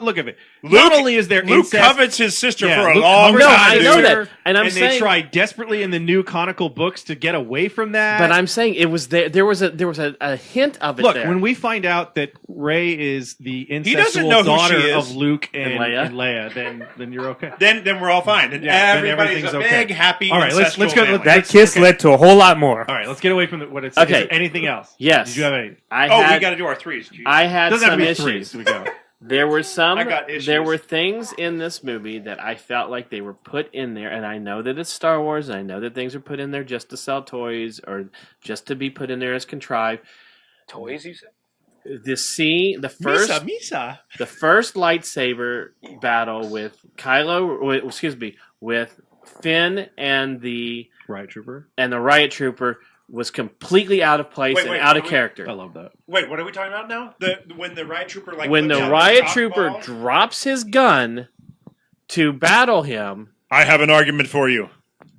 Look at it. Luke, Not only is there Luke incest, covets his sister for a Luke long covets time. his I know sister, that, and I'm saying they try desperately in the new canonical books to get away from that. But I'm saying it was there. There was a hint of it. Look, there. when we find out that Rey is the doesn't know incestual who she daughter is. of Luke and Leia. Leia, then you're okay. Then we're all fine. And then everybody's everything's a okay. big, happy, All right, let's incestual go. family. That kiss led to a whole lot more. All right, let's get away from what it's. Okay. Is there anything else? Yes. Did you have any? we got to do our threes. Jeez. I had Doesn't have some to be issues. threes. We go. There were some. I got issues. There were things in this movie that I felt like they were put in there, and I know that it's Star Wars, and I know that things are put in there just to sell toys or just to be put in there as contrived. toys. You said The scene, the first lightsaber battle with with Finn and the Riot Trooper. Riot Trooper was completely out of place and out of character. I love that. Wait, what are we talking about now? When the Riot Trooper when the Riot Trooper drops his gun to battle him. I have an argument for you.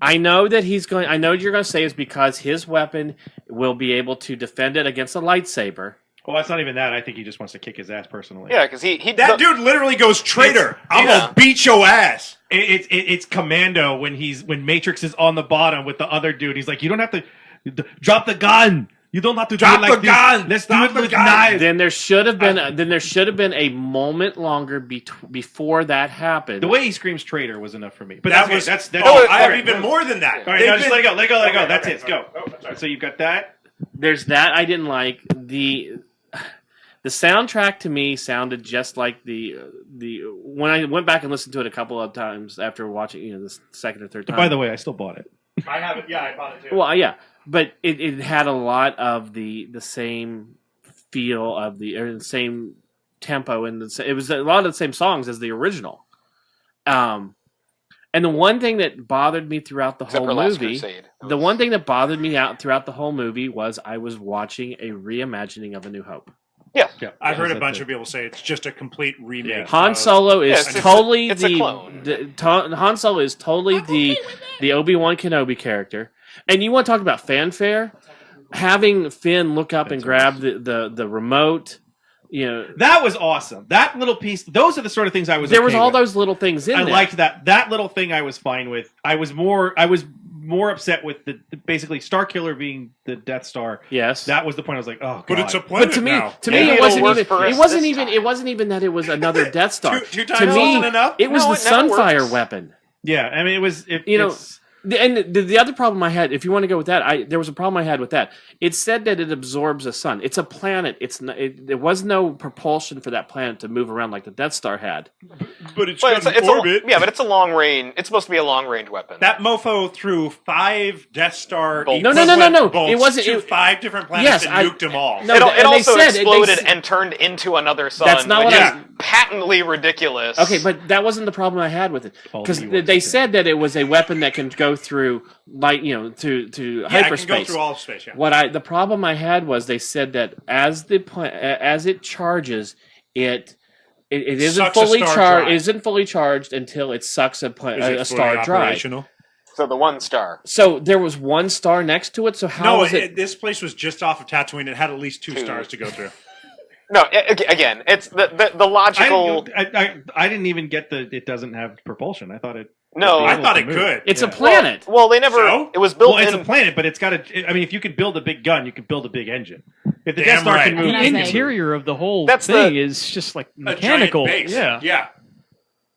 I know that I know you're going to say it's because his weapon will be able to defend it against a lightsaber. Well, that's not even that. I think he just wants to kick his ass personally. Yeah, because that dude literally goes traitor. I'm gonna beat your ass. It's Commando when Matrix is on the bottom with the other dude. He's like, you don't have to drop the gun. You don't have to Drop do it like the gun! this. Let's do Drop it the with gun! knives. Then there should have been a moment longer before that happened. The way he screams "traitor" was enough for me. But That that's was. that's Oh, all I have right, even more than that. All right, They've now just been- let it go. Let it go. Okay, That's okay, it. Go. sorry. So you've got that. There's that I didn't like. The soundtrack to me sounded just like the when I went back and listened to it a couple of times after watching the second or third time. By the way, I still bought it. I have it. Yeah, I bought it too. Well, yeah, but it had a lot of the same feel of the same tempo and it was a lot of the same songs as the original. And the one thing that bothered me throughout the Except whole for Last movie, Crusade. the one thing that bothered me throughout the whole movie was I was watching a reimagining of A New Hope. Yeah. I've heard a bunch of people say it's just a complete remake. Han Solo is totally it's a clone. Han Solo is totally the Obi-Wan Kenobi character. And you want to talk about fanfare? Having Finn look up and grab the remote, that was awesome. That little piece. Those are the sort of things I was. There was okay all with. those little things in I there. liked that. That little thing I was fine with. I was more upset with the basically Starkiller being the Death Star. Yes, that was the point. I was like, oh, God. But it's a planet But to me, now. it wasn't even that it was another Death Star. Two to times me, wasn't enough? it was No, the it never Sunfire works. weapon. Yeah, I mean, it was. And the other problem I had, if you want to go with that, there was a problem I had with that. It said that it absorbs a sun. It's a planet. There was no propulsion for that planet to move around like the Death Star had. But it's But in it's orbit. but it's a long range. It's supposed to be a long range weapon. That mofo threw 5 Death Star Bolts. No. equivalent bolts It wasn't- to it- 5 different planets and nuked them all. No, it and also they said- exploded they- and turned into another sun, That's not which what is I- patently ridiculous. Okay, but that wasn't the problem I had with it because Ewoks they said that it was a weapon that can go through light, to Yeah, hyperspace. it can go through all of space. Yeah. The problem I had was they said that as it charges, it isn't Sucks a fully star charged. dry. Isn't fully charged until it sucks Is it a fully star dry. operational? So the 1 star. So there was 1 star next to it. So how No, was it? this place was just off of Tatooine. It had at least 2 stars to go through. No, again, it's the logical. I didn't even get it doesn't have propulsion. I thought it. No, I thought it could. It's a planet. Well, they never. So? It was built Well, it's in. a planet, but it's got a. I mean, if you could build a big gun, you could build a big engine. If the Damn Death Star right. can move, The The Amazing. interior of the whole That's thing the- is just like A giant mechanical. base. Yeah. Yeah.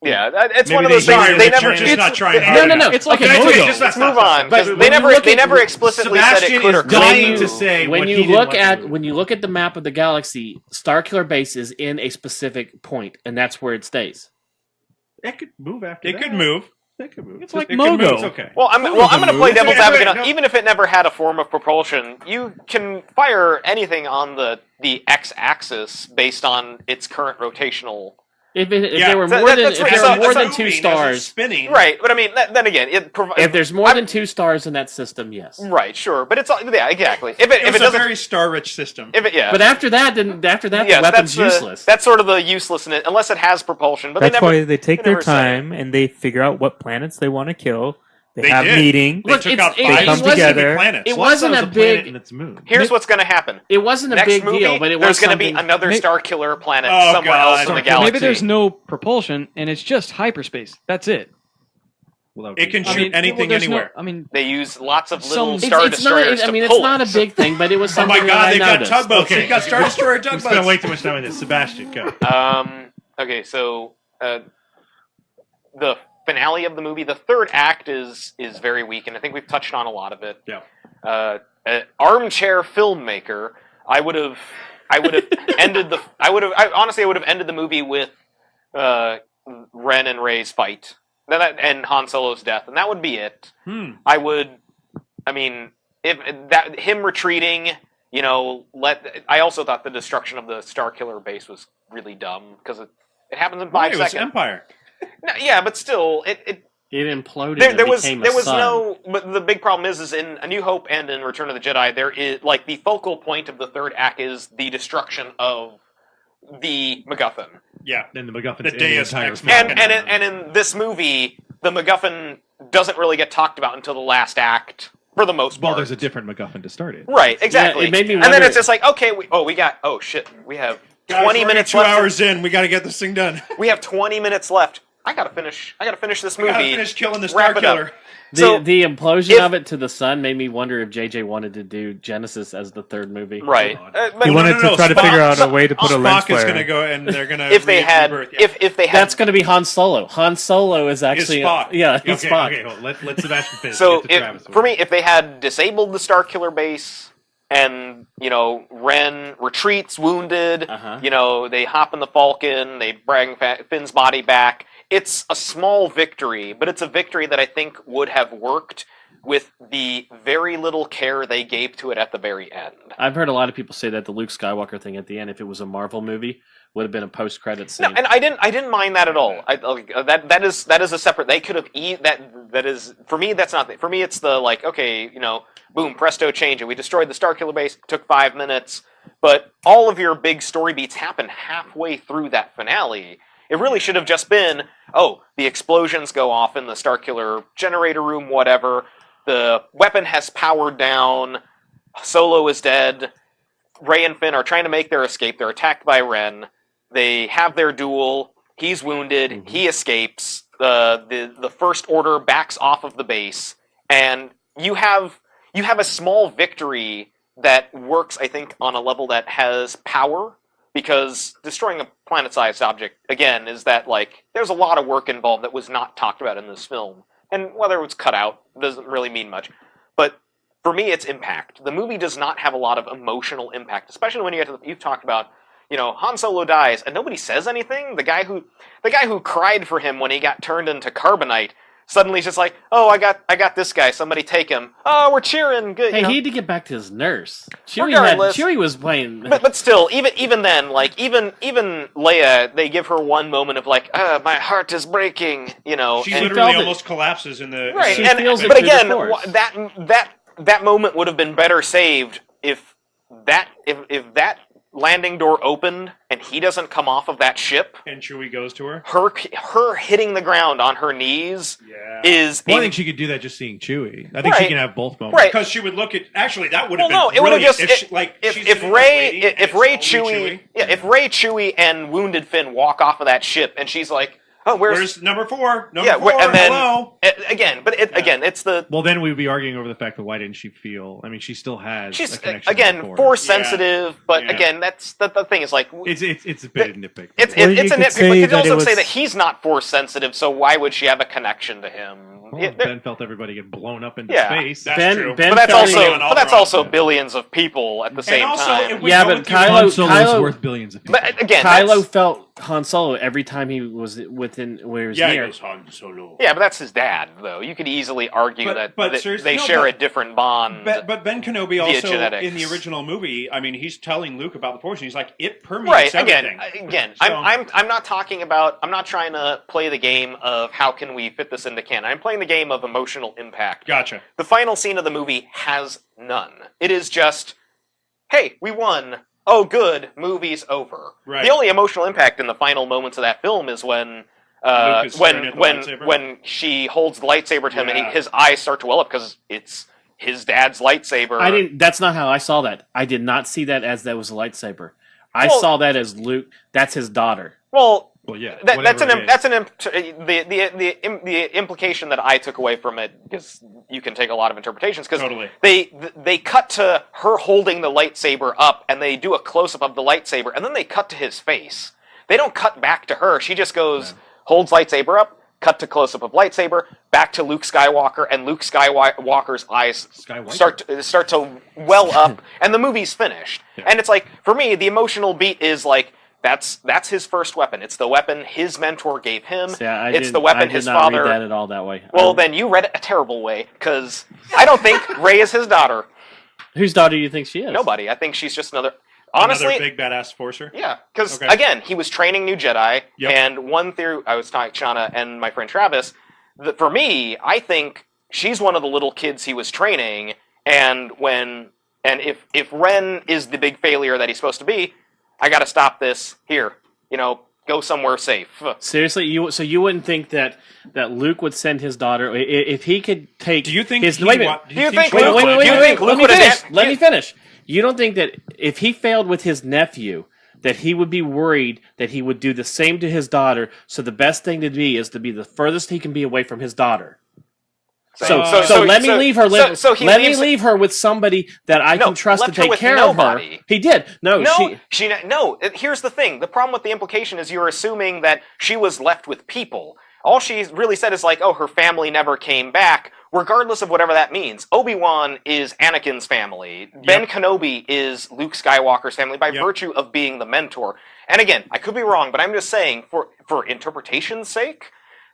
Yeah, it's Maybe one of they those sorry, things. They that never. you're just not trying they- hard No. It's like Okay, a okay, logo. just Let's move on But because when they you never. look They at- never explicitly said Sebastian it could or is couldn't. dying to say when what you he didn't look want at to do. when you look at the map of the galaxy, Starkiller Base is in a specific point, and that's where it stays. It could move after. It that. could move. It could move. It's like It could move. Mogo. It's okay. Well, I'm going to play devil's Wait, advocate. no. Even if it never had a form of propulsion, you can fire anything on the x-axis based on its current rotational. If Yeah, there were that- more that- than that's if right. there So- were more so than 2 stars, spinning. Right, but I mean, then again, it provides. if there's more than 2 stars in that system, yes. Right, sure, but it's yeah, exactly. If It it was a doesn't, very star-rich system. yeah. But after that, yes, the weapon's useless. That's sort of the uselessness, unless it has propulsion. But That's they never, why they take they their never say time and they figure out what planets they want to kill. They have did. meeting. They took out They 5 come specific together. planets. It wasn't a planet big. and its moon. Here's what's going to happen. It wasn't a Next big movie, deal, but it was there's going to be something- another May- Star Killer planet Oh, somewhere God. else in the Maybe galaxy. there's no propulsion and it's just hyperspace. That's it. It can I shoot mean, anything there's anywhere. No, I mean, They use lots of little Some- Star It's not. Destroyers I mean, to it's pull not a it. big thing, but it was Oh something my God, that they've I got noticed. tugboats. Okay. They've got Star Destroyer We spent tugboats. way too much time on this. Sebastian, go. Okay, so the finale of the movie, the third act is very weak, and I think we've touched on a lot of it. Yeah. Armchair filmmaker, I would have ended the. Honestly, I would have ended the movie with Ren and Rey's fight, and Han Solo's death, and that would be it. I mean, if that him retreating. I also thought the destruction of the Starkiller base was really dumb because it happens in 5 Right, it was seconds. Empire. No, yeah, but still, It imploded. there and was became a there was sun. no. But the big problem is in A New Hope and in Return of the Jedi, there is like the focal point of the third act is the destruction of the MacGuffin. Yeah. Then the MacGuffin's The in Deus entire Ex film. Machina. And in this movie, the MacGuffin doesn't really get talked about until the last act for the most Well, part. there's a different MacGuffin to start it. Right, exactly. Yeah, it made me and then wonder- it's just like, okay, we have Guys, 20 we're minutes 2 left. hours in. We got to get this thing done. We have 20 minutes left. I gotta finish this movie. I gotta finish killing the Wrap Star it up." Killer. The implosion of it to the sun made me wonder if JJ wanted to do Genesis as the third movie. Right. He wanted to try to figure out a way to put a lens Spock is flare. going to go, and they're going to if they had, that's going to be Han Solo. Han Solo is actually Spock. He's Spock. Okay, hold on. Let Sebastian finish. So Get to Travis. for me, if they had disabled the Star Killer base, and Ren retreats wounded, they hop in the Falcon, they bring Finn's body back. It's a small victory, but it's a victory that I think would have worked with the very little care they gave to it at the very end. I've heard a lot of people say that the Luke Skywalker thing at the end, if it was a Marvel movie, would have been a post-credit scene. No, and I didn't mind that at all. That is a separate. They could have that is for me. That's not for me. It's the boom, presto, change it. We destroyed the Starkiller base. It took 5 minutes, but all of your big story beats happen halfway through that finale. It really should have just been, the explosions go off in the Starkiller generator room, whatever. The weapon has powered down. Solo is dead. Rey and Finn are trying to make their escape. They're attacked by Ren. They have their duel. He's wounded. Mm-hmm. He escapes. The First Order backs off of the base, and you have a small victory that works, I think, on a level that has power. Because destroying a planet-sized object, again, is that, there's a lot of work involved that was not talked about in this film. And whether it was cut out doesn't really mean much. But for me, it's impact. The movie does not have a lot of emotional impact, especially when you get to you've talked about, Han Solo dies and nobody says anything. The guy who cried for him when he got turned into carbonite suddenly is just like, I got this guy. Somebody take him. Oh, we're cheering. Good. Hey, he had to get back to his nurse. Chewie was playing, but still, even then, even Leia, they give her one moment of my heart is breaking. She literally almost collapses in the right. She feels it but through again, the Force. that moment would have been better saved if that landing door opened and he doesn't come off of that ship and Chewie goes to her. Her hitting the ground on her knees is. Well, I think she could do that just seeing Chewie. I think she can have both moments. Right. Because she would look at. Actually, that would have been. No, it would have just if Rey, Chewie, and wounded Finn walk off of that ship, and she's like, "Oh, where's number 4? And then hello. It's the. Well, then we'd be arguing over the fact that why didn't she feel? I mean, she still has. She's a connection again Force sensitive, but again, that's the thing is it's a bit of a nitpick. It's a nitpick. But you could also say that he's not Force sensitive, so why would she have a connection to him? Well, Ben felt everybody get blown up into space. That's true. But that's also billions of people at the same time. Yeah, but Kylo's worth billions of people. But again, Kylo felt Han Solo every time he was where he was near. He was Han Solo. Yeah, but that's his dad, though. You could easily argue that they share a different bond. But Ben Kenobi also genetics. in the original movie. I mean, he's telling Luke about the Force, and he's like, it permeates everything. Again, I'm not talking about. I'm not trying to play the game of how can we fit this into canon. I'm playing the game of emotional impact. Gotcha. The final scene of the movie has none. It is just, hey, we won. Oh, good. Movie's over. Right. The only emotional impact in the final moments of that film is when she holds the lightsaber to him and his eyes start to well up because it's his dad's lightsaber. That's not how I saw that. I did not see that as that was a lightsaber. I saw that as Luke. That's his daughter. Well, yeah. The implication that I took away from it, because you can take a lot of interpretations. Because they cut to her holding the lightsaber up, and they do a close up of the lightsaber, and then they cut to his face. They don't cut back to her. She just goes, holds lightsaber up, cut to close up of lightsaber, back to Luke Skywalker, and Luke Skywalker's eyes start to well up, and the movie's finished. Yeah. And it's like, for me, the emotional beat is like, that's his first weapon. It's the weapon his mentor gave him. It's the weapon his father. I did not read that at all that way. Well, then you read it a terrible way, because I don't think Rey is his daughter. Whose daughter do you think she is? Nobody. I think she's just another. Honestly, another big badass forcer. Yeah, because again, he was training new Jedi, and one theory I was talking to Shauna and my friend Travis. For me, I think she's one of the little kids he was training, and if Ren is the big failure that he's supposed to be, I got to stop this here. Go somewhere safe. Seriously, you wouldn't think that Luke would send his daughter if he could take? Do you think? His, do you think Luke would? Let me finish. You don't think that if he failed with his nephew, that he would be worried that he would do the same to his daughter. So the best thing to be is to be the furthest he can be away from his daughter. So let me leave her. Let me leave her with somebody that I can trust to take care of her. He did. No. Here's the thing. The problem with the implication is you're assuming that she was left with people. All she really said is like, oh, her family never came back, regardless of whatever that means. Obi-Wan is Anakin's family. Yep. Ben Kenobi is Luke Skywalker's family by virtue of being the mentor. And again, I could be wrong, but I'm just saying, for interpretation's sake,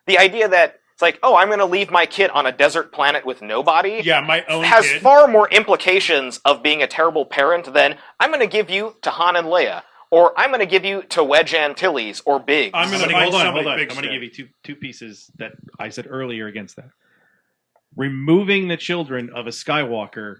the idea that it's like, oh, I'm going to leave my kid on a desert planet with nobody. Yeah, my own has kid. Far more implications of being a terrible parent than I'm going to give you to Han and Leia, or I'm going to give you to Wedge Antilles or Biggs. I'm going to hold on. I'm going to give you two pieces that I said earlier against that. Removing the children of a Skywalker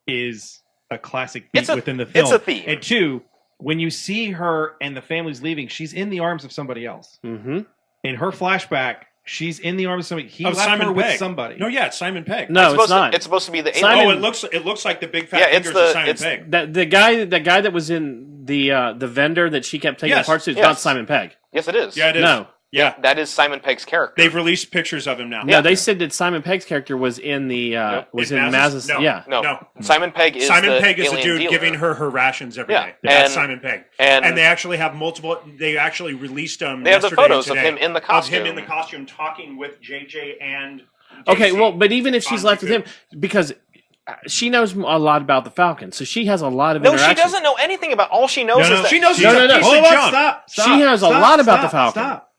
is a classic beat within the film. It's a theme. And two, when you see her and the family's leaving, she's in the arms of somebody else. Mm-hmm. In her flashback, she's in the arms of somebody. He left Simon her Pegg. with somebody. No, yeah, it's Simon Pegg. No, it's not. It's supposed to be the alien. It looks like the big fat fingers of Simon Pegg. The guy that was in the vendor that she kept taking apart to is not Simon Pegg. Yes, it is. Yeah, it is. No. Yeah, that is Simon Pegg's character. They've released pictures of him now. No, they said that Simon Pegg's character was in the Maz's. No. Simon Pegg is the dude dealer. giving her rations every day. And, That's Simon Pegg. And they actually have multiple. They actually released them. They have the photos of him in the costume. Of him in the costume, talking with JJ and. Okay, well, but even if she's left with him, because she knows a lot about the Falcon, so she has a lot of interaction. No, she doesn't know anything about. All she knows is that she knows. Stop. She has a lot about the Falcon. Stop.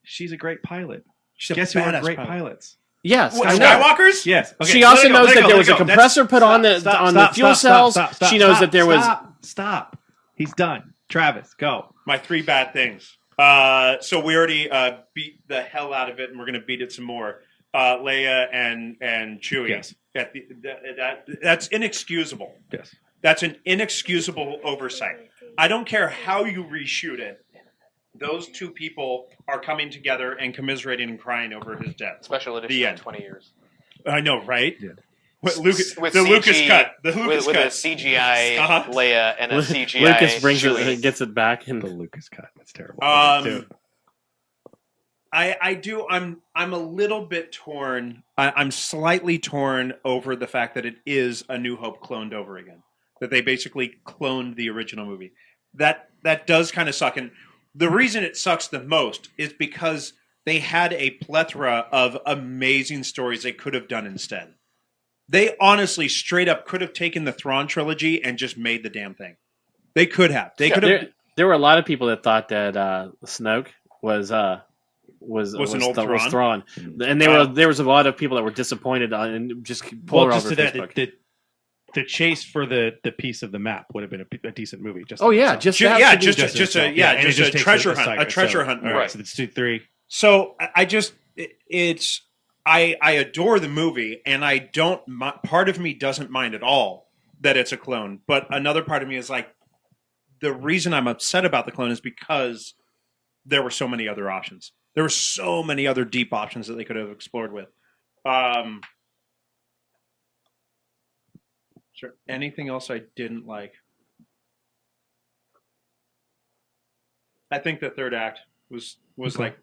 She's a great pilot. She's Guess who are great pilots? Yes, I know. Skywalkers. Yes. Okay, she also knows that there was a compressor put on the fuel cells. She knows that there was. Stop. He's done. Travis, go. My 3 bad things. So we already beat the hell out of it, and we're going to beat it some more. Leia and Chewie. Yes. That's inexcusable. Yes. That's an inexcusable oversight. I don't care how you reshoot it. Those 2 people are coming together and commiserating and crying over his death. Special edition in 20 years. I know, right? Yeah. Lucas cut. The Lucas with cut. a CGI Leia and a CGI Lucas brings Chewie. it, gets it back, and the Lucas cut. That's terrible. I'm a little bit torn. I'm slightly torn over the fact that it is A New Hope cloned over again. That they basically cloned the original movie. That does kind of suck. And the reason it sucks the most is because they had a plethora of amazing stories they could have done instead. They honestly, straight up, could have taken the Thrawn trilogy and just made the damn thing. They could have. They could have. There were a lot of people that thought that Snoke was an old Thrawn, and there was a lot of people that were disappointed and just pulled over Facebook. The chase for the piece of the map would have been a decent movie. Just just a treasure hunt. A treasure hunt. Right. So it's 2-3. So I adore the movie, and I don't. Part of me doesn't mind at all that it's a clone, but another part of me is like, the reason I'm upset about the clone is because there were so many other options. There were so many other deep options that they could have explored with. Sure. Anything else I didn't like? I think the third act was like,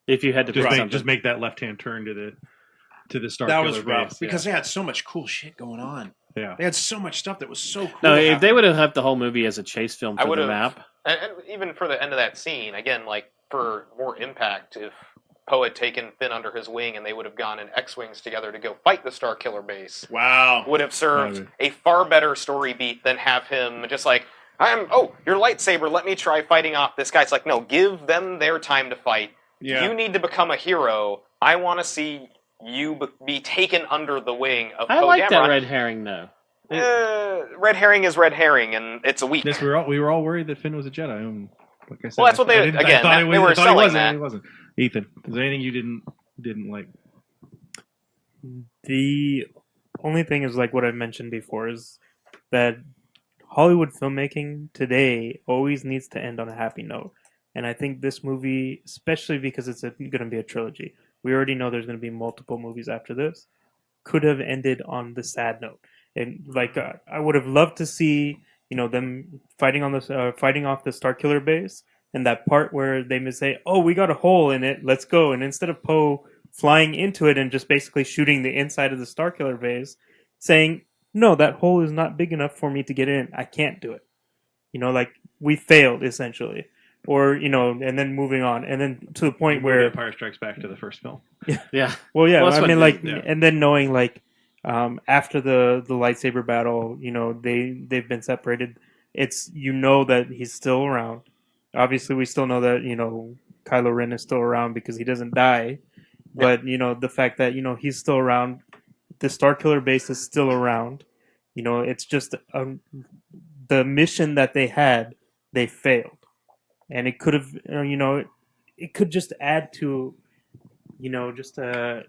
if you had to just make that left-hand turn to the Star Killer was rough base, because they had so much cool shit going on. Yeah, they had so much stuff that was so cool. No, if they would have left the whole movie as a chase film for the map, and even for the end of that scene, again, like for more impact, if Poe had taken Finn under his wing and they would have gone in X-Wings together to go fight the Star Killer base. Wow. Would have served a far better story beat than have him just like, your lightsaber, let me try fighting off this guy. It's like, no, give them their time to fight. Yeah. You need to become a hero. I want to see you be taken under the wing of Poe I like Dameron. that red herring, though. Red herring is red herring, and it's a weak. Yes, we were all worried that Finn was a Jedi. Like I said, well, that's what they they were selling that. He wasn't. Ethan, is there anything you didn't like? The only thing is, like what I mentioned before, is that Hollywood filmmaking today always needs to end on a happy note. And I think this movie, especially because it's going to be a trilogy, we already know there's going to be multiple movies after this, could have ended on the sad note. And like I would have loved to see them fighting on this, fighting off the Starkiller base, and that part where they may say, "Oh, we got a hole in it, let's go," and instead of Poe flying into it and just basically shooting the inside of the Starkiller base, saying, "No, that hole is not big enough for me to get in. I can't do it." Like we failed essentially, or and then moving on, and then to the point where Empire Strikes Back to the first film. Yeah. Well, yeah. Well, I mean, and then knowing after the lightsaber battle, they've been separated. It's that he's still around. Obviously, we still know that Kylo Ren is still around because he doesn't die. But the fact that he's still around, the Starkiller base is still around. It's just the mission that they had, they failed, and it could have it could just add to just I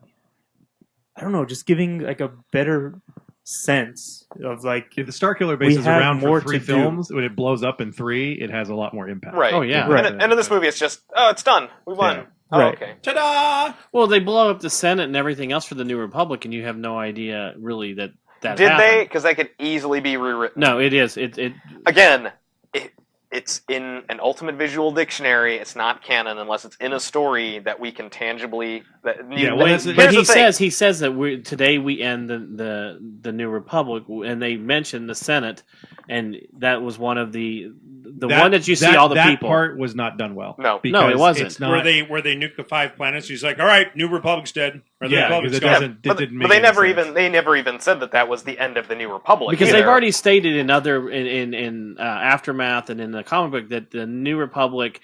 don't know, just giving like a better sense of if the Starkiller base is around for 3 films, when it blows up in 3, it has a lot more impact. Right. Oh yeah. Right. And in this movie, it's just it's done. We won. Yeah. Oh, Right. okay. Ta-da! Well, they blow up the Senate and everything else for the New Republic, and you have no idea really that Did happened. they? Because that could easily be rewritten. No, it is. It Again, it's in an Ultimate Visual Dictionary. It's not canon unless it's in a story that we can tangibly. but he says that today we end the New Republic, and they mentioned the Senate, and that was one of the one that you see all the that people. That part was not done well. No, it wasn't. It's not, where they nuke the 5 planets. He's like, all right, New Republic's dead. Or the Yeah, Republic's because gone. it didn't make but they any never sense. even said that was the end of the New Republic. Because either. they've already stated in other in Aftermath and in the comic book that the New Republic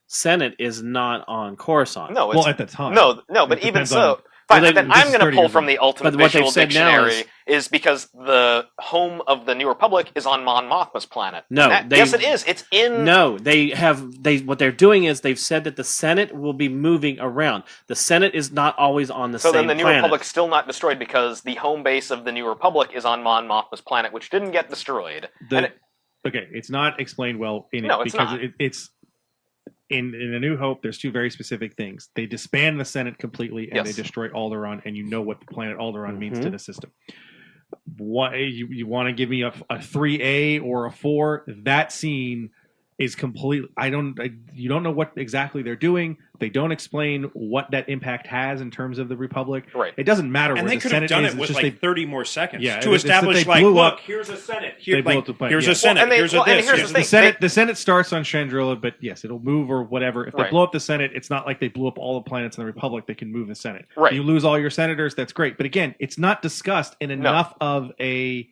Senate is not on Coruscant. No, Well, at the time. No, but It even depends so. on- Fine, Well, then this I'm is going to 30 pull years from ago. the Ultimate But what they've Visual said now Dictionary is because the home of the New Republic is on Mon Mothma's planet. No, yes, it is. It's in. No, what they're doing is they've said that the Senate will be moving around. The Senate is not always on the So same then the New planet. Republic's still not destroyed because the home base of the New Republic is on Mon Mothma's planet, which didn't get destroyed. Okay, it's not explained well in it No, it's because not. It's in A New Hope. There's 2 very specific things. They disband the Senate completely, and Yes. they destroy Alderaan, and you know what the planet Alderaan means Mhm. to the system. What you want to give me a 3A or a 4? That scene is completely. You don't know what exactly they're doing. They don't explain what that impact has in terms of the Republic. Right. It doesn't matter. And where they the could have Senate done is. it It's with just like 30 more seconds Yeah, to it's that establish, they like, blew look, up- here's a Senate. they Here, blew like, up the planet, here's yeah. a Senate. and Here's a and this. here's Here's the a thing. The Senate starts on Chandrilla, but yes, it'll move or whatever. If they Right. blow up the Senate, it's not like they blew up all the planets in the Republic. They can move the Senate. Right. You lose all your senators, that's great. But again, it's not discussed in enough of a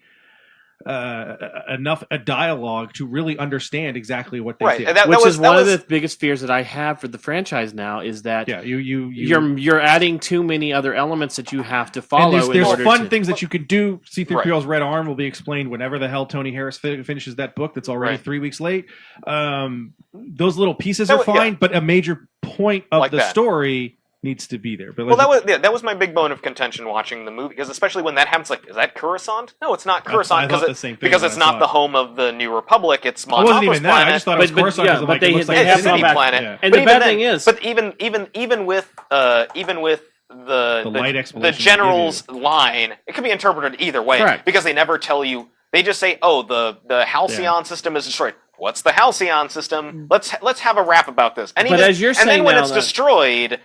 dialogue to really understand exactly what they Right, did. and that Which was is one of was- the biggest fears that I have for the franchise now is that yeah, you're adding too many other elements that you have to follow. And there's in fun order things that you could do. C-3PO's red arm will be explained whenever the hell Tony Harris finishes that book that's already 3 weeks late. Those little pieces are fine, but a major point of Like the that. story needs to be there. But Well, that was my big bone of contention watching the movie, because especially when that happens, like, is that Coruscant? No, it's not Coruscant I thought the same thing because when it's I not saw the it. home of the New Republic. It's Mon It wasn't Mothma's even that. I planet. just thought it was Coruscant because I'm like, it looks like it's a city city planet. Yeah. And But the even bad then- thing is, but even with the light explanation they give general's line, it can be interpreted either way. Correct. Because they never tell you. They just say, "Oh, the Halcyon system is destroyed." What's the Halcyon system? Let's have a rap about this. And But even, as you're and saying then when now it's that- destroyed,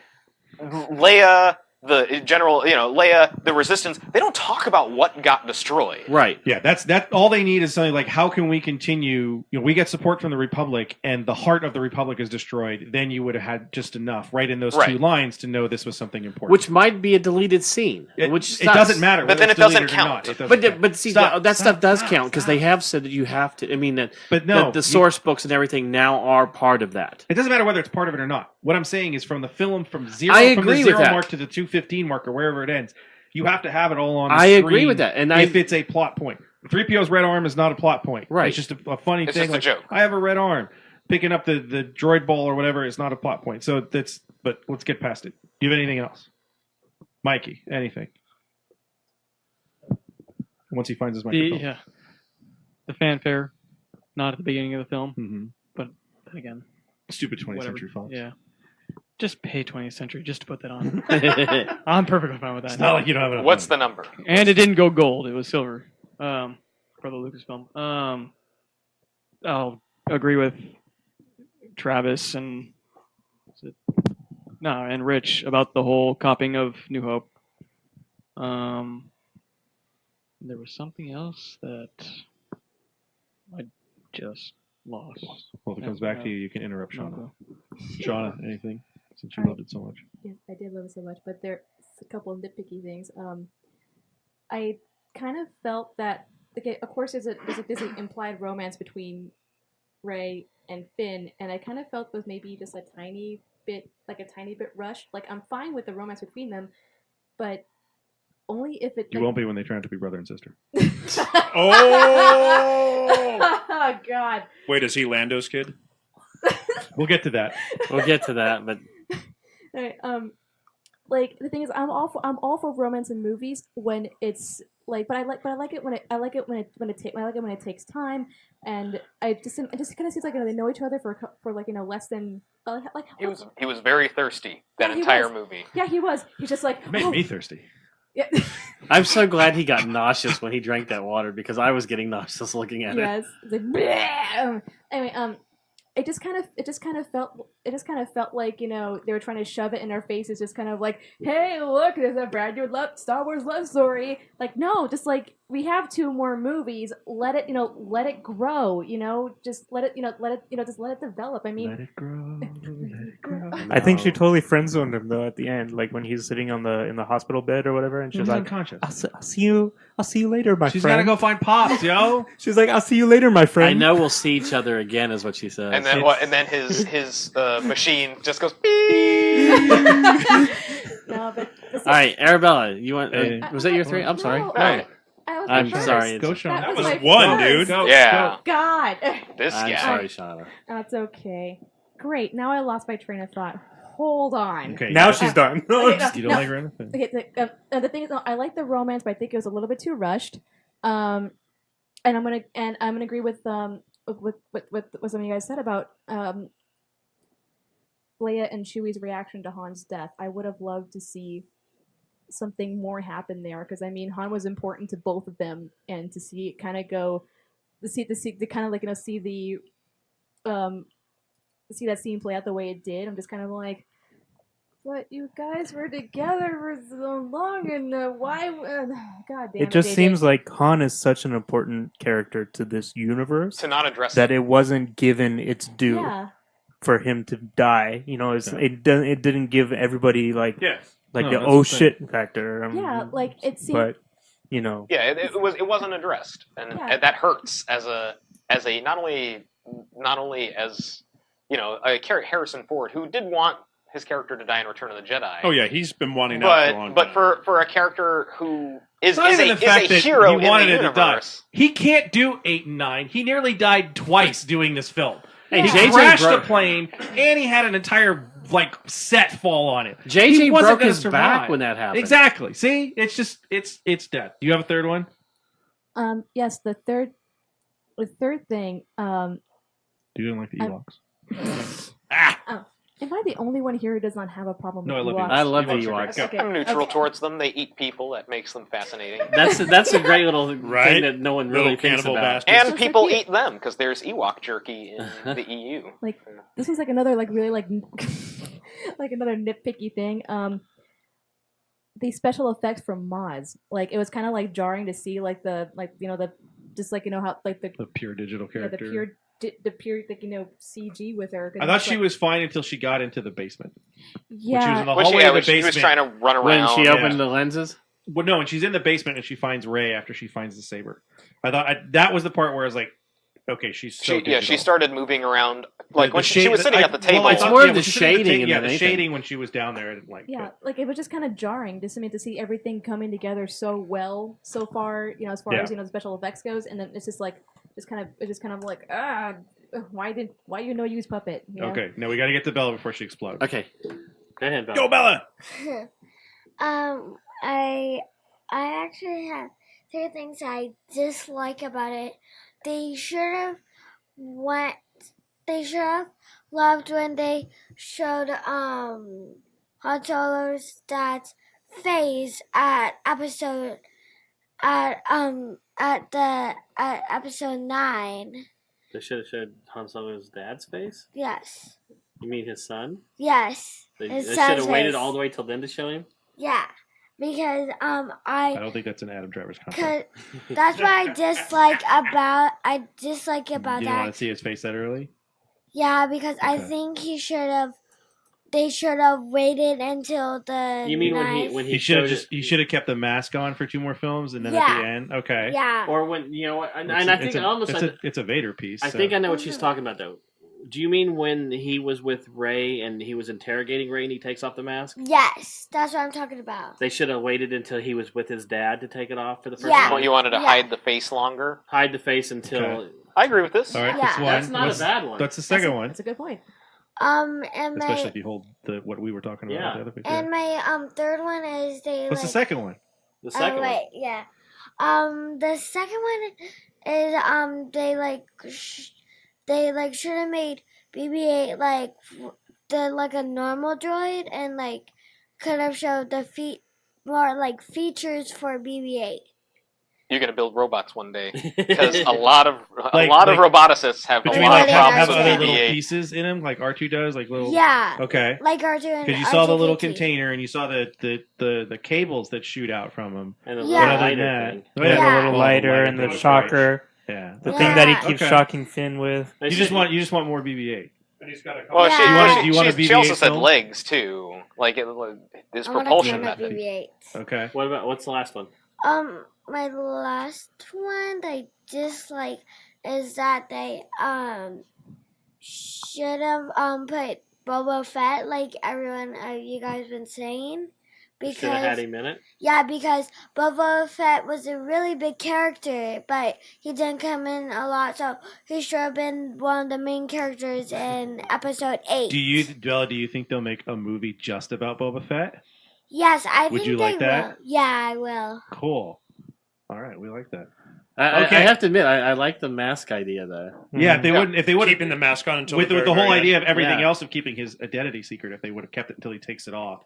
Leia, the general, Leia, the Resistance, they don't talk about what got destroyed. right. Yeah, that all they need is something like, how can we continue? We get support from the Republic, and the heart of the Republic is destroyed. Then you would have had just enough, right in those 2 lines, to know this was something important. Which might be a deleted scene. Which it doesn't matter. But whether then it's it doesn't deleted or count. not. It doesn't count. But see, Stop, that stop, stuff does stop, count because they have said that you have to. I mean, But no, the source books and everything now are part of that. It doesn't matter whether it's part of it or not. What I'm saying is, from the film, from zero, I from the agree with zero that. mark to the 215 mark or wherever it ends, you have to have it all on. The I agree screen with that, and if it's a plot point. 3PO's red arm is not a plot point. Right. It's just a funny It's thing. just a Like, joke. I have a red arm. Picking up the droid ball or whatever is not a plot point. So that's. But let's get past it. Do you have anything else, Mikey? Anything? Once he finds his microphone. Yeah. The fanfare, not at the beginning of the film, Mm-hmm. but again, Stupid 20th whatever. Century Fox. Yeah. Just pay 20th Century just to put that on. I'm perfectly fine with that. It's not like you don't have enough What's money. the number? And it didn't go gold; it was silver for the Lucasfilm. I'll agree with Travis and and Rich about the whole copying of New Hope. There was something else that I just lost. Well, if it comes back to you, you can interrupt Shauna. Shauna, anything? Since you loved it so much. Yes, I did love it so much, but there's a couple of nitpicky things. I kind of felt that, okay, of course, there's an implied romance between Ray and Finn, and I kind of felt it was maybe just a tiny bit rushed. Like, I'm fine with the romance between them, but only if it. You won't be when they turn out to be brother and sister. Oh God! Wait, is he Lando's kid? We'll get to that. We'll get to that, but All right, like the thing is, I'm all for romance in movies when it's like, but I like it when it takes time, and it just kind of seems like they know each other for like less than like. He was very thirsty that entire movie. Yeah, he was. He's just like It made me thirsty. Yeah. I'm so glad he got nauseous when he drank that water because I was getting nauseous looking at yes. it. It's like, anyway, it just kind of felt like they were trying to shove it in our faces, just kind of like, hey, look, there's a brand new Star Wars love story. Like, no, just like we have 2 more movies. Let it grow. Just let it develop. I mean, Let it grow. Let it grow. I think she totally friend zoned him though at the end, like when he's sitting in the hospital bed or whatever, and she's He's like, unconscious. I'll see you later, my She's friend. gotta go find Pops, yo. She's like, I'll see you later, my friend. I know we'll see each other again, is what she says. And then what? And then his machine just goes beep. no, but all right, Arabella, you want? Was that your 3? I'm sorry. No, No. I was I'm first. sorry. Go, Sean. That was was my 1, first. dude. Go, Yeah. God. This I'm guy. sorry, Shauna. That's okay. Great. Now I lost my train of thought. Hold on. Okay. Now she's done. Okay, You don't like her anything? Okay, the thing is, I like the romance, but I think it was a little bit too rushed. And I'm gonna agree with what some of you guys said about Leia and Chewie's reaction to Han's death. I would have loved to see something more happen there, because I mean, Han was important to both of them, and to see it kind of go, to kind of like see that scene play out the way it did. I'm just kind of like, but you guys were together for so long, and why? God damn it! It just JJ. seems like Han is such an important character to this universe To not address that it wasn't given its due Yeah. for him to die. It didn't give everybody like Yeah. the that's oh the shit factor. Yeah, like it seemed. But Yeah, it wasn't addressed, and Yeah. that hurts as a not only as a character, Harrison Ford, who did want his character to die in Return of the Jedi. Oh yeah, he's been wanting that for a long but time. for a character who is It's not even the fact a that hero he wanted in it the to die. universe. He can't do 8 and 9. He nearly died twice doing this film. Hey, He JJ crashed broke- a plane, and he had an entire set fall on it. JJ He wasn't broke gonna his survive. back when that happened. Exactly. See, it's just it's death. Do you have a third one? Yes, the third thing. You didn't like the Ewoks. Am I the only one here who does not have a problem No, I with love Ewoks? I love the Ewoks are Ewoks. great. Okay. I'm neutral Okay. towards them. They eat people. That makes them fascinating. That's a great little Right? thing that no one really Little thinks cannibal about. bastards. And so people cute. eat them because there's Ewok jerky in the EU. Like, this was like another like really like like another nitpicky thing. The special effects from Maz, like it was kind of like jarring to see like the how like the The pure digital yeah, character. the pure like CG with her. 'cause I it thought she like- was fine until she got into the basement. Yeah. When she was in the Which, hallway yeah, of the when she was basement. trying to run around. When she opened Yeah. the lenses? Well, no, when she's in the basement and she finds Rey after she finds the saber. I thought that was the part where I was like, okay, she's so she digital. started moving around like The when she was shade- sitting at the table. I It's thought- more of when the she was sitting at shading yeah, than the anything. shading when she was down there. I didn't like. Yeah, like it was just kind of jarring just to see everything coming together so well so far. As far Yeah. as the special effects goes, and then it's just like it's just kind of like why you no use puppet? You know? Okay, now we got to get to Bella before she explodes. Okay. Go ahead, Bella. Go, Bella! I actually have 3 things I dislike about it. They should have loved when they showed Han Solo's dad's face at episode 9. They should have showed Han Solo's dad's face. Yes. You mean his son? Yes. They His should son's have waited face. all the way till then to show him. Yeah, because I don't think that's an Adam Driver's cause contract. that's what I dislike about You that. don't want to see his face that early? Yeah, because I Okay. think they should have waited until the. You mean knife. when He he should have showed just he should have kept the mask on for 2 more films and then at Yeah. the end. Okay. Yeah. or when you know what? And It's I a- think it's a, almost it's a Vader piece. I so. think I know what she's talking about though. Do you mean when he was with Rey and he was interrogating Rey and he takes off the mask? Yes, that's what I'm talking about. They should have waited until he was with his dad to take it off for the first Yeah. time. Well, you wanted to Yeah. hide the face longer. Hide the face until. Okay. I agree with this. All right, Yeah. that's one. That's not What's- a bad one. That's the second one. That's a good point. And Especially my if you hold what we were talking about. Yeah. The other piece. and my third one is they. What's the second one? The second one. wait, yeah. The second one is they should have made BB-8 like a normal droid and could have showed the more features for BB-8. You're going to build robots one day because a lot of Like- roboticists have a But you lot mean of Really have problems with other little BB-8. pieces in him, like R2 does, like little. Yeah, Okay. like R2 and Because you saw the little R2-D2. container and you saw the cables that shoot out from him. And the Yeah. But little other lighter than that, thing. oh, Yeah, the Yeah. little Well, lighter and the was shocker, great. Yeah. the Yeah. thing that he keeps Okay. shocking Finn with. They You should- just want more BB-8. And he's got a Well, Yeah. she, You well, want- she, you want a she also BB-8 said film? legs too. Like his I want a propulsion ton of method. BB-8. Okay. What's the last one? My last one that I dislike is that they should have put Boba Fett like everyone you guys been saying Should have had because him in it. yeah, because Boba Fett was a really big character, but he didn't come in a lot, so he should have been one of the main characters in Episode 8. Bella, do you think they'll make a movie just about Boba Fett? Yes, I Would think you they like that? will. Yeah, I will. Cool. All right, we like that. I Okay. have to admit, I like the mask idea though. Yeah, if they would keeping the mask on until with the the very, whole very idea end. of everything Yeah. else of keeping his identity secret, if they would have kept it until he takes it off.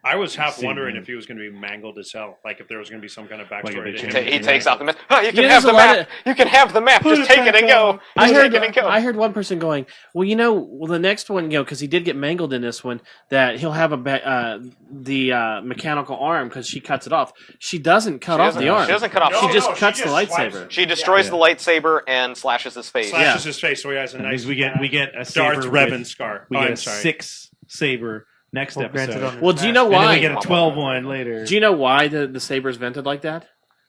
I was half See, wondering man. if he was going to be mangled as hell, like if there was going to be some kind of Like if backstory they to changed him. He takes off the map. Oh, you can Yeah, have there's the a lot map. You can have the map. Put Just it take it back and go. on. I Just heard, take it and go. I heard one person going, well, the next one, because he did get mangled in this one, that he'll have the mechanical arm because she cuts it off. She doesn't cut off the arm. She doesn't cut off. She No, just no, cuts she the just lightsaber. swipes She destroys Yeah. the lightsaber and slashes his face. Slashes his face, so he has a nice. Because we get a Darth saber Revan with- scar. We Oh, get I'm a sorry. 6 saber next Well, granted episode. on his Well, do you mask. know And then why? we get a 12 one later. Do you know why the saber's vented like that?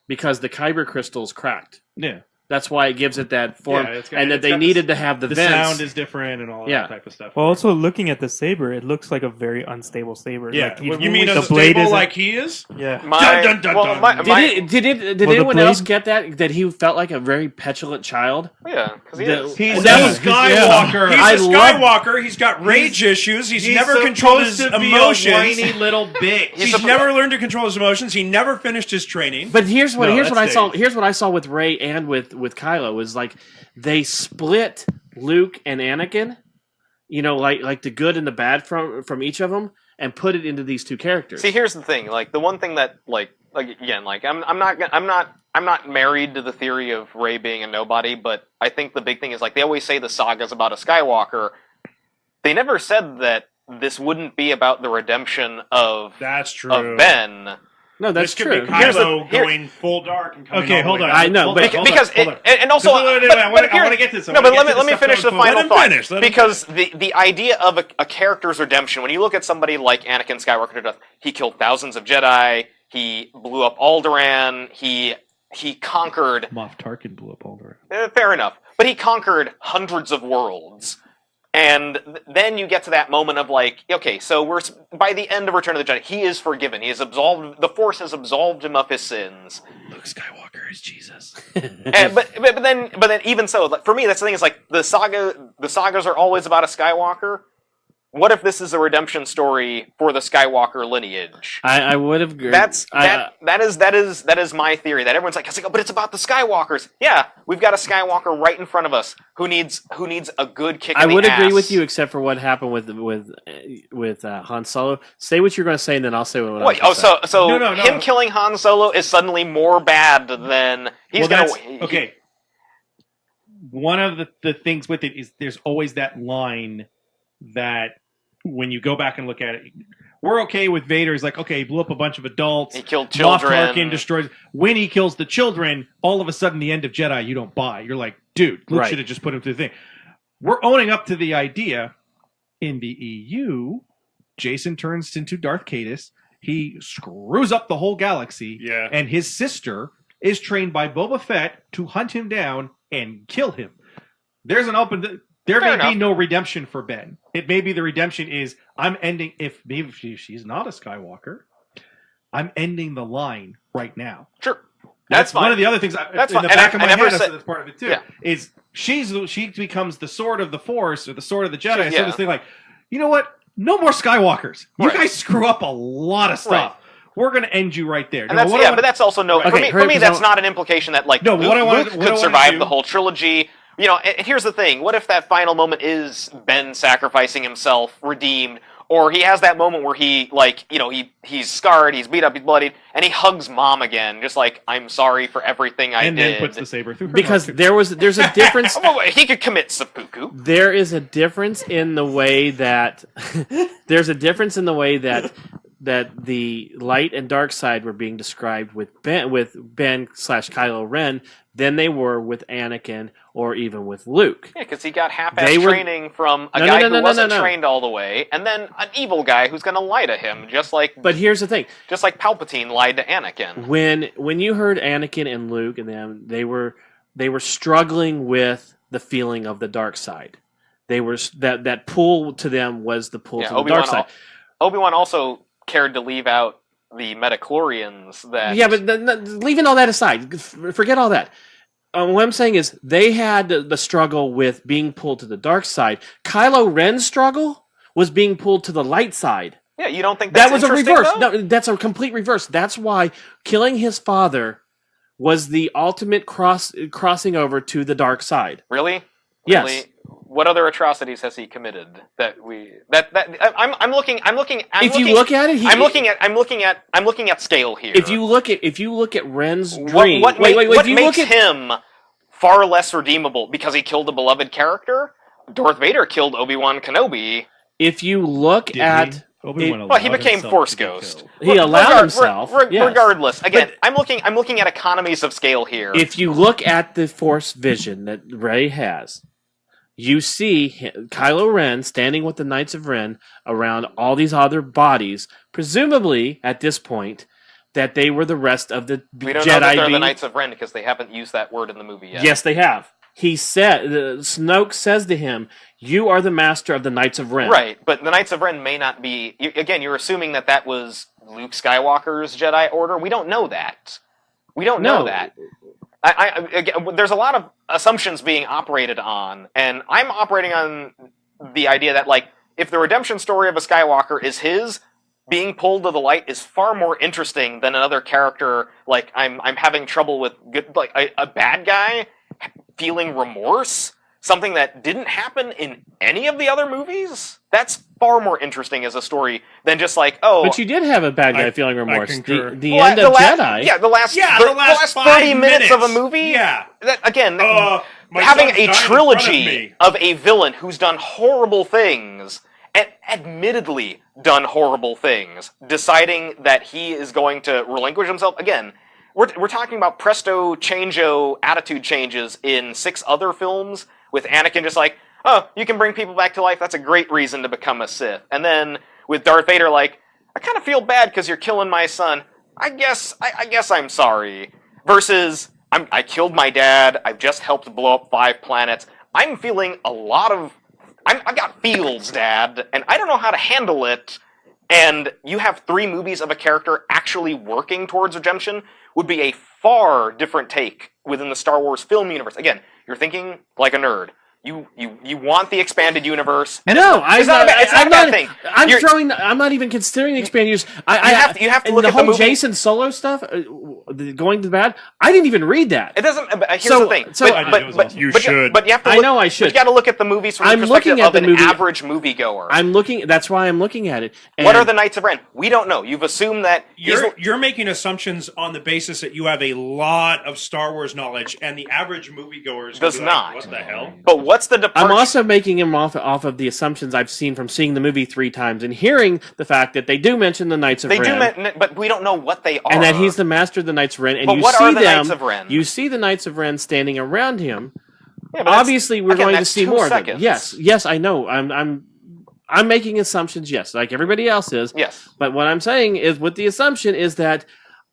Because the kyber crystal's cracked. Yeah. That's why it gives it that form, Yeah, it's got- and that it's they got needed to have the The vents. sound is different and all Yeah. that type of stuff. Well, also looking at the saber, it looks like a very unstable saber. Yeah. Like, You mean the as blade stable isn't- like he is? Yeah. My, Dun, dun, dun, well, dun. my, Did my, did Well, the anyone blade- else get that he felt like a very petulant child? yeah, because he The- is. He's That a was- Skywalker. He's I a love- Skywalker. He's got rage issues. He's never supposed controlled his to be emotions. A whiny little bitch. He's never learned to control his emotions. He never finished his training. But here's what No, here's what I that's saw. Dave. Here's what I saw with Rey and with Kylo is like they split Luke and Anakin. You know, like the good and the bad from each of them, and put it into these two characters. See, here's the thing. Like the one thing that, like again, like I'm not married to the theory of Rey being a nobody, but I think the big thing is like they always say the saga's about a Skywalker. They never said that this wouldn't be about the redemption of That's true. Ben. No, that's this could true. be Here's the- Kylo going full dark and coming Okay, all the hold way on. back. I know, Hold but- on, hold on, Because hold on. and also, Wait, wait, wait, but I wanna here- get this. I No, wanna but get let to me the finish stuff the that was final him thought. finish, let him Because the idea of a character's redemption, when you look at somebody like Anakin Skywalker to death, he killed thousands of Jedi. He blew up Alderaan. He conquered. Moff Tarkin blew up Alderaan. Fair enough, but he conquered hundreds of worlds. And then you get to that moment of like, okay, so we're by the end of Return of the Jedi, he is forgiven. He is absolved. The Force has absolved him of his sins. Luke Skywalker is Jesus. And, but then even so, like, for me, that's the thing. Is like the sagas are always about a Skywalker. What if this is a redemption story for the Skywalker lineage? I would have. That is my theory. That everyone's like, but it's about the Skywalkers. Yeah, we've got a Skywalker right in front of us who needs a good kick. I in the would agree ass. with you, except for what happened with Han Solo. Say what you're going to say, and then I'll say what. Wait, I'm gonna say. so him killing Han Solo is suddenly more bad than he's Well, gonna. okay. one of the things with it is there's always that line that when you go back and look at it, we're okay with Vader. He's like, okay, he blew up a bunch of adults. He killed children. Moff Tarkin destroys. When he kills the children, all of a sudden, the end of Jedi, you don't buy. You're like, dude, Luke should have just put him through the thing. We're owning up to the idea in the EU. Jason turns into Darth Caedus. He screws up the whole galaxy. Yeah. And his sister is trained by Boba Fett to hunt him down and kill him. There's an open. There may be no redemption for Ben. It may be the redemption is I'm ending. If maybe she's not a Skywalker, I'm ending the line right now. Sure, that's fine. One of the other things that's in the fine. back of my head. Said, that's part of it too. Yeah. Is she becomes the sword of the Force or the sword of the Jedi? So this thing like, you know what? No more Skywalkers. You guys screw up a lot of stuff. Right. We're going to end you right there. And that's, but that's also no. Okay, for me, that's not an implication that like Luke could survive the whole trilogy. You know, and here's the thing. What if that final moment is Ben sacrificing himself, redeemed, or he has that moment where he, like, you know, he's scarred, he's beat up, he's bloodied, and he hugs Mom again, just like, I'm sorry for everything I did. And then puts the saber through her because there's a difference. He could commit seppuku. There is a difference in the way that that the light and dark side were being described with Ben /Kylo Ren than they were with Anakin or even with Luke. Yeah, because he got half-ass training from a guy who wasn't trained all the way, and then an evil guy who's going to lie to him, just like. But here's the thing: just like Palpatine lied to Anakin. When you heard Anakin and Luke and them, they were struggling with the feeling of the dark side. They were that pull to them was the pull to the dark side. Obi-Wan also cared to leave out the Metachlorians that... Yeah, but leaving all that aside, forget all that. What I'm saying is they had the struggle with being pulled to the dark side. Kylo Ren's struggle was being pulled to the light side. Yeah, you don't think that was a reverse? Though? No, that's a complete reverse. That's why killing his father was the ultimate crossing over to the dark side. Really? Yes. Really? What other atrocities has he committed I'm looking at scale here. If you look at Ren's dream, what makes him far less redeemable because he killed a beloved character? Darth Vader killed Obi-Wan Kenobi. If you look at he became Force Ghost. He allowed himself. Regardless, again, I'm looking at economies of scale here. If you look at the Force vision that Rey has, you see Kylo Ren standing with the Knights of Ren around all these other bodies, presumably at this point that they were the rest of the Jedi. We don't know that they're the Knights of Ren because they haven't used that word in the movie yet. Yes, they have. He said, Snoke says to him, "You are the master of the Knights of Ren." Right, but the Knights of Ren may not be. Again, you're assuming that was Luke Skywalker's Jedi Order. We don't know that. We don't know that. Again, there's a lot of assumptions being operated on, and I'm operating on the idea that, like, if the redemption story of a Skywalker is his, being pulled to the light is far more interesting than another character. Like, I'm having trouble with a bad guy feeling remorse, something that didn't happen in any of the other movies. That's far more interesting as a story than just like, oh. But you did have a bad guy feeling remorse. The end of Jedi. Yeah, the last 30 minutes of a movie. Yeah. That, again, having a trilogy of a villain who's done horrible things, and admittedly done horrible things, deciding that he is going to relinquish himself. Again, we're talking about presto changeo attitude changes in 6 other films with Anakin just like, oh, you can bring people back to life. That's a great reason to become a Sith. And then with Darth Vader, like, I kind of feel bad because you're killing my son. I guess I'm sorry. Versus, I killed my dad. I've just helped blow up 5 planets. I'm feeling a lot of... I've got feels, Dad, and I don't know how to handle it. And you have 3 movies of a character actually working towards redemption would be a far different take within the Star Wars film universe. Again, you're thinking like a nerd. You want the expanded universe. No, it's not a bad thing. I'm not even considering the expanded universe. You have to look at the whole movie. Jason Solo stuff. going to the bad. I didn't even read that. It doesn't. Here's the thing. You should. But you have to. I know I should. But you got to look at the movies from the perspective of an average moviegoer. I'm looking. That's why I'm looking at it. What are the Knights of Ren? We don't know. You've assumed that you're making assumptions on the basis that you have a lot of Star Wars knowledge, and the average moviegoers does not. What the hell? But what's the departure? I'm also making him off of the assumptions I've seen from seeing the movie 3 times and hearing the fact that they do mention the Knights of Ren. But we don't know what they are. And that he's the master of the Knights of Ren. And but you what see are the them, Knights of Ren? You see the Knights of Ren standing around him. Yeah, obviously, we're going to see more seconds. of them. Yes, I know. I'm making assumptions. Yes, like everybody else is. Yes. But what I'm saying is, with the assumption is that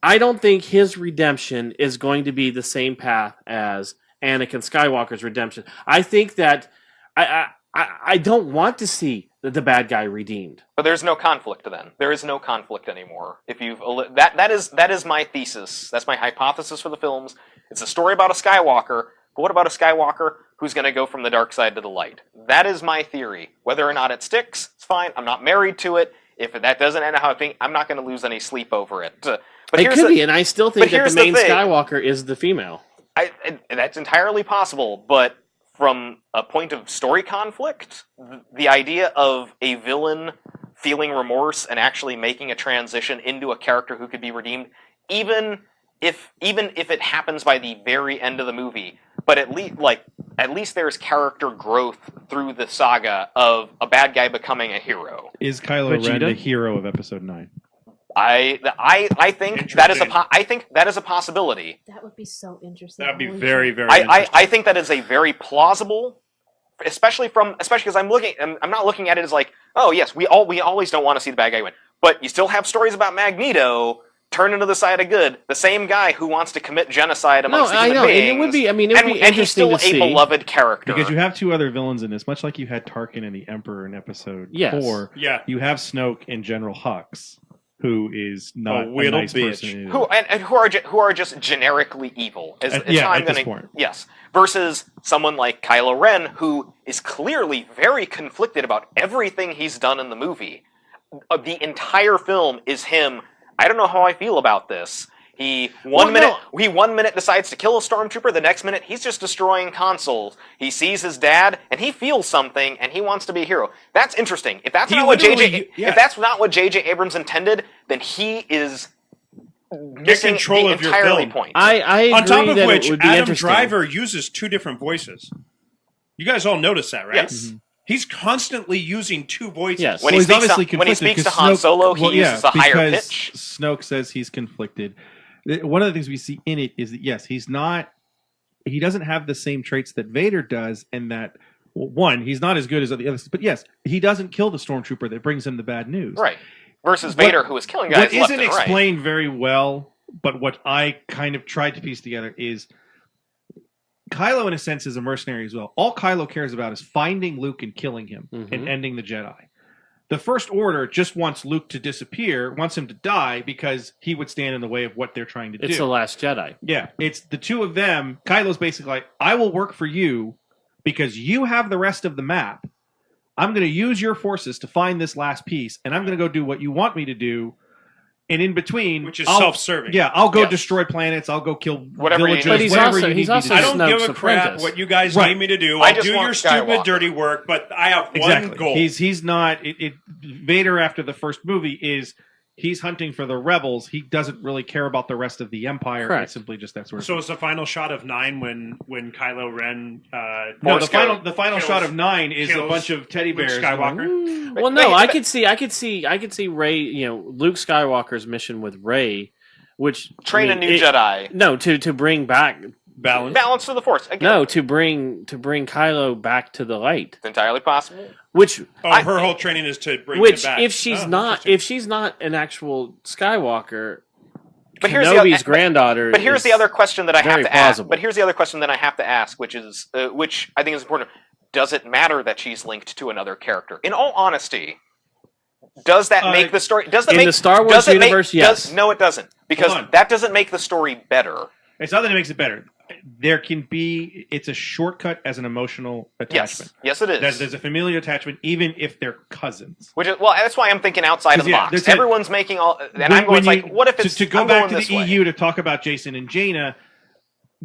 I don't think his redemption is going to be the same path as Anakin Skywalker's redemption. I think that I don't want to see the bad guy redeemed. But there's no conflict then. There is no conflict anymore. If you've that is my thesis. That's my hypothesis for the films. It's a story about a Skywalker. But what about a Skywalker who's going to go from the dark side to the light? That is my theory. Whether or not it sticks, it's fine. I'm not married to it. If that doesn't end up how I think, I'm not going to lose any sleep over it. But it could be, and I still think that the main Skywalker is the female. That's entirely possible, but from a point of story conflict, the idea of a villain feeling remorse and actually making a transition into a character who could be redeemed, even if it happens by the very end of the movie, but at least there's character growth through the saga of a bad guy becoming a hero. Is Kylo Ren the hero of Episode 9? I think that is a possibility. That would be so interesting. That'd be very, very. I think that is a very plausible, especially because I'm not looking at it as like, oh yes, we always don't want to see the bad guy win, but you still have stories about Magneto turning to the side of good, the same guy who wants to commit genocide amongst the human beings. And it would be. I mean, it would be and he's interesting still to see. a beloved character because you have 2 other villains in this, much like you had Tarkin and the Emperor in Episode 4. Yeah, you have Snoke and General Hux, who is not a nice person. Who are just generically evil. At this point. Yes. Versus someone like Kylo Ren, who is clearly very conflicted about everything he's done in the movie. The entire film is him. I don't know how I feel about this. He one minute decides to kill a stormtrooper, the next minute he's just destroying consoles. He sees his dad and he feels something and he wants to be a hero. That's interesting. If that's not what JJ Abrams intended, then he is missing control the of your entirely film. point. I agree on top of that which, it would be Adam Driver uses 2 different voices. You guys all notice that, right? Yes. Mm-hmm. He's constantly using 2 voices. Yes. When he speaks to Han Solo, he uses a higher pitch. Snoke says he's conflicted. One of the things we see in it is that, yes, he doesn't have the same traits that Vader does, and that, one, he's not as good as the others, but yes, he doesn't kill the stormtrooper that brings him the bad news. Versus Vader, who is killing guys left and right. What isn't explained very well, but what I kind of tried to piece together is Kylo, in a sense, is a mercenary as well. All Kylo cares about is finding Luke and killing him and ending the Jedi. The First Order just wants Luke to disappear, wants him to die because he would stand in the way of what they're trying to do. It's the Last Jedi. Yeah, it's the 2 of them. Kylo's basically like, I will work for you because you have the rest of the map. I'm going to use your forces to find this last piece, and I'm going to go do what you want me to do. And in between, which is self-serving. Yeah, I'll go destroy planets. I'll go kill villages. But he's also I don't give a crap what you guys need me to do. I'll do your stupid, dirty work, but I have one goal. He's not. Vader, after the first movie, he's hunting for the rebels. He doesn't really care about the rest of the Empire. Correct. It's simply just that sort of So it's the final shot of 9 when Kylo Ren. The final shot of 9 is a bunch of teddy bears. Skywalker. Well, no, I could see Rey. Luke Skywalker's mission with Rey, which train a new Jedi. No, to bring back balance to the Force. Again. No, to bring Kylo back to the light. It's entirely possible. Which her whole training is to bring him back. If she's not an actual Skywalker, but Kenobi's granddaughter. But here's the other question that I have to plausible. ask. But here's the other question that I have to ask, which I think is important. Does it matter that she's linked to another character? In all honesty, does that make the story? The Star Wars universe? Yes. No, it doesn't, because that doesn't make the story better. It's not that it makes it better. it's a shortcut as an emotional attachment. Yes, it is. There's a familial attachment, even if they're cousins. Which is, well, that's why I'm thinking outside of the box. Everyone's making all, and I'm going like, what if it's to go I'm back going to the this way? EU to talk about Jason and Jaina?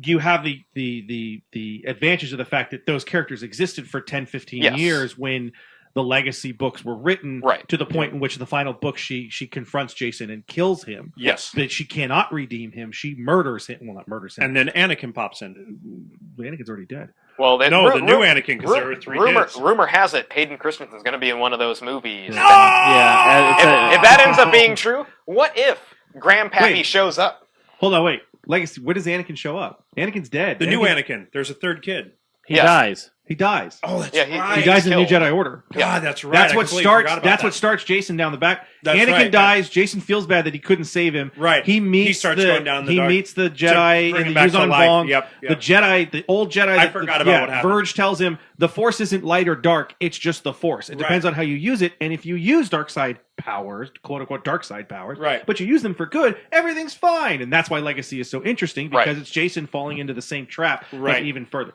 You have the advantage of the fact that those characters existed for 10, 15 years when the legacy books were written, to the point in which the final book she confronts Jason and kills him. Yes. But she cannot redeem him. She murders him. Well, not murders him. And then Anakin pops in. Anakin's already dead. Well, the new Anakin, because there were three kids. Rumor has it Hayden Christensen's going to be in one of those movies. No! If that ends up being true, what if Grandpappy shows up? Hold on, wait. Legacy. Where does Anakin show up? Anakin's dead. The new Anakin. There's a third kid. He dies. He dies. Oh, that's right. He dies in the New Jedi Order. God, that's right. That's I what completely starts. forgot about That's that. what starts Jason down the back. That's Anakin right. dies. Jason feels bad that he couldn't save him. Right. He starts going down the He dark meets the to Jedi bring in him the back to Yuzon life. Vong. Yep. The Jedi, the old Jedi. I forgot about what happened. Verge tells him the Force isn't light or dark. It's just the Force. It depends on how you use it. And if you use dark side powers, quote unquote dark side powers, Right. but you use them for good, everything's fine. And that's why Legacy is so interesting, because it's Jason falling into the same trap, but even further.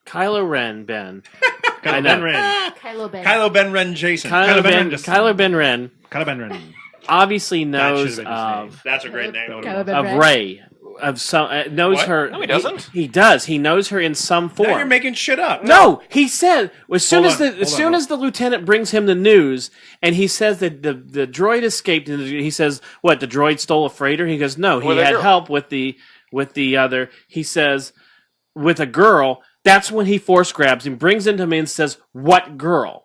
Kylo Ren, Ben. I know. Kylo Ben. Kylo Ben Ren Jason. Kylo Ben Ren. Kylo Ben Ren. Obviously That knows should have been his name. That's a great name. of Rey. Of some knows What? her. No, he doesn't. He does. He knows her in some form. Now you're making shit up. No, he said as soon Hold on. as the lieutenant brings him the news, and he says that the droid escaped, and he says, "What? The droid stole a freighter?" He goes, "No, he With a had girl. help with the other." He says, "With a girl." That's when he force grabs him, brings him to me, and says, "What girl?"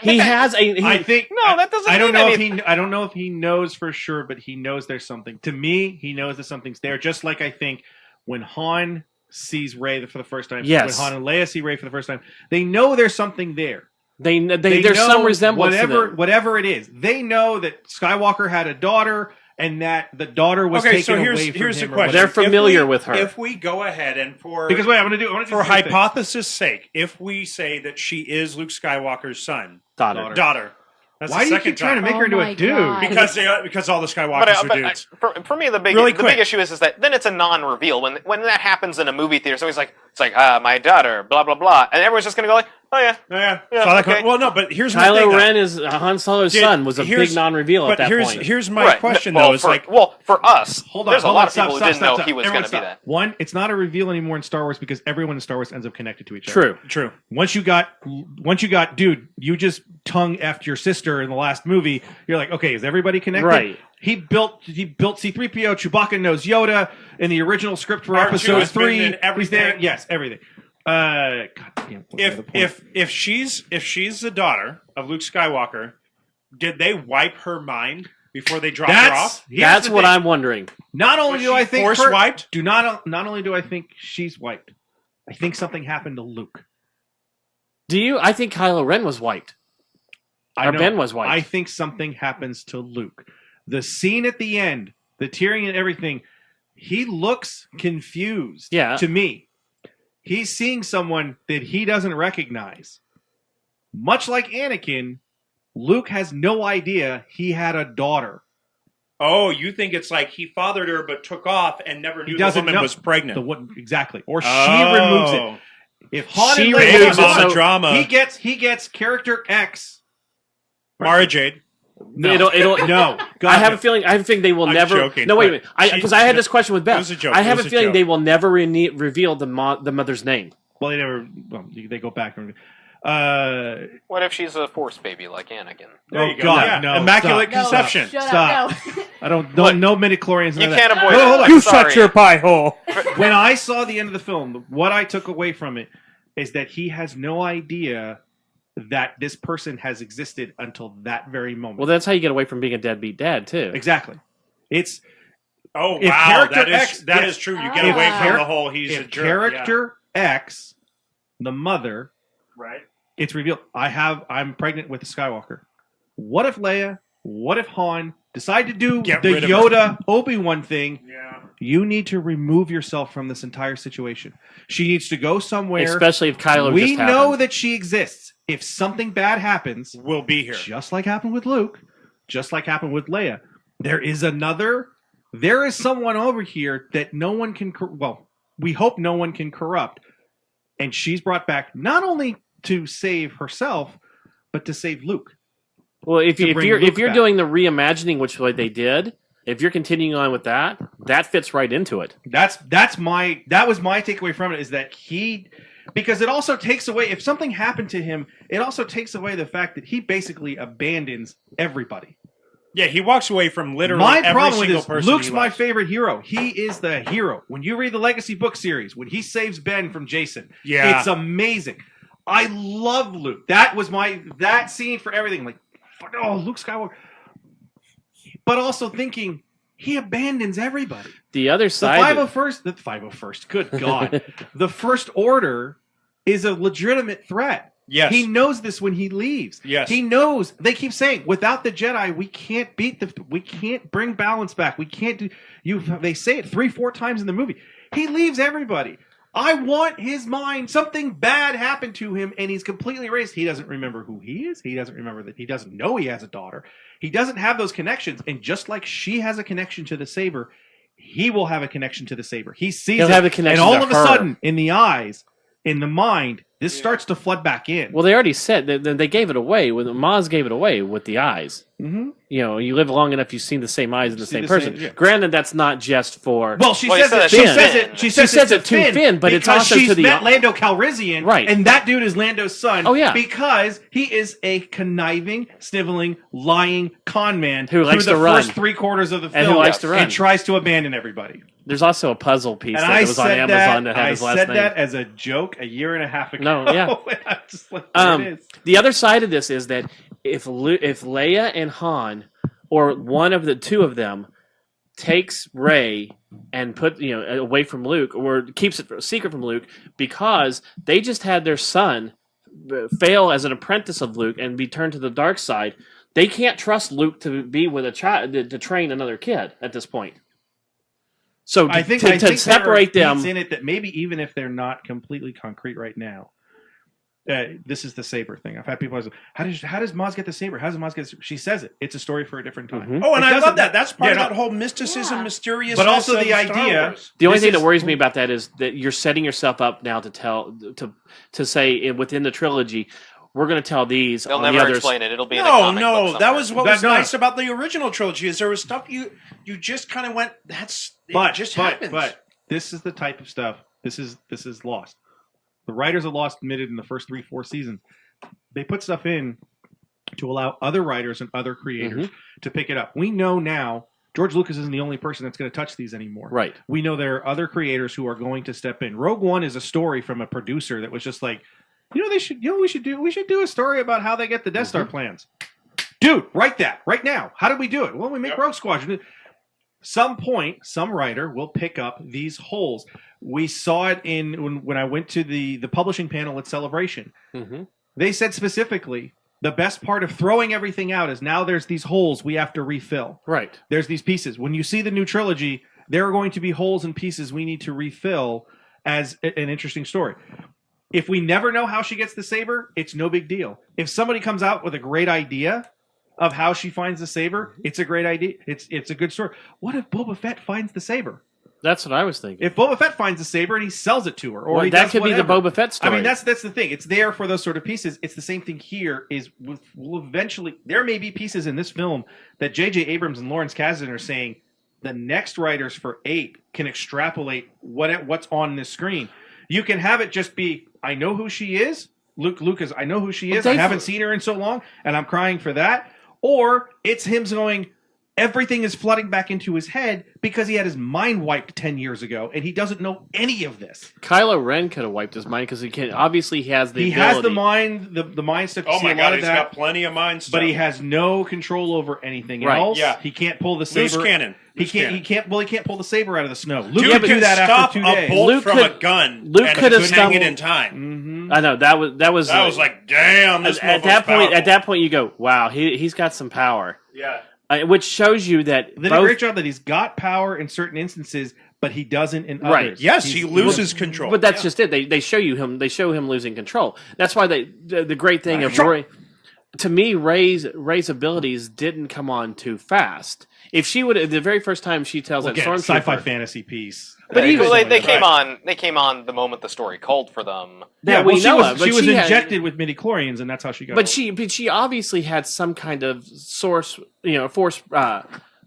He has a. I think no, that doesn't. I don't mean know anything. I don't know if he knows for sure, but he knows there's something. To me, he knows that something's there. Just like I think when Han sees Rey for the first time, Yes. when Han and Leia see Rey for the first time, they know there's something there. There's know some resemblance to them. whatever it is. They know that Skywalker had a daughter, and that the daughter was Okay, taken so away from here's the him. or question. whatever. They're familiar If we- with her. If we go ahead and Because wait, I'm going to do for three things. hypothesis' sake, if we say that she is Luke Skywalker's son, daughter. That's Why the do you second keep trying to time. make her into Oh a my dude? God. Because all the Skywalkers are dudes. For me, the big Really the quick. big issue is that then it's a non-reveal when that happens in a movie theater. So he's like, it's like my daughter, blah blah blah, and everyone's just gonna go like, oh yeah, Yeah. Yeah, So okay. well, no, but here's my thing, Kylo though. Ren is Han Solo's Did- son. Was a here's- big non-reveal at But that point. here's my Right. question Well, though. Is for, like, well, for us, Hold on, there's a hold lot on, of stop, people stop, who didn't stop, know he stop. was Everyone going to be stop. that. One, it's not a reveal anymore in Star Wars because everyone in Star Wars ends up connected to each other. True. true. Once you got, dude, you just tongue effed your sister in the last movie. You're like, okay, is everybody connected? Right. He built C-3PO. Chewbacca knows Yoda in the original script for R2 Episode has been 3. in everything. He's there. Yes, everything. God damn. what was the point? If she's the daughter of Luke Skywalker, did they wipe her mind before they dropped her off? That's what I'm wondering. Not only Was do she I think force wiped? not only do I think she's wiped, I think something happened to Luke. Do you? I think Kylo Ren was wiped. I Or know. Ben was wiped. I think something happens to Luke. The scene at the end, the tearing and everything, he looks confused. Yeah. To me, he's seeing someone that he doesn't recognize. Much like Anakin, Luke has no idea he had a daughter. Oh, you think it's like he fathered her but took off and never knew He the doesn't woman know. was pregnant. Exactly. Or she Oh. removes it. If Han She and Leia removes come it, on, so- drama. he gets character X. Mara Jade. No, It'll no. God, I have no. a feeling. they will I'm never. joking, No, wait a but minute. Because I had this question with It Beth. was a joke. I It have was a a feeling joke. they will never reveal the mother's name. Well, they never. Well, they go back. What if she's a Force baby like Anakin? There you go. God, Yeah. no, Immaculate stop. conception. Shut Stop. up. No. I don't. No midichlorians. You none of can't that. avoid Hold on, it. hold on. You Sorry. shut your pie hole. When I saw the end of the film, what I took away from it is that he has no idea that this person has existed until that very moment. Well, that's how you get away from being a deadbeat dad too. Exactly. It's Oh If wow, character that is X- that yes. is true. You get If away char- from the whole he's a if jerk. character X, the mother, Yeah. Right. it's revealed. I'm pregnant with a Skywalker. What if Leia? What if Han decide to do Get the rid of her. Yoda Obi-Wan thing? Yeah. You need to remove yourself from this entire situation. She needs to go somewhere. Especially if Kylo we just know happened. that she exists. If something bad happens, We'll be here. just like happened with Luke, just like happened with Leia, there is another there is someone over here that no one can. Well, we hope no one can corrupt, and she's brought back not only to save herself, but to save Luke. Well, if you're back. doing the reimagining, which way they did, if you're continuing on with that, that fits right into it. That was my takeaway from it, is that because it also takes away, if something happened to him, it also takes away the fact that he basically abandons everybody. Yeah, he walks away from literally every problem with single this, person. Luke's he my loves. favorite hero. He is the hero. When you read the Legacy book series, when he saves Ben from Jason, Yeah. it's amazing. I love Luke. That was that scene for everything. Like, oh, Luke Skywalker. But also thinking, he abandons everybody. The other side, The 501st, good God. The First Order is a legitimate threat. Yes. He knows this when he leaves. Yes. He knows. They keep saying, without the Jedi, we can't we can't bring balance back. We can't do they say it 3-4 times in the movie. He leaves everybody. I want his mind. Something bad happened to him and he's completely erased. He doesn't remember who he is. He doesn't remember that he doesn't know he has a daughter. He doesn't have those connections. And just like she has a connection to the saber, he will have a connection to the saber. He sees He'll it. have a connection and all to of a her. sudden, in the eyes, in the mind, this starts to flood back in. well, they already said that they gave it away. When Maz gave it away with the eyes. Mm-hmm. You know, you live long enough, you've seen the same eyes in the See same the person. same- yeah. Granted, that's not just for. Well, she Well, says he it. said She it to says Finn. it. She says says it it to Finn, but it's because also she's to the- met Lando Calrissian, Right. And that dude is Lando's son. Oh, yeah. Because he is a conniving, sniveling, lying con man Who likes through to the run. first 3/4 of the film, And who likes to run. and tries to abandon everybody. There's also a puzzle piece And that I was on said Amazon that had I his last said name. that as a joke a year and a half ago. No, yeah. And I'm just like, there it is. The other side of this is that if Leia and Han, or one of the two of them, takes Rey and away from Luke, or keeps it a secret from Luke, because they just had their son fail as an apprentice of Luke and be turned to the dark side, they can't trust Luke to be with a child to train another kid at this point. So I think to separate there are them beats in it that maybe even if they're not completely concrete right now, this is the saber thing. I've had people ask, how does Maz get the saber? How does Maz get the saber? She says it. It's a story for a different time. Mm-hmm. Oh, and It I doesn't- love that. That's part of Yeah, no. that whole mysticism, mysterious. But also the idea. The only This thing that is- worries me about that is that you're setting yourself up now to say within the trilogy, we're going to tell these. They'll on never the others. explain it. It'll be in a No, comic book no, somewhere. that was what was No. nice about the original trilogy. Is there was stuff you just kind of went. It just happens. But this is the type of stuff. This is Lost. The writers of Lost admitted in the first 3-4 seasons, they put stuff in to allow other writers and other creators to pick it up. We know now George Lucas isn't the only person that's going to touch these anymore. Right. We know there are other creators who are going to step in. Rogue One is a story from a producer that was just like, we should do a story about how they get the Death Star plans. Dude, write that right now. How did we do it? Well, we make Rogue Squadron. Some point, some writer will pick up these holes. We saw it when I went to the publishing panel at Celebration. Mm-hmm. They said specifically, the best part of throwing everything out is now there's these holes we have to refill. Right. There's these pieces. When you see the new trilogy, there are going to be holes and pieces we need to refill as an interesting story. If we never know how she gets the saber, it's no big deal. If somebody comes out with a great idea of how she finds the saber, it's a great idea. It's a good story. What if Boba Fett finds the saber? That's what I was thinking. If Boba Fett finds the saber and he sells it to her, or Well, he that does could be the whatever. Boba Fett story. I mean, that's the thing. It's there for those sort of pieces. It's the same thing here. We'll eventually, there may be pieces in this film that J.J. Abrams and Lawrence Kasdan are saying the next writers for 8 can extrapolate what's on this screen. You can have it just be, I know who she is. Lucas, I know who she is. I haven't seen her in so long, and I'm crying for that. Or it's him going, everything is flooding back into his head because he had his mind wiped 10 years ago, and he doesn't know any of this. Kylo Ren could have wiped his mind because obviously he has the He ability. has the mind, the mind stuff. Oh see my a lot god, of he's that, got plenty of mind stuff. but he has no control over anything Right. else. Yeah. He can't pull the Loose saber. cannon. He Loose can't. cannon. He can't. Well, he can't pull the saber out of the snow. Luke Dude could do can that stop after 2 a days. bolt Luke from could- a gun. Luke and could have couldn't hang it stumbled- in time. Mm-hmm. I know that was. I was like, damn. This at motherfucker's that point. powerful. At that point, you go, wow, he's got some power. Yeah. Which shows you that They did both, a great job that he's got power in certain instances, but he doesn't in Right. others. Yes, He's- he loses control. But that's Yeah. just it. They show you him. They show him losing control. That's why the great thing of Roy. to me, Rey's abilities didn't come on too fast. If she would, the very first time she tells that Again, stormtrooper, sci-fi fantasy piece. But even they came on. They came on the moment the story called for them. that we know of. But She was had- injected with midichlorians, and that's how she got. But she obviously had some kind of force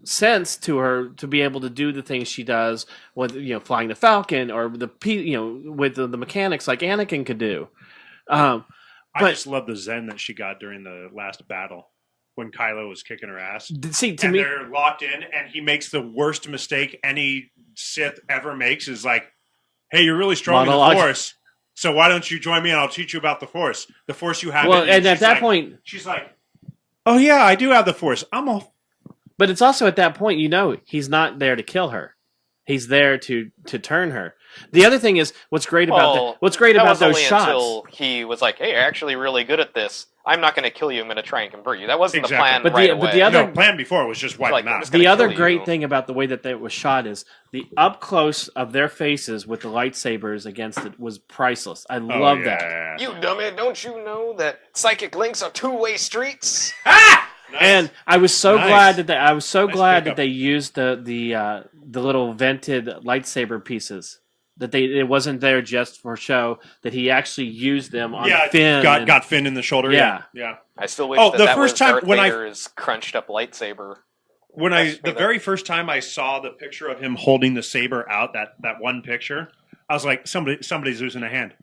sense to her to be able to do the things she does with flying the Falcon or with the mechanics like Anakin could do. I just love the zen that she got during the last battle when Kylo was kicking her ass. See, to and me, they're locked in, and he makes the worst mistake any Sith ever makes. Is like, "Hey, you're really strong in the Force, so why don't you join me and I'll teach you about the Force? The Force you have." Well, in you." and at She's that like- point, she's like, "Oh yeah, I do have the Force. I'm all." But it's also at that point, he's not there to kill her. He's there to turn her. The other thing is what's great about those only shots. Until he was like, "Hey, you're actually really good at this. I'm not going to kill you. I'm going to try and convert you." That wasn't the plan But right the away. other plan before was just wipe them out. The other great thing about the way that was shot is the up close of their faces with the lightsabers against it was priceless. I love that. You dummy! Don't you know that psychic links are two-way streets? And I was so Nice. glad pickup. that they used the little vented lightsaber pieces. That it wasn't there just for show. That he actually used them on Finn. got Finn in the shoulder. Yeah. Yeah. I still wish the that first was time Darth when Vader's crunched up lightsaber. the very first time I saw the picture of him holding the saber out, that one picture, I was like, somebody's losing a hand.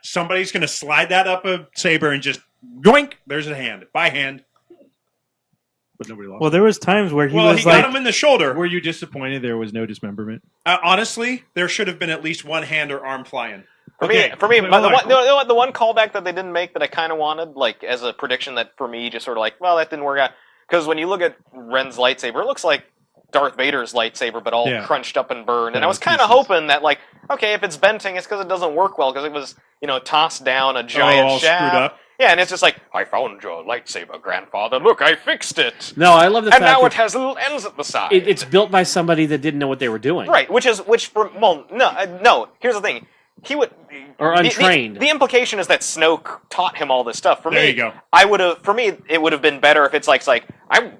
Somebody's going to slide that up a saber and just yoink. There's a hand by hand. But nobody lost. Well, there was times where he Well, was he like, got him in the shoulder. Were you disappointed there was no dismemberment? Honestly, there should have been at least one hand or arm flying. For me, but the one callback that they didn't make that I kind of wanted, like as a prediction that for me just sort of like, well, that didn't work out. Because when you look at Ren's lightsaber, it looks like Darth Vader's lightsaber, but all crunched up and burned. And I was kind of hoping that, like, okay, if it's venting, it's because it doesn't work well, because it was, tossed down a giant all shaft. screwed up. Yeah, and it's just like, I found your lightsaber, grandfather. Look, I fixed it. No, I love the and fact now that it has little ends at the side. it's built by somebody that didn't know what they were doing. Right, no. Here's the thing. He would Or untrained. The implication is that Snoke taught him all this stuff. For There me, you go. For me, it would have been better if it's like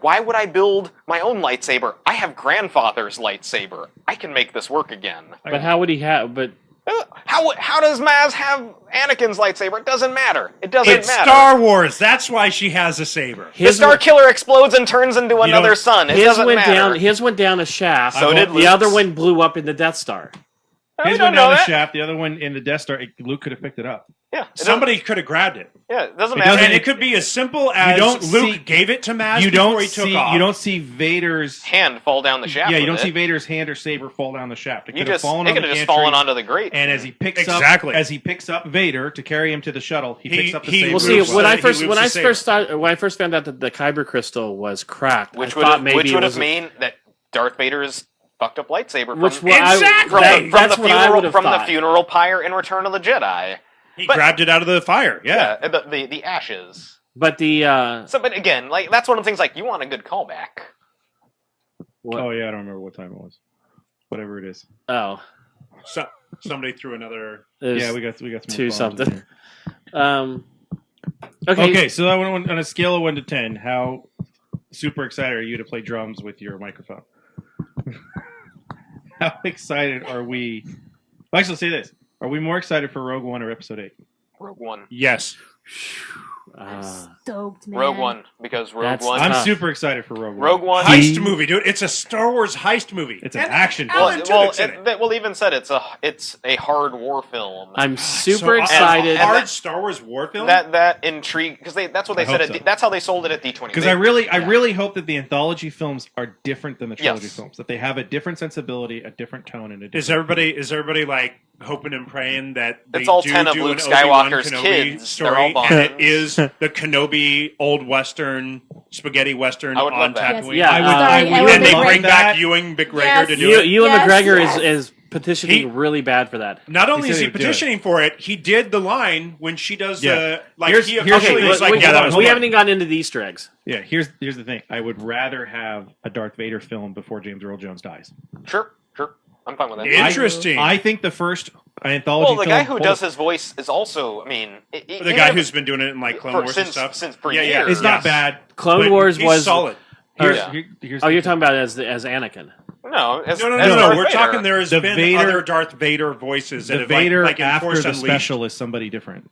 why would I build my own lightsaber? I have grandfather's lightsaber. I can make this work again. But how would he have? But how does Maz have Anakin's lightsaber? It doesn't matter. It doesn't It's matter. Star Wars. That's why she has a saber. The Star Killer explodes and turns into another sun. It doesn't matter. His went down a shaft. So did the Luke's. other one blew up in the Death Star. His don't went know down the that. shaft. The other one in the Death Star. Luke could have picked it up. Yeah, Somebody could have grabbed it. Yeah, it doesn't It matter. doesn't- And it could be as simple as don't Luke see- gave it to Maz You before don't he took see. off. You don't see Vader's hand fall down the shaft. Yeah, you with don't it. see Vader's hand or saber fall down the shaft. It You could have just fallen it on the could have just gantry, fallen onto the grate. And as he picks Exactly. up Vader to carry him to the shuttle, he picks up the saber. Well, see, loops when the- I he first loops when the I saber. first started, when I first found out that the Kyber crystal was cracked, Which I would thought have maybe it was mean that Darth Vader's fucked up lightsaber from, Which what I- from, that- the, from, that's the, what I funeral, would've from the thought. funeral pyre in Return of the Jedi. He But- grabbed it out of the fire. Yeah. the ashes. But the But again, like that's one of the things. Like you want a good callback. Oh yeah, I don't remember what time it was. Whatever it is. So, somebody threw another. Yeah, we got some more two bombs something. in Okay. Okay, so on a scale of 1 to 10, how super excited are you to play drums with your microphone? How excited are we? Well, actually, say this: are we more excited for Rogue One or Episode 8? Rogue One. Yes. Stoked, man. Rogue One, because Rogue One. I'm super excited for Rogue One. Rogue One. Heist movie, dude. It's a Star Wars heist movie. It's an And action Alan film. Well, Tudyk's in it. well, even said it's a hard war film. I'm So, super a excited. hard Star Wars war film. That intrigue because that's what they I said. hope so. That's how they sold it at D23. Because I really hope that the anthology films are different than the trilogy Yes. films. That they have a different sensibility, a different tone, and a different. Is everybody like hoping and praying that they It's all do 10 of do Luke an Obi-Wan Skywalker's Kenobi kids. story, They're all and Bond. it is the Kenobi old Western spaghetti Western I would on love that. Tatooine? Yeah, I would. Sorry, I would And they love bring that. back Ewan McGregor Yes. to do You, it. Ewan Yes, McGregor yes. is petitioning He- really bad for that. Not only He is said he he would do it. petitioning for it, he did the line when she does Yeah. the like. Here's- he here's- officially okay, was like, we, "Yeah, that was we fun." haven't even gotten into the Easter eggs. Yeah, here's the thing. I would rather have a Darth Vader film before James Earl Jones dies. Sure. I'm fine with that. Interesting. I think the first anthology. Well, the guy who does his voice is also, I mean, The guy who's been doing it in like Clone Wars and stuff. Since for Yeah, years. it's not bad. Clone Wars he's was solid. Here's, Here's you're talking about as Anakin. No, No. Darth We're Vader. talking. There has The been Vader- other Darth Vader voices that the have Vader like in after Force the Unleashed. special is somebody different.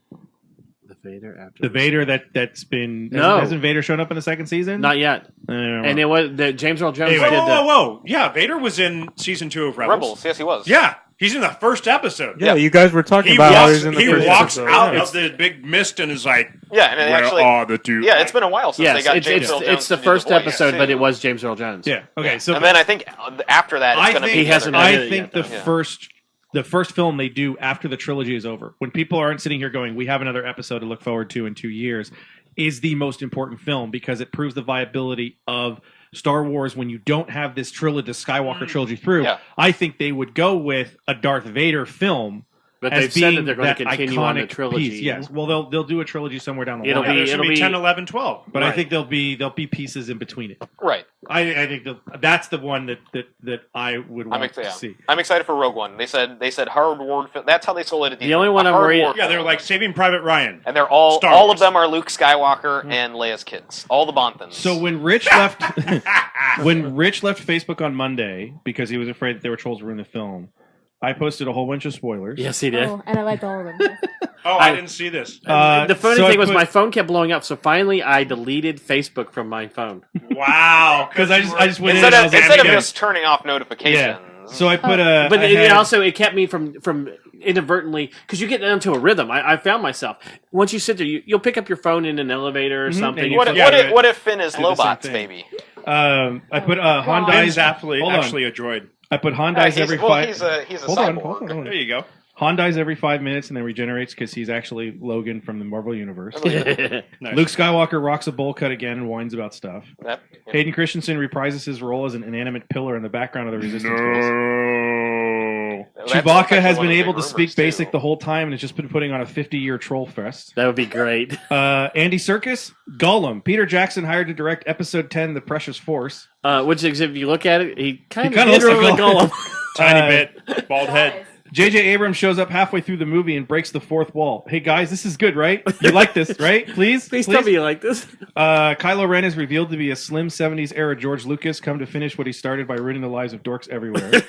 The Vader after The Vader that's been No. hasn't Vader shown up in the second season? Not yet. And it was James Earl Jones Anyway. did the. Whoa! Yeah, Vader was in season 2 of Rebels. Yes, he was. Yeah, he's in the first episode. Yeah, you guys were talking He about how walks, he's in the he first walks episode. out Yeah. of the big mist and is like, Yeah, and it "Where actually, are the two?" yeah, it's been a while since they Yes, got James Earl Jones it's the to do first voice, episode, too. but it was James Earl Jones. Yeah. Okay. So and then I think after that, it's going to be. he hasn't another done guy. it I think yet, the first film they do after the trilogy is over, when people aren't sitting here going, "We have another episode to look forward to in 2 years," is the most important film because it proves the viability of Star Wars when you don't have this trilogy, the Skywalker trilogy through. Yeah. I think they would go with a Darth Vader film. But as they've said that being they're going to that continue on the iconic trilogy. piece. Yes, well they'll do a trilogy somewhere down the It'll line. be- There's gonna it'll be be- 10, 11, 12. But I Right. think there'll be pieces in between it. Right. I think that's the one that I would want to see. I'm excited for Rogue One. They said Howard Ward. That's how they sold it. At The only one I'm worried- Yeah, they're like Saving Private Ryan. and they're all Star all Wars. of them are Luke Skywalker and Leia's kids. All the Bonthans. So when Rich left Facebook on Monday because he was afraid that there were trolls ruin the film, I posted a whole bunch of spoilers. Yes, he did. Oh, and I liked all of them. Oh, I didn't see this. The funny so I thing was put- my phone kept blowing up, so finally I deleted Facebook from my phone. Wow, because I just went instead in of and I was instead of like, just turning off notifications. yeah. So I put a. But I it had- also it kept me from inadvertently because you get into a rhythm. I found myself once you sit there, you'll pick up your phone in an elevator or Mhm, something. and you What, feel- what, yeah, if, what if Finn is I did the same Lobot's thing. baby? I put Hyundai's Ben's actually hold on. a droid. I put Hyundai's every five. He's a hold on, cyborg. hold on. There you go. Hyundai's every 5 minutes and then regenerates because he's actually Logan from the Marvel Universe. Nice. Luke Skywalker rocks a bowl cut again and whines about stuff. Yep. Hayden Christensen reprises his role as an inanimate pillar in the background of the Resistance base. Chewbacca has been able to speak basic the whole time and has just been putting on a 50-year troll fest. That would be great. Andy Serkis, Gollum. Peter Jackson hired to direct Episode 10, The Precious Force. Which is, if you look at it, he kind of kinda looks looks like like Gollum. Tiny bit, bald head. J.J. Abrams shows up halfway through the movie and breaks the fourth wall. Hey guys, this is good, right? You like this, right? Please? Please tell me you like this. Kylo Ren is revealed to be a slim 70s era George Lucas, come to finish what he started by ruining the lives of dorks everywhere.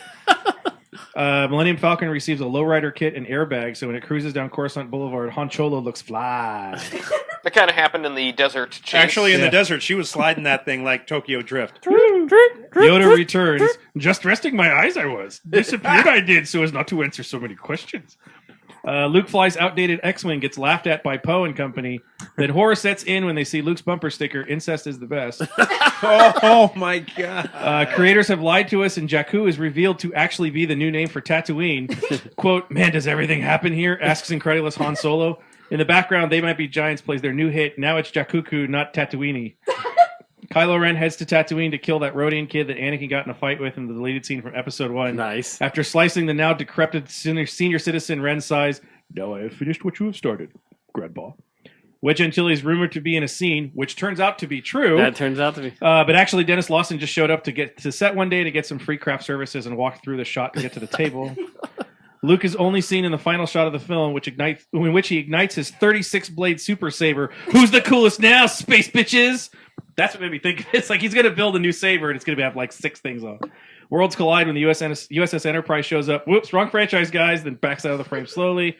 Millennium Falcon receives a lowrider kit and airbag, so when it cruises down Coruscant Boulevard, Han Cholo looks fly. That kind of happened in the desert chase. Actually, in Yeah. the desert, she was sliding that thing like Tokyo Drift. Yoda returns. Just resting my eyes I was. Disappeared I did so as not to answer so many questions. Luke flies outdated X-Wing, gets laughed at by Poe and company. Then horror sets in when they see Luke's bumper sticker, incest is the best. Oh my god. Creators have lied to us and Jakku is revealed to actually be the new name for Tatooine. Quote, man, does everything happen here? Asks incredulous Han Solo. In the background, They Might Be Giants plays their new hit. Now it's Jakku, not Tatooine. Kylo Ren heads to Tatooine to kill that Rodian kid that Anakin got in a fight with in the deleted scene from Episode 1. Nice. After slicing the now decrepit senior citizen Ren sighs, now I have finished what you have started, Grandpa. Wedge Antilles is rumored to be in a scene, which turns out to be true. That turns out to be. But actually, Dennis Lawson just showed up to get to set one day to get some free craft services and walked through the shot to get to the table. Luke is only seen in the final shot of the film, in which he ignites his 36-blade super saber. Who's the coolest now, space bitches? That's what made me think of it. It's like he's going to build a new saber and it's going to have like 6 things on. Worlds collide when the USS Enterprise shows up. Whoops, wrong franchise, guys. Then backs out of the frame slowly.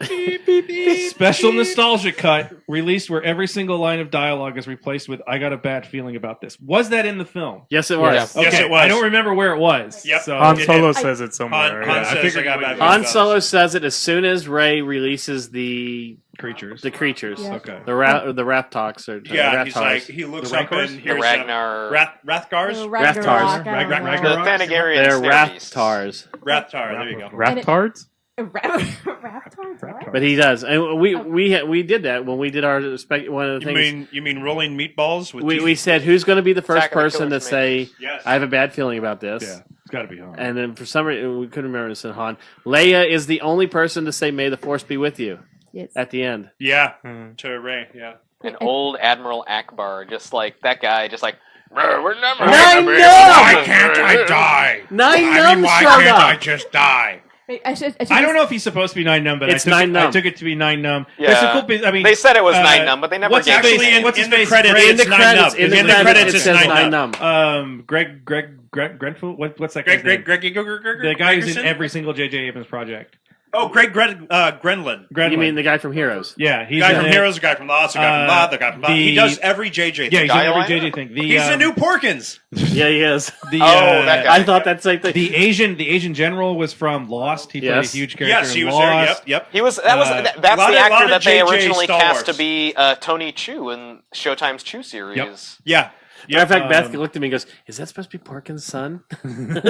Special nostalgia cut released where every single line of dialogue is replaced with "I got a bad feeling about this." Was that in the film? Yes, it was. Yes. Okay, Yes, it was. I don't remember where it was. Yep. So Han Solo says it Han somewhere. I says figured I got it bad would- feelings Han about Solo it. says it as soon as Rey releases the creatures. creatures. Yeah. Okay. The Raptox or Yeah, the he's Raptars. like he looks The up Rancors? and The hears Ragnar. Rathgars, Rathars. I don't know. The Thanagarian They're stairpiece. Raptars. Rathtar. There you go. Raptards? Raptors? But he does, and we did that when we did our one of the things. You mean rolling meatballs with We teeth? said who's going to be the first Attack of the person to Killer say Yes. I have a bad feeling about this. Yeah, it's got to be Han. And then for some reason we couldn't remember this in Han. Leia is the only person to say "May the Force be with you" Yes. at the end. Yeah, Hmm. to Ray. Yeah. An old Admiral Akbar, just like that guy, just like. We're never Nine gonna be- Num! Why can't I die? Nine I mean, Num why showed can't up. I just die? I don't know if he's supposed to be 9 numb, but It's I 9 numb. took it to be 9 numb. Yeah. There's some cool bits. I mean, they said it was 9 numb, but they never What's gave actually it. in What's his the face? credits? In the It's 9 credits, numb. in the credits, it says 9 numb. Greg Grenfell. What's that guy's name? Greg, The guy who's in Gregerson? every single J.J. Abrams project. Oh, Grenlin. You mean the guy from Heroes? Yeah, he's Guy in from it. Heroes, the guy from Lost, the guy from Blah, the guy from Blah. He does every JJ thing. Yeah, he's in every Guy JJ thing. He's the new Porkins. Yeah, he is. That guy. I thought that same thing. The Asian general was from Lost. He played a huge character Yes, he in was there. Lost. Yep. He was. That's lot the of actor that they JJ originally Star cast to Wars. be Tony Chu in Showtime's Chu series. Yeah. Matter of fact, Beth looked at me and goes, "Is that supposed to be Porkins' son?"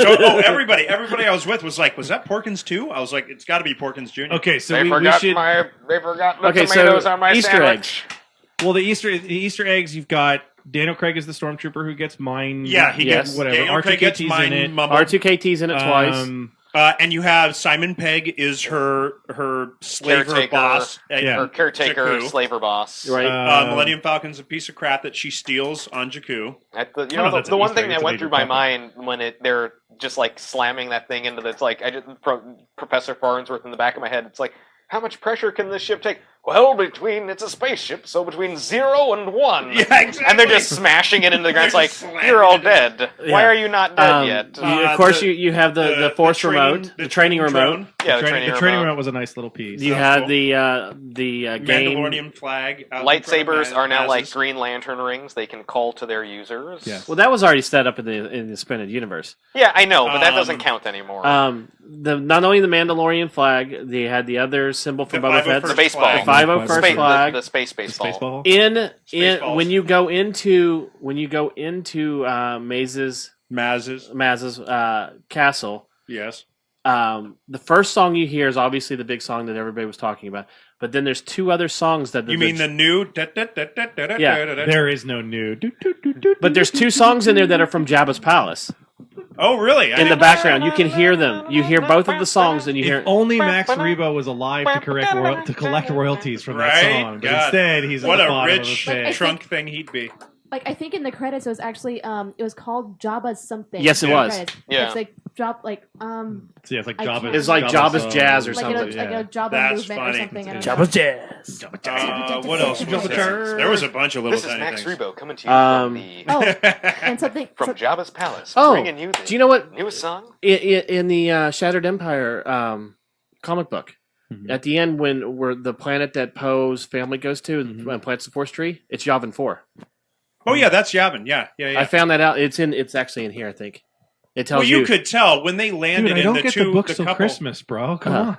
Everybody I was with was like, "Was that Porkins too?" I was like, "It's got to be Porkins Jr." Okay, so They we forgot should. the Okay, tomatoes so on my Easter sandwich. Well, the Easter eggs. You've got Daniel Craig as the stormtrooper who gets mine. Yeah, he Yes. gets whatever. Daniel Craig gets R2KT's mine in it. mumbled. R2KT's in it twice. And you have Simon Pegg is her slaver Caretaker. boss. Yeah. Or caretaker, Jakku. slaver boss. Right. Millennium Falcon's a piece of crap that she steals on Jakku. that's The an one Easter thing egg, that it's a went major through my plot mind when they're just like slamming that thing into the, it's like Professor Farnsworth in the back of my head. It's like, how much pressure can this ship take? Well, it's a spaceship, so between 0 and 1. Yeah, exactly. And they're just smashing it into the ground. It's They're like, just slamming you're all it. dead. Why are you not dead yet? Of course, you have the force remote, the training remote. Yeah, the training remote was a nice little piece. You had the game. Mandalorian flag. out in Lightsabers front of are now like Maz's. Green Lantern rings. They can call to their users. Yes. Well, that was already set up in the expanded universe. Yeah, I know, but that doesn't count anymore. Not only the Mandalorian flag, they had the other symbol for The Boba Fett, 501st the baseball. the 501st flag. The space baseball. Baseball. In Spaceballs. when you go into Maz's castle, Yes. the first song you hear is obviously the big song that everybody was talking about. But then there's 2 other songs that You mean the new? Yeah. There is no new. but there's 2 songs in there that are from Jabba's palace. Oh, really? In the background, you can hear them. You hear both of the songs, and you hear. If only Max Rebo was alive to collect royalties from that Right? song, but God. instead he's What at the a bottom rich of the pit. trunk thing he'd be. Like I think in the credits it was actually it was called Jabba's something. Yes, it in the was. credits. Yeah. It's like So yeah, it's like I Jabba's. can't- It's like Jabba's jazz or like something. like a Jabba That's movement funny. or something. I don't know. Jabba's jazz. What else was there? There was a bunch of little This is tiny Max things. Rebo coming to you from the Oh, and something. from Jabba's palace. Oh, bringing you the do you know what? newest song? In the Shattered Empire comic book, at the end when we're the planet that Poe's family goes to and plants the Force tree, it's Yavin 4. Oh yeah, that's Yavin. Yeah. I found that out. It's actually in here, I think. It tells Well, you could tell when they landed Dude, I in don't the get two the books the till couple. Christmas, bro. Come on.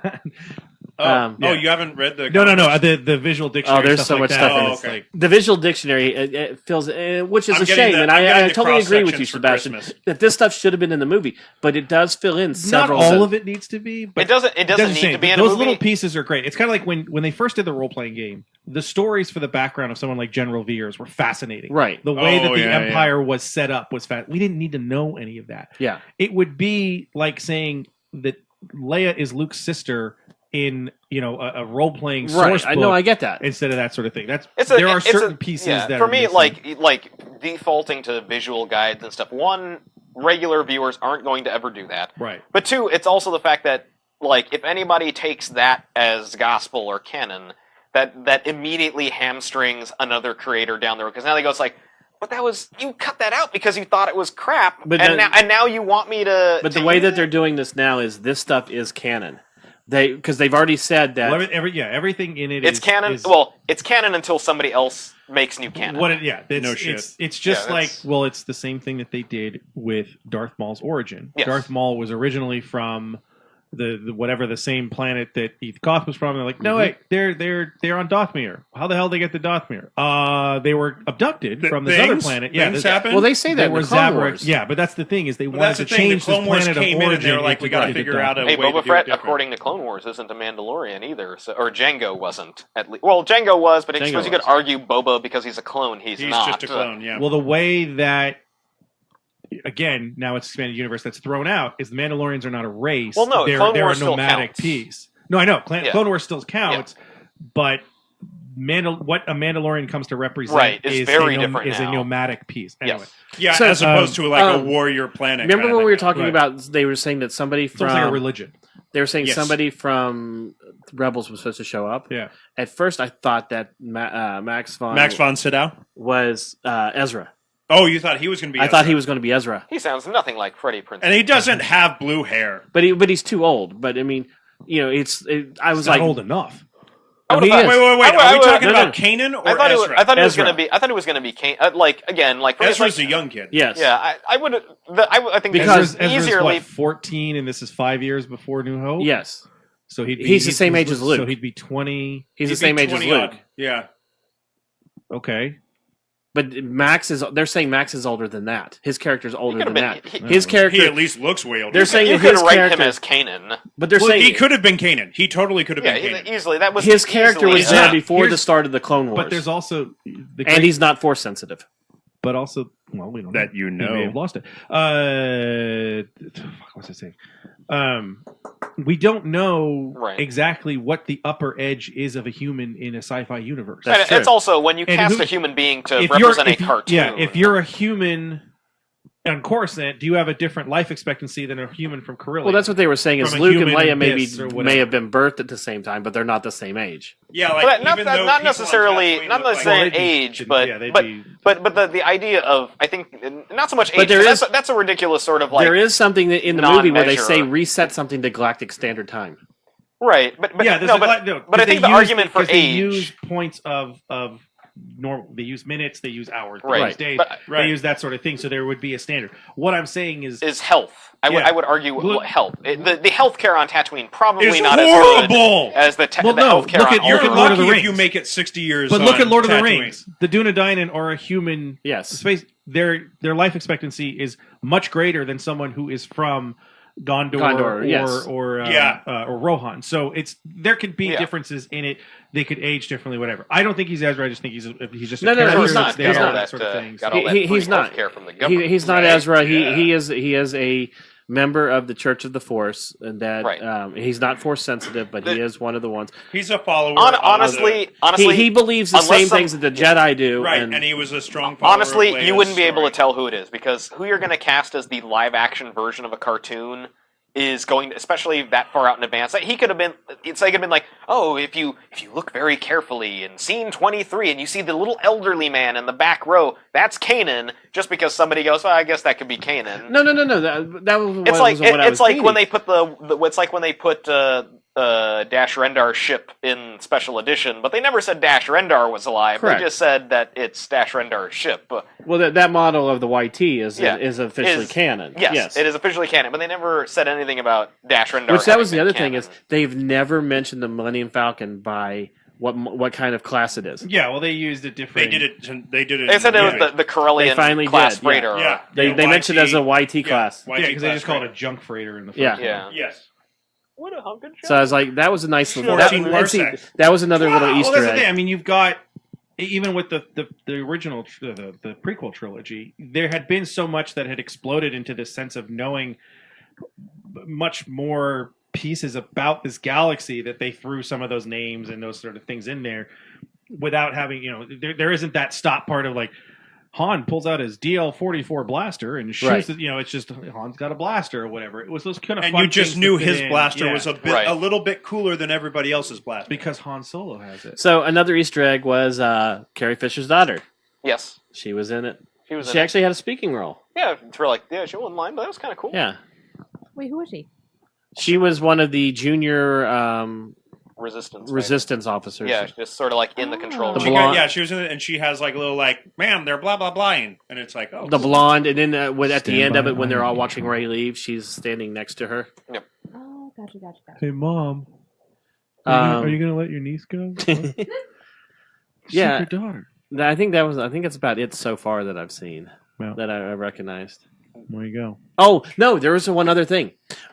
Oh, you haven't read the? No. comics? The visual dictionary. there's stuff so like much that. stuff in Oh, it. okay. The visual dictionary it feels, which is I'm a getting shame, the- and I'm getting I the totally agree with you, cross-sections for Sebastian, Christmas. that this stuff should have been in the movie, but it does fill in Not several. all of it needs to be, but It doesn't need to be in a Those movie. little pieces are great. It's kind of like when they first did the role playing game. The stories for the background of someone like General Veers were fascinating. Right. The way that the yeah, Empire was set up was we didn't need to know any of that. Yeah. It would be like saying that Leia is Luke's sister in a role playing source Right. I book know. I get that. instead of that sort of thing. There are certain pieces that for are me missing. like defaulting to visual guides and stuff. One, regular viewers aren't going to ever do that. Right. But 2, it's also the fact that like if anybody takes that as gospel or canon, that immediately hamstrings another creator down the road because now they go, it's like, but you cut that out because you thought it was crap, But and then- now you want me to. But to the way use that it? they're doing this now is this stuff is canon. Because they've already said that. Well, everything in it It's is canon. is- Well, it's canon until somebody else makes new canon. No shit. It's just Yeah, like that's- it's the same thing that they did with Darth Maul's origin. Yes. Darth Maul was originally from the same planet that Eth Koth was from. They're like, no wait, they're on Dothmere. How the hell did they get to Dothmere? They were abducted from this other planet. Yeah, things happen. Well, they say that they in were the Clone Zabrak. Wars. Yeah, but that's the thing is they Well, wanted that's to the thing. change The Clone this Wars planet came of in origin. and they were like, we got to into figure out a Hey, way to Boba do Fett, it different. according to Clone Wars, isn't a Mandalorian either, or Django wasn't. At least, well, Django was, but I Django suppose you could was. argue Boba because he's a clone. He's not. just a clone. Yeah. Well, the way that, again, now it's expanded universe that's thrown out is the Mandalorians are not a race. Well, no, they're, Clone they're Wars a still nomadic counts. piece. No, I know. Yeah. Clone Wars still counts, but what a Mandalorian comes to represent Right, is very different is a now. nomadic piece. Anyway, Yes. Yeah, So, as opposed to like a warrior planet. Remember kind of when we were thing. talking Right. about? They were saying that somebody it's almost like a from religion. They were saying Yes. somebody from Rebels was supposed to show up. Yeah. At first, I thought that Max von Sydow was Ezra. Oh, you thought he was going to be? I Ezra. thought he was going to be Ezra, He sounds nothing like Freddie Prinze. and he doesn't have blue hair. but he's too old. But I mean, you know, I was It's not like, old enough. oh, he Wait, is. Wait. Are we talking no, about Kanan or I thought Ezra? I thought it was Ezra. going to be. I thought it was going to be Kane. Like again, like Ezra's like, a young kid. Yes. Yeah, I would. I think Because Ezra's Ezra's easier. what, 14, and this is 5 years before New Hope. Yes. So He's the same age as Luke. So he'd be 20. He's He'd the same be age as 20 Luke. odd. Yeah. Okay. But they're saying Max is older than that. His character's older could've than been- that. His character, He at least looks way older. They're saying you that could his write character, him as Kanan. but they're Well, saying he could have been Kanan. He totally could have Yeah, been Kanan. easily. That was his character was easily- there before the Here's- start of the Clone Wars. But there's also the and he's not Force sensitive. but also well, we don't That know. you He may have know. lost it. What's I saying? We don't know Right. exactly what the upper edge is of a human in a sci-fi universe. That's And true. it's also when you And cast who- a human being to If you're- represent a if you- cartoon. Yeah, if you're a human on Coruscant, do you have a different life expectancy than a human from Corellia? Well, that's what they were saying is From a Luke and human Leia abyss or whatever. may have been birthed at the same time, but they're not the same age. Yeah, But like not even though not people necessarily on Tatooine not look necessarily Well, they'd be- age, but yeah, they'd but, be- but the idea of I think not so much age. But there that's, is- that's a ridiculous sort of like there is something that in the movie where they non-measure. say reset something to Galactic Standard Time. right. But yeah, there's no, a but, lot- no, but I 'cause think they the use- argument for because they age. use points of normal. They use minutes. They use hours. They Right. use days. But- Right. They use that sort of thing. So there would be a standard. What I'm saying is health. Yeah. I would argue Look- health. The healthcare on Tatooine probably It's not horrible! as good as the Well, the no, healthcare look on at- all You're look at the- Lord of the lucky if you Rings. make it 60 years. But look on at Lord of the Tatooine. Rings. The Dunedain are a human. Yes. Space. Their life expectancy is much greater than someone who is from Gondor, or yes. or Rohan. So there could be Yeah. differences in it. They could age differently, whatever. I don't think he's Ezra. I just think he's just No, a no, character he's that's not. there He's and not. that sort of thing. Got all that He's free not. healthcare from the government. He's not Right. Ezra. Yeah. He is a member of the Church of the Force, and that Right. he's not Force sensitive, but he is one of the ones. He's a follower. Honestly, He believes the unless same some- things that the Jedi do. right, and, and he was a strong follower. honestly, of you Leia's wouldn't be able to story. tell who it is because who you're going to cast as the live action version of a cartoon is going to, especially that far out in advance. Like, he could have been. It's like been like, oh, if you look very carefully in scene 23 and you see the little elderly man in the back row, that's Kanan. Just because somebody goes, well, I guess that could be Kanan. No. That was It's like what I was it's like when thinking. they put it's like when they put Dash Rendar's ship in special edition, but they never said Dash Rendar was alive. Correct. They just said that it's Dash Rendar's ship. Well, that model of the YT is Yeah. is officially Is- canon. Yes, it is officially canon, but they never said anything about Dash Rendar. Which that was the having other been thing canon. is they've never mentioned the Millennium Falcon by what kind of class it is. Yeah, well, they used a different. They did it. They did it. They said in it the was the Corellian They finally class did, yeah. freighter. Yeah, They yeah, mentioned it as a YT class. YT Yeah, because they class just called it freighter. a junk freighter in the first Yeah. one. Yeah. Yes. What a hunk of So I was like, that was a nice little. 14 That, see, parsecs. that was another little Well, Easter that's the egg. thing. I mean, you've got even with the original the prequel trilogy, there had been so much that had exploded into this sense of knowing much more pieces about this galaxy that they threw some of those names and those sort of things in there without having, there isn't that stop part of like Han pulls out his DL-44 blaster and shoots Right. it, it's just Han's got a blaster or whatever. It was those kind of And fun you just things knew to fit his in. blaster Yeah. was a little bit cooler than everybody else's blaster. because Han Solo has it. So another Easter egg was Carrie Fisher's daughter. Yes, She was in it. she was. She actually had a speaking role. Yeah, for like she wasn't lying, but that was kind of cool. Yeah, Wait, who was she? she was one of the junior Resistance. resistance officers. Yeah, just sort of like in the control The room. blonde- She was in it, and she has like a little like, ma'am, they're blah blah blahing, and it's like, oh, The blonde, and then at the Stand end of by it, when they're all my watching Ray leave, she's standing next to her. Oh, gotcha. Hey, Mom, Are you gonna let your niece go? Yeah. Your daughter. I think that's about it so far that I've seen Well. that I recognized. There you go. Oh no, there was one other thing,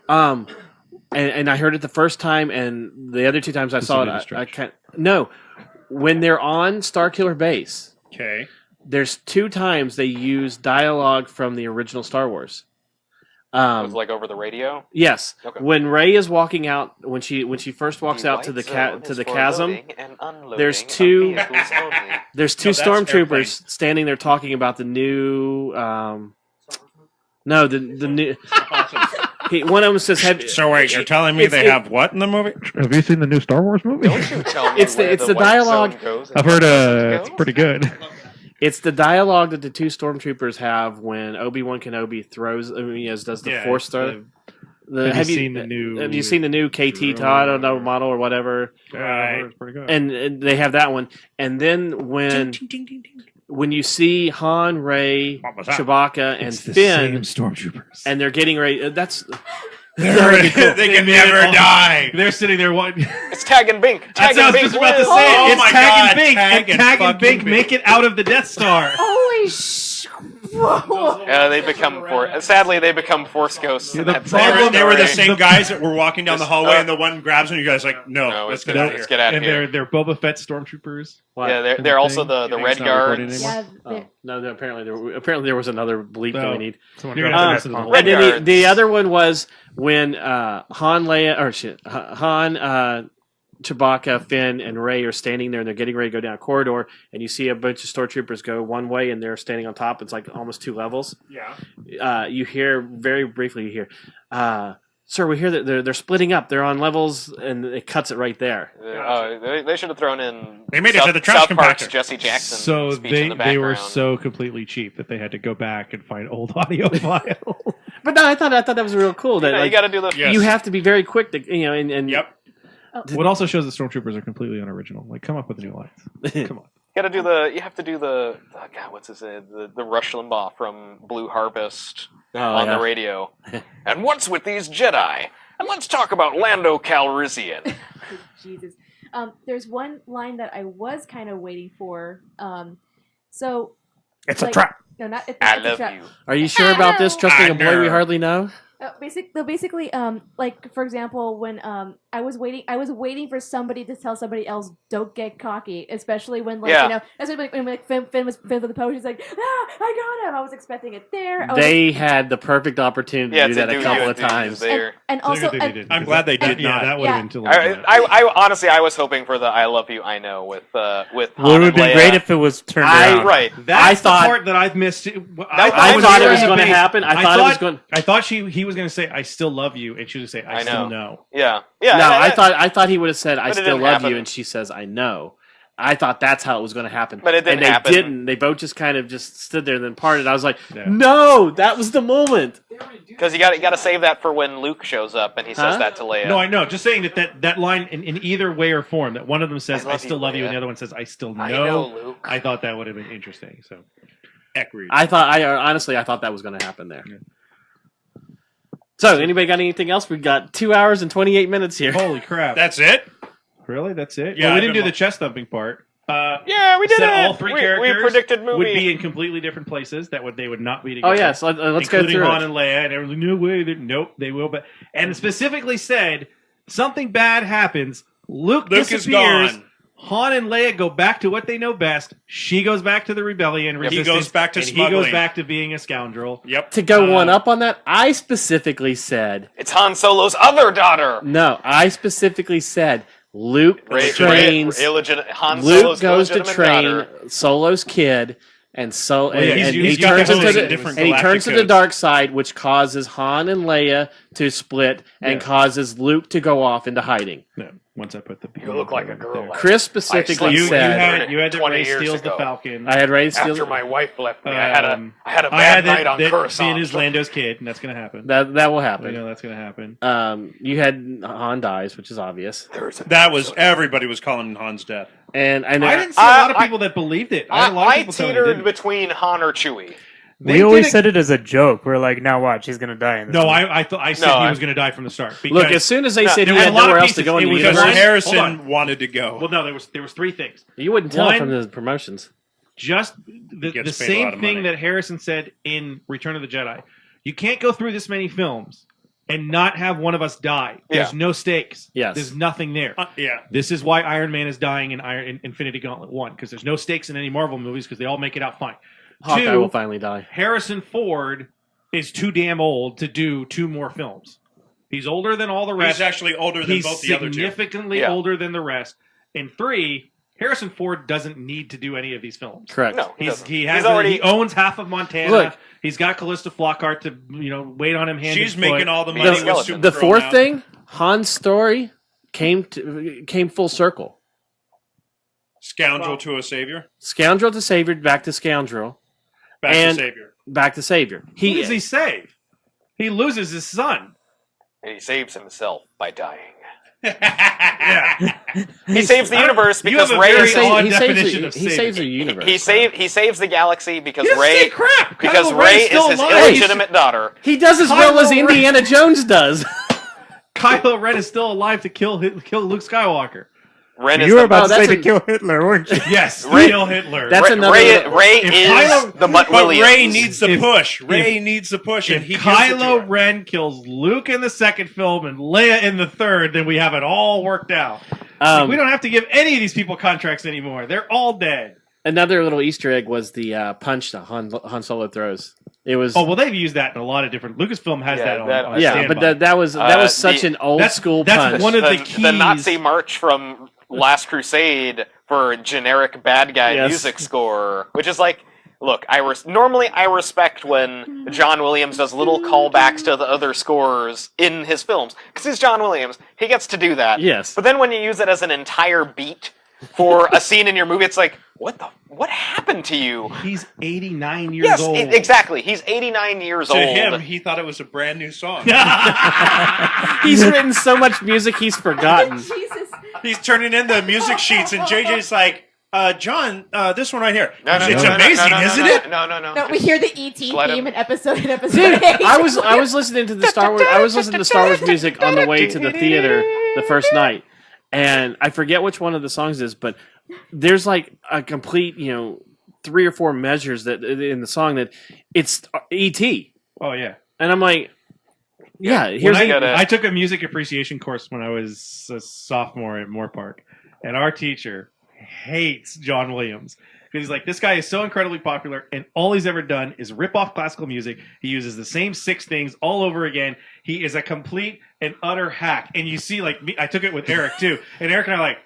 and I heard it the first time, and the other two times I This saw will be it, the I stretch. can't. No, when they're on Starkiller Base, okay. there's two times they use dialogue from the original Star Wars. It was like over the radio. Yes, Okay. when Rey is walking out, when she first walks The out to the white zone to is the for chasm, loading and unloading there's of two- vehicles only. there's two No, that's stormtroopers airplane. standing there talking about the new. No, the new. Awesome. One of them says, So wait, you're telling me they have what in the movie? Have you seen the new Star Wars movie? Don't you tell me It's the- where it's the white dialogue- zone goes and I've heard where it doesn't it's go? pretty good. It's the dialogue that the two stormtroopers have when Obi-Wan Kenobi throws, does the Yeah, Force throw. Have you seen the new? Have you seen the new KT I don't know, model or whatever? Yeah, it's pretty good. And they have that one. And then when you see Han, Rey, was that? Chewbacca, and It's the Finn, same stormtroopers. and they're getting ready. That's They can never die. They're sitting there. What? It's Tag and Bink. Tag That's what I and was Bink just about to wins. say. Oh It's my Tag God, and Bink, Tag and Tag and fucking Bink Bink. make it out of the Death Star. Holy whoa. They become sadly they become Force ghosts. in that They were the story. same guys that were walking down the hallway, and the one grabs and you guys like, no, let's get out of here. Let's get out of And here. they're Boba Fett stormtroopers. Yeah, they're also the You think Red it's not recorded Guards. anymore? Yeah, no. Apparently there was another bleep that we need. Someone You're dropped gonna the have rest of to the listen. whole- And then Red the Guards. other one was when Han, Chewbacca, Finn, and Rey are standing there and they're getting ready to go down a corridor, and you see a bunch of stormtroopers go one way and they're standing on top. It's like almost 2 levels. Yeah. You hear very briefly. You hear, "Sir, we hear that they're splitting up. They're on levels," and it cuts it right there. They should have thrown in. They made it South, to the trash South Park's compactor. Jesse Jackson. So speech in the they were background. so completely cheap that they had to go back and find old audio files. But no, I thought that was real cool. That You like, got to do the. Yes. you have to be very quick to and Yep. What also shows that stormtroopers are completely unoriginal. Like, come up with new lines. Come on. You got to do the. You have to do the. Oh God, what's his name? The Rush Limbaugh from Blue Harvest on the radio. And what's with these Jedi? And let's talk about Lando Calrissian. Jesus. There's one line that I was kind of waiting for. So It's a trap. No, not. It's I not a love trap. you. Are you sure about this? Trusting a boy we hardly know. Basically, like for example, when I was waiting for somebody to tell somebody else, "Don't get cocky," especially when that's when like Finn was with the potion. He's like, I got him. I was expecting it there. They had the perfect opportunity to do that a couple of times. And also, I'm glad they did not. That would have been too long. I honestly, I was hoping for the "I love you, I know" with Well, Han it would have and been Leia. great if it was turned around. Right. That's I thought- the part that I've missed. I thought it was going to happen. I thought it was going. I thought he was going to say, "I still love you," and she was going to say, "I still know." Yeah. No, I thought he would have said, "I But it still didn't love happen. you," and she says, "I know." I thought that's how it was going to happen, But it didn't and they happen. didn't. They both just kind of just stood there and then parted. I was like, Yeah. "No, that was the moment." Because you got to save that for when Luke shows up and he says Huh? that to Leia. No, I know. Just saying that line in either way or form, that one of them says, "I still love you," Leia. and the other one says, "I still know." I know, Luke. I thought that would have been interesting. So, Agreed. I thought that was going to happen there. So, anybody got anything else? We've got 2 hours and 28 minutes here. holy crap! That's it? Really? That's it? Yeah, Well, we I've didn't been do the chest thumping part. Yeah, we did said it. all three we characters predicted movie. would be in completely different places. They would not be Oh together. yeah, so let's go including through Han it. and Leia, and everyone's like, no way, nope, they will. But and specifically said something bad happens. Luke Luke is disappears. gone. Han and Leia go back to what they know best. She goes back to the rebellion. He Resistance, goes back to and smuggling. he goes back to being a scoundrel. Yep. To go one up on that, I specifically said It's Han Solo's other daughter. no. I specifically said Luke trains. Han Luke Solo's goes to illegitimate train daughter. Solo's kid, and so Well, yeah, and he's he got turns those into in the different and he turns to the galactic dark side, which causes Han and Leia to split and causes Luke to go off into hiding. No, once I put the You look like a girl. Chris specifically You said had that 20 Rey years steals ago. the Falcon. I had Ray steal. After my wife left me, I had a I bad had night on that Coruscant. Finn is Lando's kid, and that's going to happen. That will We happen. know that's going to happen. You had Han dies, which is obvious, That was everybody was calling Han's death. and I didn't see a lot of people that believed it. I had a lot of I people telling me teetered didn't. between Han or Chewie. They always said it as a joke. We're like, now watch, he's gonna die in this No, movie. I thought I said No, he I- was going to die from the start. look. because- As soon as they No, said there he was had a lot of nowhere else to pieces. go in It the was Because Hold on, universe, hold Harrison on. wanted to go. Well, no, there was three things. you wouldn't tell One- from the promotions. Just the Gets paid a same lot of thing money. that Harrison said in Return of the Jedi. You can't go through this many films and not have one of us die. There's Yeah. no stakes. Yes. There's nothing there. Yeah. This is why Iron Man is dying in Infinity Gauntlet 1, because there's no stakes in any Marvel movies because they all make it out fine. Hawkeye Two, will finally die. Harrison Ford is too damn old to do 2 more films. He's older than all the rest. He's actually older than He's both the other two. significantly Yeah. older than the rest. And 3, Harrison Ford doesn't need to do any of these films. Correct. No, he owns half of Montana. Look. He's got Callista Flockhart to wait on him. Hand She's and making foot. all the money with Supergirl The fourth now. thing, Han's story came full circle. Scoundrel to a savior. Scoundrel to savior, back to scoundrel, Back and to savior. back to savior. Who does he save? He loses his son. And he saves himself by dying. Yeah. He saves the universe You have because a Ray. very odd definition of he saving. saves a universe. He saves the galaxy because He doesn't Ray. say crap. Because Kylo Ren Ray is still is his alive. illegitimate daughter. He does as well as Indiana Jones does. Kylo Ren is still alive to kill Luke Skywalker. Ren is You were the about to say that's to kill Hitler, weren't you? Yes, Ray- kill Hitler. That's Ray, another. Ray If is Kylo- the Mutt But Williams. Ray needs the If- push. Ray needs the push, and If he gives it to Kylo her. Ren kills Luke in the second film and Leia in the third, then we have it all worked out. We don't have to give any of these people contracts anymore. They're all dead. Another little Easter egg was the punch that Han Solo throws. It was. Oh well, they've used that in a lot of different. Lucasfilm has Yeah, that on. that- on yeah, standby. but that was such an old school that's punch. one of the the keys. Nazi march from Last Crusade for generic bad guy Yes. music score, which is like, look, normally I respect when John Williams does little callbacks to the other scores in his films because he's John Williams. He gets to do that. Yes. But then when you use it as an entire beat for a scene in your movie, it's like, what happened to you? He's 89 years Yes, old. exactly. He's 89 years To old. him, he thought it was a brand new song. He's written so much music he's forgotten. Jesus. He's turning in the music sheets, and JJ's like, John, this one right here. No, It's amazing, isn't it? No. No, we hear the ET Let him- theme in episode Dude, 8. I was listening to the Star Wars. I was listening to Star Wars music on the way to the theater the first night, and I forget which one of the songs is, but there's like a complete 3 or 4 measures that in the song that it's ET, Oh yeah. and I'm like, yeah, When here's I took a music appreciation course when I was a sophomore at Moore Park, and our teacher hates John Williams because he's like, this guy is so incredibly popular, and all he's ever done is rip off classical music. He uses the same 6 things all over again. He is a complete and utter hack. And you see, like, me, I took it with Eric too, and Eric and I are like,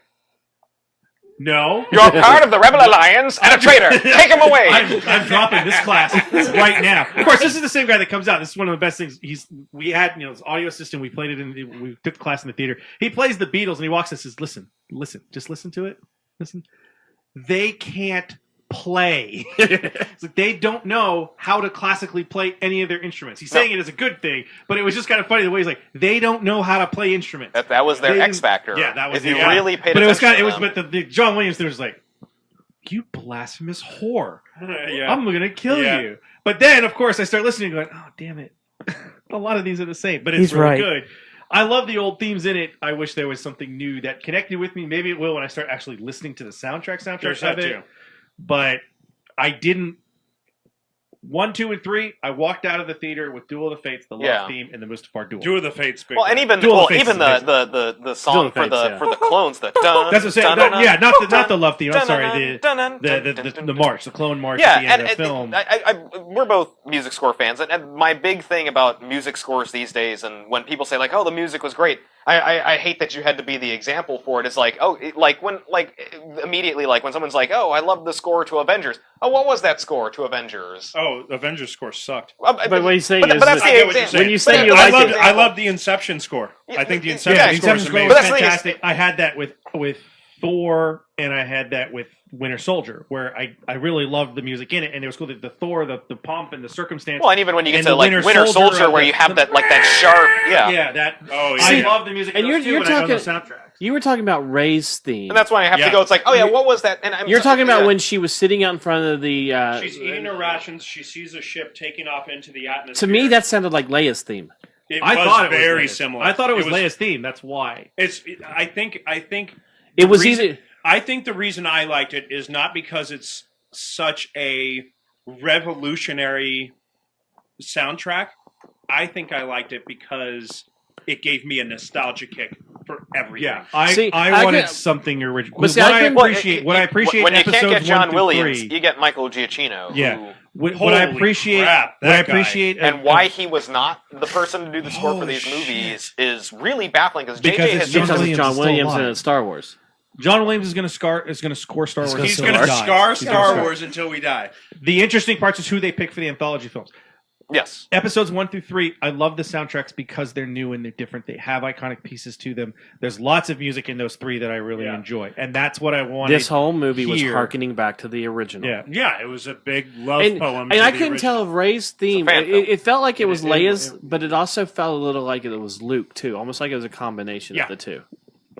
no, You're part of the Rebel Alliance and a traitor. Take him away. I'm dropping this class right now. Of course, this is the same guy that comes out. This is one of the best things. We had this audio system. We played it we took the class in the theater. He plays the Beatles and he walks and says, "Listen, just listen to it. Listen. They can't play. It's like they don't know how to classically play any of their instruments." He's saying it as a good thing, but it was just kind of funny the way he's like, they don't know how to play instruments. That was their They X didn't- factor. Yeah, that was if you yeah. really paid But it was attention. kind of but the John Williams thing was like, you blasphemous whore. Yeah. I'm gonna kill Yeah. you. But then, of course, I start listening and going, oh, damn it. A lot of these are the same, but it's He's really right. good. I love the old themes in it. I wish there was something new that connected with me. Maybe it will when I start actually listening to the soundtrack There's of that it. too. But I didn't. 1, 2, and 3, I walked out of the theater with Duel of the Fates, the Love Yeah. theme, and the Mustafar Duel. Two of the Fates. Big Well, and one. even Duel of Fates even is amazing. the song Duel of for Fates, the yeah. for the clones, the dun, That's what I'm saying. dun, dun, Yeah, not dun, the love theme. I'm dun, sorry. dun, dun, dun, The march, the clone march Yeah, at the end and of the film. we're both music score fans, and my big thing about music scores these days, and when people say like, "Oh, the music was great," I hate that you had to be the example for it. It's like, immediately, like when someone's like, "Oh, I love the score to Avengers." Oh, what was that score to Avengers? Oh, Avengers score sucked. But what he's saying but is that's that- the I get what you're example. when you saying. say you I like love it, I love the Inception score. I think the Inception Yeah, score Inception is score amazing. was But that's the thing is- fantastic. I had that with Thor, and I had that with Winter Soldier, where I really loved the music in it, and it was cool. The Thor, the pomp and the circumstance. Well, and even when you get And to the like Winter Soldier, of where the- you have that like that sharp, yeah, that. Oh, yeah. I love the music, And in those you're too, and I know the talking- soundtracks. you were talking about Ray's theme. and that's why I have Yeah. to go. It's like, oh yeah, what was that? And You're talking about yeah. when she was sitting out in front of the. She's eating her rations. She sees a ship taking off into the atmosphere. To me, that sounded like Leia's theme. it I was thought it was very Leia's. similar. I thought it was Leia's theme. That's why. I think. It was reason- either. I think the reason I liked it is not because it's such a revolutionary soundtrack. I think I liked it because it gave me a nostalgia kick for everything. Yeah, I See, I I wanted could- something original. But see, what I I couldn't- appreciate, what I appreciate, when you can't episodes get John 1 through Williams, 3, you get Michael Giacchino. Yeah. who- what I Holy appreciate, crap, what I that guy. appreciate, and why he was not the person to do the score for Holy these shit. movies is really baffling because Because JJ it's has John Because just it's Williams John is still Williams alive. and it's Star Wars. John Williams is going to score Star Wars. He's until going he to dies. scar He's gonna Star scar. Wars until we die. The interesting part is who they pick for the anthology films. Yes. Episodes 1 through 3, I love the soundtracks because they're new and they're different. They have iconic pieces to them. There's lots of music in those 3 that I really enjoy, and that's what I wanted. This whole movie was here. harkening back to the original. Yeah, it was a big love poem. And to I the couldn't original. tell if Rey's theme. fan film. It felt like it was Leia's, but it also felt a little like it was Luke too, almost like it was a combination of the two.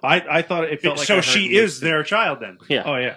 I thought it felt like so. I heard She Luke. is their child then. Yeah. Oh yeah.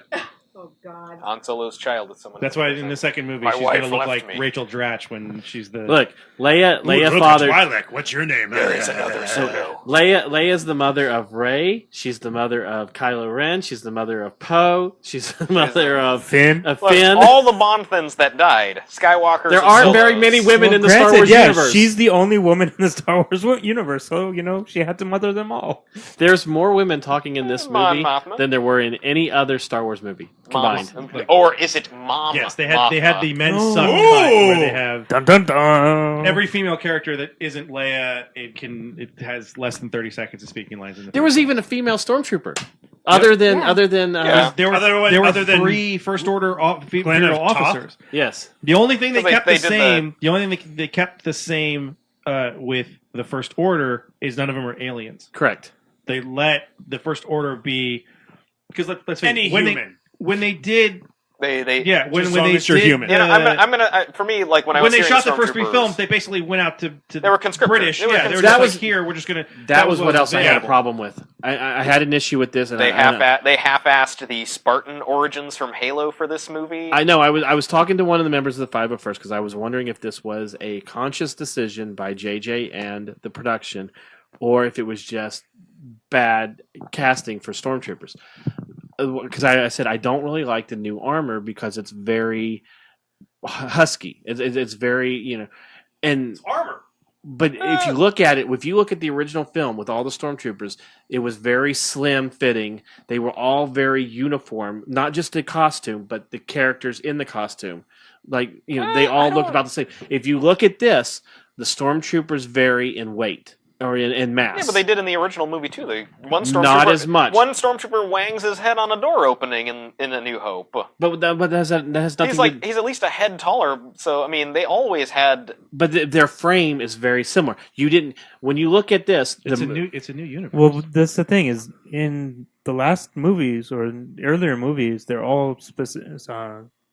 Oh God. Han Solo's child is someone. That's why in the second movie My she's wife going to look left like me. Rachel Dratch when she's the Look, Leia Look fathered. at Twi'lek. What's your name? There is another Solo. Leia's the mother of Rey. She's the mother of Kylo Ren. She's the mother of Poe. She's the mother of Finn. Of Look, Finn. all the Bonthans that died, Skywalkers. There and aren't Solos. very many women in the Granted, Star Wars yeah, universe. she's the only woman in the Star Wars universe, so she had to mother them all. There's more women talking in this Mon movie Mothma. than there were in any other Star Wars movie combined. Or is it Mom? Yes, they had the men's Oh. sub cut where they have Dun dun dun. every female character that isn't Leia. It has less than 30 seconds of speaking lines in the There was even a female stormtrooper, other than Yeah. There were Other than 3 First Order female Glenn of Toth? officers. yes. The only thing they So kept they the did same. The only thing they kept the same with the First Order is none of them are aliens. Correct. They let the First Order be because let's face Any it, when human. when they did They when as when long they as you're did human. You know, I'm gonna for me, like when I when was they hearing shot the first 3 Stormtroopers- films, they basically went out to They were conscripted. British. They were Yeah, they were That just was- like here. We're just gonna. That was what else I had a available. problem with. I had an issue with this, and They I half-assed the Spartan origins from Halo for this movie. I know. I was talking to one of the members of the 501st because I was wondering if this was a conscious decision by JJ and the production, or if it was just bad casting for stormtroopers. Because I said I don't really like the new armor because it's very husky. It's very and armor. But if you look at it, if you look at the original film with all the stormtroopers, it was very slim fitting. They were all very uniform, not just the costume, but the characters in the costume. Like, they all look about the same. If you look at this, the stormtroopers vary in weight or in mass. Yeah, but they did in the original movie too. One stormtrooper, Not as much. One stormtrooper wangs his head on a door opening in A New Hope. But that has nothing. He's at least a head taller. So I mean, they always had. But their frame is very similar. You didn't when you look at this. It's a new universe. Well, that's the thing is in the last movies or in earlier movies, they're all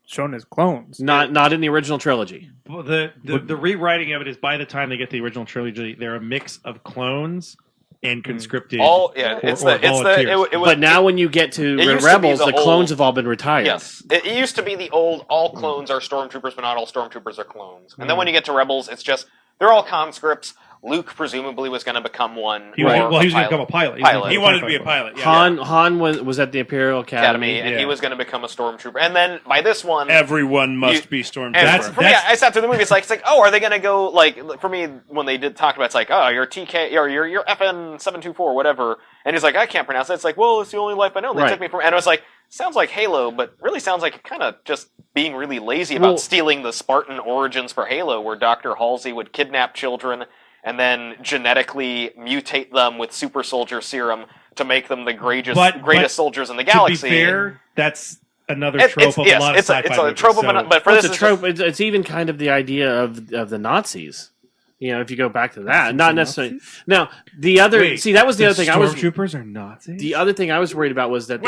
shown as clones. Not in the original trilogy. Well, the rewriting of it is by the time they get the original trilogy, they're a mix of clones and conscripted. But now when you get to Rebels, the clones have all been retired. Yes, it used to be the old all clones are stormtroopers, but not all stormtroopers are clones. And then when you get to Rebels, it's just they're all conscripts. Luke presumably was going to become one. He was going to become a pilot. He wanted to be a pilot. Yeah. Han was at the Imperial Academy, and he was going to become a stormtrooper. And then by this one, everyone must be stormtroopers. For me, I sat through the movie. It's like, oh, are they going to go like? For me, when they did talk about, it's like, oh, you're TK or you're FN 724, whatever. And he's like, I can't pronounce it. It's like, well, it's the only life I know. They took me from, and it was like, sounds like Halo, but really sounds like kind of just being really lazy about stealing the Spartan origins for Halo, where Dr. Halsey would kidnap children and then genetically mutate them with super soldier serum to make them the greatest soldiers in the galaxy. To be fair, that's another trope of a lot of sci-fi movies. It's a trope but for this it's a trope. It's even kind of the idea of the Nazis. If you go back to that, not necessarily. Now, the other that was the other thing. Stormtroopers are Nazis. The other thing I was worried about was that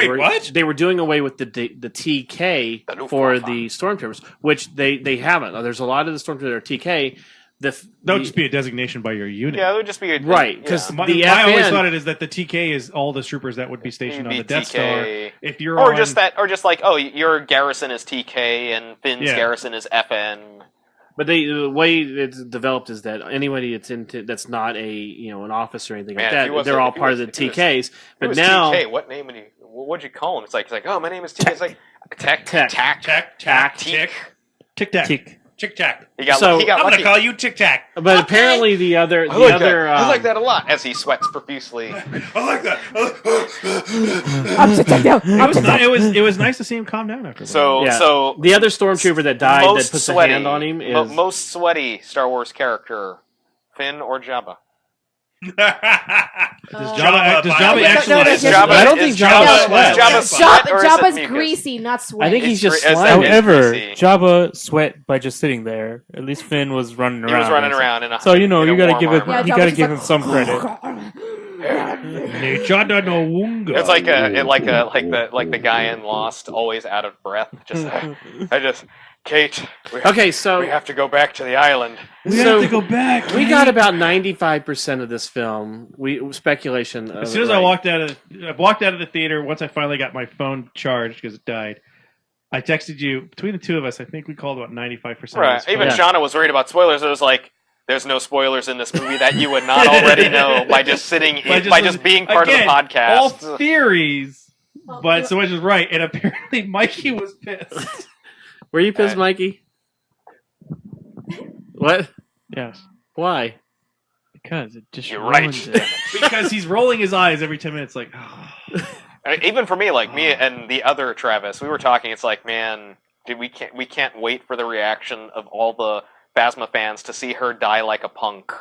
they were doing away with the TK for the stormtroopers, which they haven't. There's a lot of the stormtroopers that are TK. That would just be a designation by your unit. Yeah, it would just be right because I always thought it is that the TK is all the troopers that would be stationed on the Death Star. If you're just like your garrison is TK and Finn's garrison is FN. But the way it's developed is that anybody that's not an officer or anything like that, they're all part of the TKs. But now, TK, what name what'd you call him? It's like, oh, my name is TK. It's like Tic Tac. Tic Tac. I'm going to call you Tic Tac. But apparently the other... I like that a lot, as he sweats profusely. I like that. It was nice to see him calm down after that. So the other stormtrooper that died that puts a hand on him is... Most sweaty Star Wars character, Finn or Jabba? Does Jabba Jabba actually? I don't think Jabba sweat. Jabba's greasy, not sweat. I think he's just It's slimy. However, greasy. Jabba sweat by just sitting there. At least Finn was running around. He was running around in a So you know in a you gotta warm give him armor. you Yeah, gotta Jabba's give him just some credit. Chada no wunga. It's like the guy in Lost, always out of breath. Kate. Okay, so we have to go back to the island. We have to go back. We got about 95% of this film. Speculation. As soon as I walked out of the theater, once I finally got my phone charged because it died, I texted you. Between the two of us, I think we called about 95%. Right. Even Shauna was worried about spoilers. It was like, there's no spoilers in this movie that you would not already know by just being part of the podcast. All theories, but so much is right. And apparently, Mikey was pissed. Were you pissed, Mikey? What? Yes. Why? Because it just You're right. ruins it. Because he's rolling his eyes every 10 minutes, like. Even for me, like me and the other Travis, we were talking. It's like, man, dude, we can't wait for the reaction of all the Phasma fans to see her die like a punk.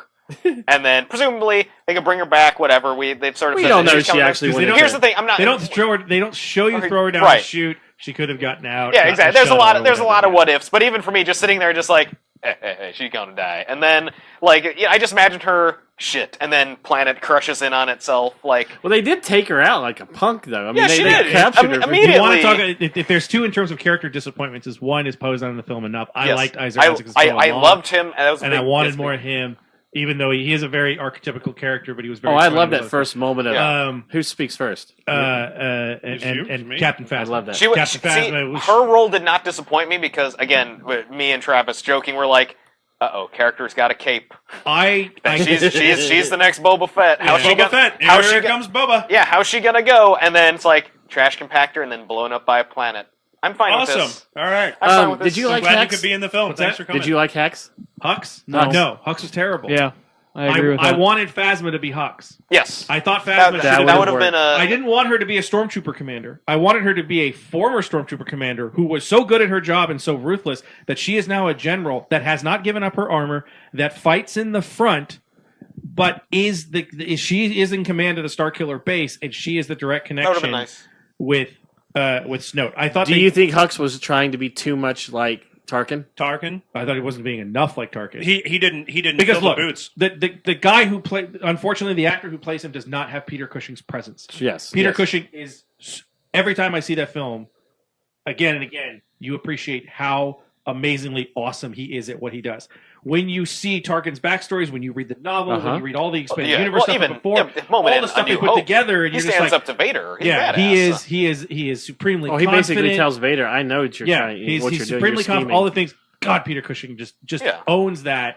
And then presumably they can bring her back. Whatever they've sort of. We said don't that know she's she coming actually. back. Here's the thing. I'm not. They don't throw her. They don't show you throw her down right. the chute. She could have gotten out. Yeah, exactly. There's a lot of what ifs. But even for me, just sitting there, just like, hey, she's gonna die. And then I just imagined her shit, and then planet crushes in on itself. Like, well, they did take her out like a punk, though. I mean, she they did. captured her Immediately. You want to talk? If there's two in terms of character disappointments, is one is Posen in the film enough. I liked Isaac Isaac. I loved him, and I wanted more of him. Even though he is a very archetypical character, but he was very. I love that first moment of who speaks first. And Captain Phasma. I love that. Captain Phasma. Her role did not disappoint me because, again, me and Travis joking, we're like, character's got a cape. She's the next Boba Fett. Here comes Boba. Yeah, how's she gonna go? And then it's like trash compactor, and then blown up by a planet. I'm fine with this. All right. I'm fine with this. Did you like glad Hex? you could be in the film. Thanks for coming. Did you like Hex? Hux? No. No, Hux was terrible. Yeah, I agree with that. I wanted Phasma to be Hux. Yes. I thought Phasma that would have been a... I didn't want her to be a stormtrooper commander. I wanted her to be a former stormtrooper commander who was so good at her job and so ruthless that she is now a general that has not given up her armor, that fights in the front, but she is in command of the Starkiller base, and she is the direct connection That would have been nice. with Snoke. I thought. Do you think Hux was trying to be too much like Tarkin? I thought he wasn't being enough like Tarkin. He didn't because fill look, the boots. The guy who played, unfortunately, the actor who plays him does not have Peter Cushing's presence. Yes, Peter Cushing is. Every time I see that film, again and again, you appreciate how amazingly awesome he is at what he does. When you see Tarkin's backstories, when you read the novel, when you read all the expanded universe stuff before, all the stuff they put together, and he you're just stands like, up to Vader. He's yeah, badass. he is supremely. He confident. basically tells Vader, "I know what you're trying. He's what you're supremely doing. confident. All the things. God, Peter Cushing just owns that.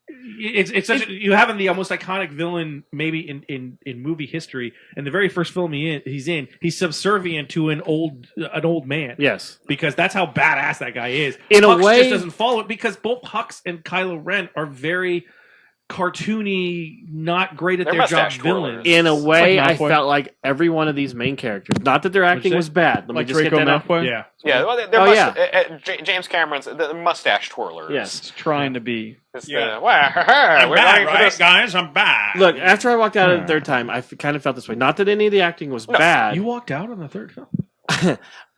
It's such you have him the most iconic villain maybe in movie history. And the very first film he's in, he's subservient to an old man. Yes, because that's how badass that guy is. In Hux a way, just doesn't follow it because both Hux and Kylo Ren are very cartoony, not great at their job villains. In a way, like I felt like every one of these main characters, not that their acting was bad. Let me just Draco get that Malfoy? out. Yeah, well, James Cameron's the mustache twirlers. Yes, it's trying to be. I'm we're back, going for right, this. guys? I'm back. Look, after I walked out of the third time, I kind of felt this way. Not that any of the acting was bad. You walked out on the third film.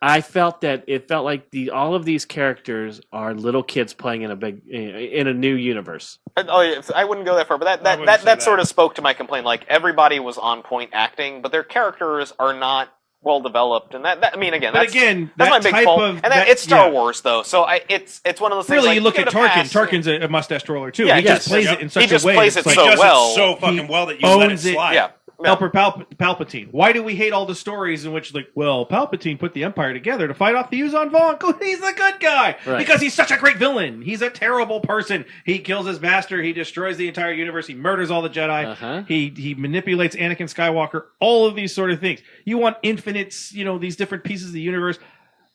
I felt that it felt like all of these characters are little kids playing in a new universe. I wouldn't go that far, but that sort of spoke to my complaint. Like everybody was on point acting, but their characters are not well developed, and that I mean, again, that's my big fault. And it's Star Wars, though, so it's one of those things. Really, like, you look at Tarkin. Tarkin's a mustache twirler too. Yeah, he just plays it in such a way. He just plays it so well, so fucking well that you let it slide. Yeah. Emperor Palpatine. Why do we hate all the stories in which, Palpatine put the Empire together to fight off the Yuuzhan Vong? He's the good guy because he's such a great villain. He's a terrible person. He kills his master. He destroys the entire universe. He murders all the Jedi. He manipulates Anakin Skywalker. All of these sort of things. You want infinite, these different pieces of the universe.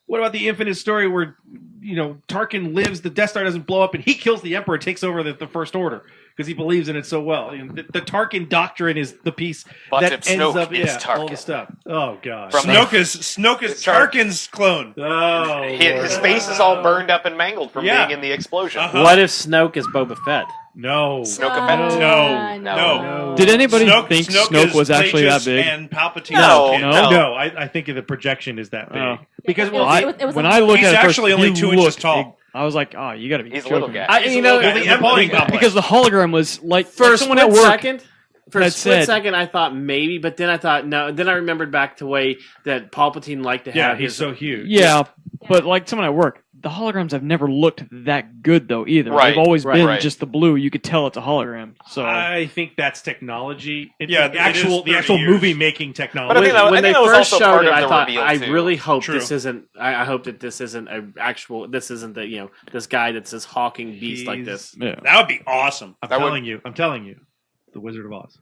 What about the infinite story where, Tarkin lives, the Death Star doesn't blow up, and he kills the Emperor, takes over the First Order because he believes in it so well. The Tarkin doctrine is the piece that ends Snoke up, is Tarkin. all the stuff. Oh god, Snoke is Tarkin's clone. Oh, his face is all burned up and mangled from being in the explosion. What if Snoke is Boba Fett? No. Snoke effect? No. Did anybody think Snoke was actually that Plagueis big? And Palpatine. No. I think the projection is that big. Because when I look he's at it actually first, only he 2 inches looked tall. big. I was like, oh, you got to be He's a joking. little guy. He's a little guy. Because the hologram was like For a someone at split work. second. For a split second, I thought maybe, but then I thought no. Then I remembered back to the way that Palpatine liked to have. Yeah, he's his, so huge. Yeah, but like someone at work, the holograms have never looked that good though either. Right, They've always been right. just the blue. You could tell it's a hologram. So I think that's technology. Yeah, the actual 30 years. movie making technology. But I think that, when they that was first also showed part it, of I the thought reveal, I too. really hope True. this isn't. I hope that this isn't an actual. This isn't the this guy that's this hawking beast like this. yeah. That would be awesome. I'm telling you, the Wizard of Oz.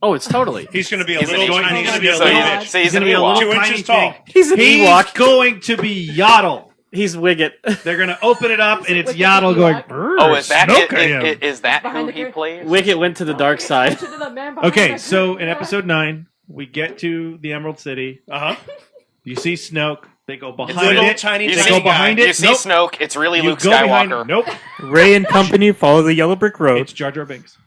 Oh, it's totally. He's going to be a He's little an tiny. Ewok. He's going to be a So little he's- bitch. so he's gonna an be a Ewok. little 2 tiny inches tall. thing. He's an He's Ewok. going to be Yaddle. He's Wicket. They're going to open it up, and it's Wicket Yaddle Ewok. going. Oh, is that Snoke I am." is that Behind who the he curtain. plays? Wicket went to the dark side. Okay, so in episode 9, we get to the Emerald City. Uh huh. You see Snoke. They go It's behind little it. tiny. You They see, go behind it. You see Nope. Snoke. It's really You Luke go behind Skywalker. it. Nope. Ray and company follow the yellow brick road. It's Jar Jar Binks.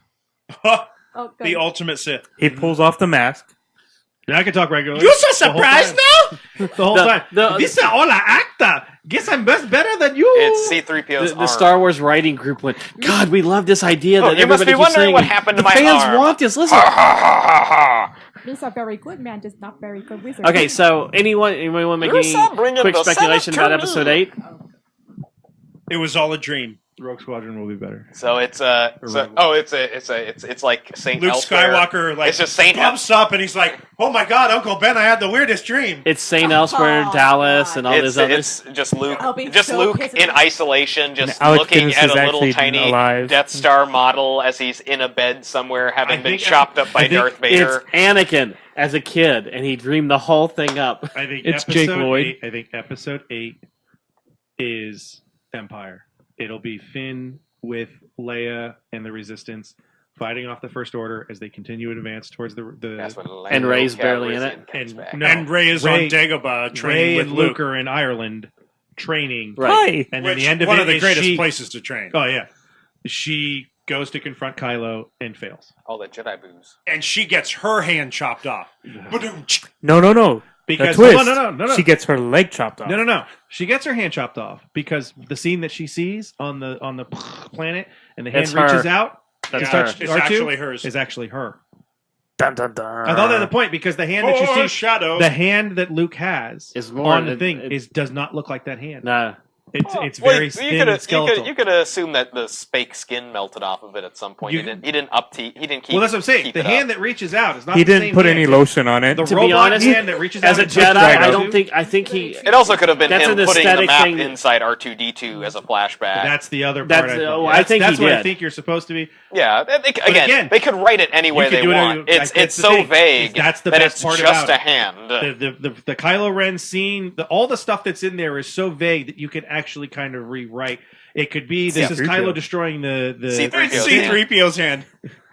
Oh, good. The ultimate Sith. He pulls off the mask. Now I can talk regularly. You so surprised now? The whole The- time. the- This is all I actor. Guess I'm best better than you. It's C-3PO's The arm. Star Wars writing group went, God, we love this idea Oh, that you must everybody be keeps wondering saying. what happened to the my fans arm." want this. Listen. Ha ha ha ha! He's a very good man, just not very good wizard. Okay, so anyone want to make You're any bringing quick the speculation Senate about to episode me. 8? It was all a dream. Rogue Squadron will be better. So it's it's like Saint Luke Elsewhere. Skywalker like It's just Saint bumps up and he's like, "Oh my God, Uncle Ben, I had the weirdest dream." It's St. Elsewhere, Oh, Dallas, and all It's those others. just Luke, I'll be just so Luke pissed in if- isolation, just And Alec looking Guinness at is a little actually tiny alive. Death Star model as he's in a bed somewhere, having been chopped up by I think Darth Vader. It's Anakin as a kid, and he dreamed the whole thing up. I think It's episode Jake Lloyd. 8, I think episode 8 is Empire. It'll be Finn with Leia and the Resistance fighting off the First Order as they continue to advance towards the That's when And Rey's Lando barely in Calrissian it. comes and, back. no, And Ray is Rey- on Dagobah training Ray with and Luke, Luke are in Ireland training. Right. Hi. And then which the end of one it of the is greatest she, places to train. Oh yeah, she goes to confront Kylo and fails. All the Jedi booze. And she gets her hand chopped off. Ba-doom. No. Because the twist. no. She gets her leg chopped off. No. She gets her hand chopped off because the scene that she sees on the planet and the hand It's reaches her. out That's to her. touch It's R2 actually hers. is actually her. Dun, dun, dun. I thought that was the point because the hand that you see, Shadow. the hand that Luke has Is more on the it- thing it- does not look like that hand. Nah. It's Well, very thin and skeletal. you could assume that the fake skin melted off of it at some point. You- He didn't keep. Well, that's what I'm saying. keep The it hand up. that reaches out is not. He the didn't same put hand. any lotion on it. The To robot be honest, hand that reaches as out a and touches Jedi, R2, I don't think. I think he. It also could have been That's him an putting the aesthetic map thing. inside R2D2 as a flashback. That's the other part. That's- I oh, think. I think that's he what I did. think you're supposed to be. Yeah, again, they could write it any way You could they do it want. any- It's that's the so thing. vague That's the that best it's part just about a it. hand. The Kylo Ren scene, all the stuff that's in there is so vague that you can actually kind of rewrite. It could be this is C-3PO. Kylo destroying the C-3PO. It's C-3PO's hand.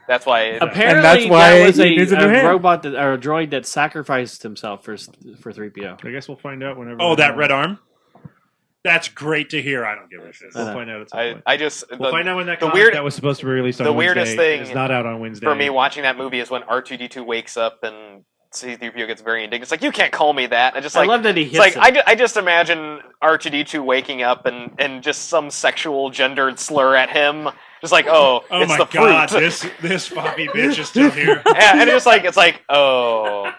That's why. Apparently, that's why that was he needs a new a hand. robot or a droid that sacrificed himself for 3PO. I guess we'll find out whenever. Oh, that red arm? That's great to hear. I don't give a shit. We'll find out at some point. I just We'll find out when that the comic weird that was supposed to be released on the Wednesday weirdest thing is not out on Wednesday. for me watching that movie is when R2D2 wakes up and C-3PO gets very indignant. It's like, you can't call me that. I just I like love that he it's hits like him. I just imagine R2D2 waking up and just some sexual gendered slur at him. Just like, oh, Oh it's my the God, fruit. this floppy bitch is still here. And it's like, oh,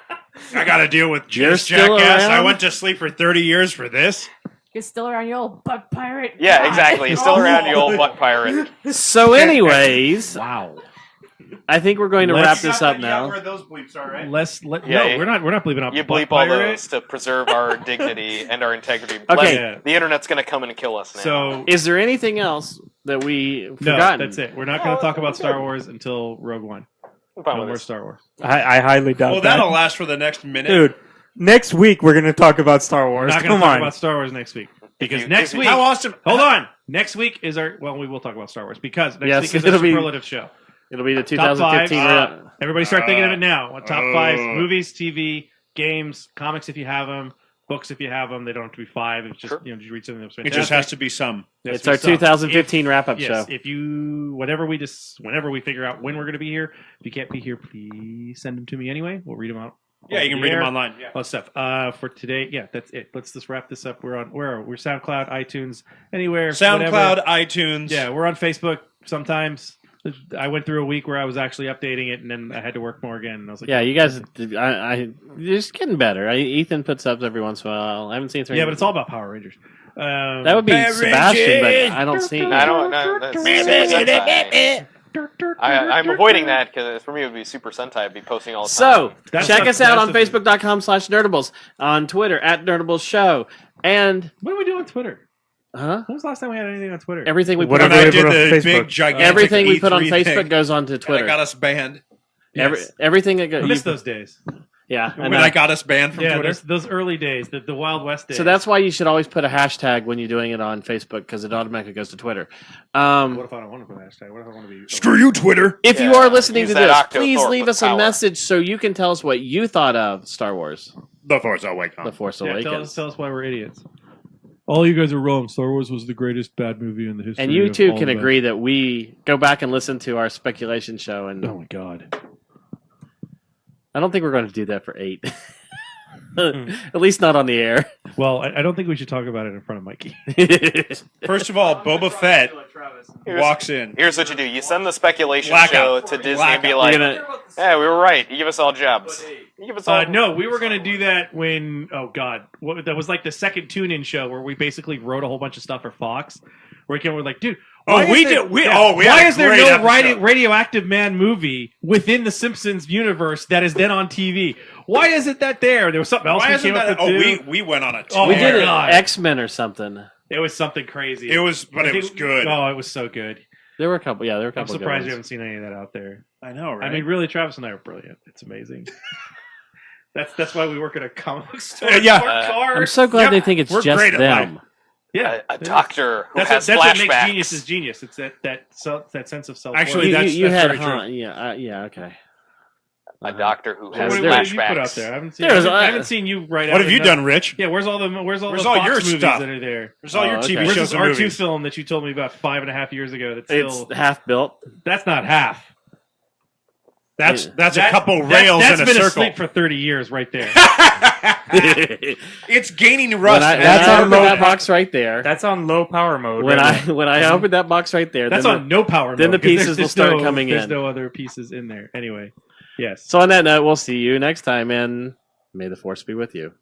I got to deal with You're this still jackass. around? I went to sleep for 30 years for this. You're still around your old butt pirate. yeah, God. exactly. He's still around you old butt pirate. So, anyways, wow. I think we're going to wrap this up now. Where those bleeps are, right? Yeah, we're not bleeping up. You Butt bleep all pirate. those to preserve our dignity and our integrity. Okay. Yeah. The internet's going to come and kill us now. So Is there anything else that we no, forgotten? that's it. We're not going to talk about Star Wars until Rogue One. I'm fine No with more this. Star Wars. I highly doubt Well, that. that'll last for the next minute. Dude, next week we're going to talk about Star We're Wars. not going Come to talk on. about Star Wars next week because you- next if you- week. How awesome! Hold on. Next week is our. Well, we will talk about Star Wars because next Yes, week is our it'll be- superlative show. It'll be the Top 2015. Everybody start thinking of it now. Top 5 movies, TV, games, comics if you have them, books if you have them. They don't have to be 5. It's just you read something that's It fantastic. just has to be some. It's our 2015 wrap-up show. If you whenever we figure out when we're going to be here, if you can't be here, please send them to me anyway. We'll read them out. Yeah, you can read them online. Yeah. All stuff. For today, that's it. Let's just wrap this up. We're SoundCloud, iTunes, anywhere. SoundCloud, whatever. iTunes. Yeah, we're on Facebook sometimes. I went through a week where I was actually updating it, and then I had to work more again. And I was like, yeah, you guys, you're just getting better. Ethan puts up every once in a while. I haven't seen it. Yeah, but it's all about Power Rangers. That would be Sebastian, but I don't see. I don't know. That's Super Sentai. I'm avoiding that because for me it would be Super Sentai. I'd be posting all the time. So check us out on Facebook.com/Nerdables, on Twitter @Nerdables Show, and what do we do on Twitter? Huh? When was the last time we had anything on Twitter? Everything we put When on I did the Facebook. big gigantic Everything we put on E3 Facebook thing, goes on to Twitter. and I got us banned. Everything that goes. I miss those days. Yeah, when I got us banned from Twitter. Those early days, the Wild West days. So that's why you should always put a hashtag when you're doing it on Facebook because it automatically goes to Twitter. What if I don't want to put a hashtag? What if I want to be? Screw you, Twitter. If you are listening to use that this, Octothorpe please leave with us a power. message so you can tell us what you thought of Star Wars: The Force Awakens. The Force Yeah, Awakens. tell us why we're idiots. All you guys are wrong. Star Wars was the greatest bad movie in the history. And you of too all can of agree that we go back and listen to our speculation show. And Oh my god! I don't think we're going to do that for 8. At least not on the air. Well, I don't think we should talk about it in front of Mikey. First of all, Boba Fett walks in. Here's what you do: you send the speculation Blackout. show to Disney and be like, "Yeah, we were right. You give us all jobs. You give us all." No, we were going to do that when that was like the second tune-in show where we basically wrote a whole bunch of stuff for Fox. Where we were like, dude. Why is there no Radioactive Man movie within the Simpsons universe that is then on TV? Why isn't that there? There was something else we came up with. We went on a Oh, we did it God. X-Men or something. It was something crazy. It was good. Oh, it was so good. There were a couple. Yeah, there were a I'm couple. surprised good you ones. haven't seen any of that out there. I know, right? I mean, really, Travis and I are brilliant. It's amazing. That's why we work at a comic book store. I'm so glad they think it's just them. Yeah, a doctor who has that's flashbacks. what makes genius genius. It's that sense of self. Actually, you that's had very true. Yeah, okay. A doctor who has What did you put out flashbacks. there? I haven't seen. There's- I haven't seen you write out. What have you enough. done, Rich? Yeah, where's all the Where's Fox all your movies stuff? that are there? Where's all your okay. TV Where's shows this and R2 movies? film that you told me about 5.5 years ago? That's It's still half built. that's not half. That's a That- couple that's- rails that's in a been circle. asleep for 30 years right there. It's gaining rust. That's on that box right there. That's on low power mode. When I opened that box right there, That's then on no power. then mode, the 'cause pieces will start coming There's in. no other pieces in there. Anyway, yes. So on that note, we'll see you next time, and may the force be with you.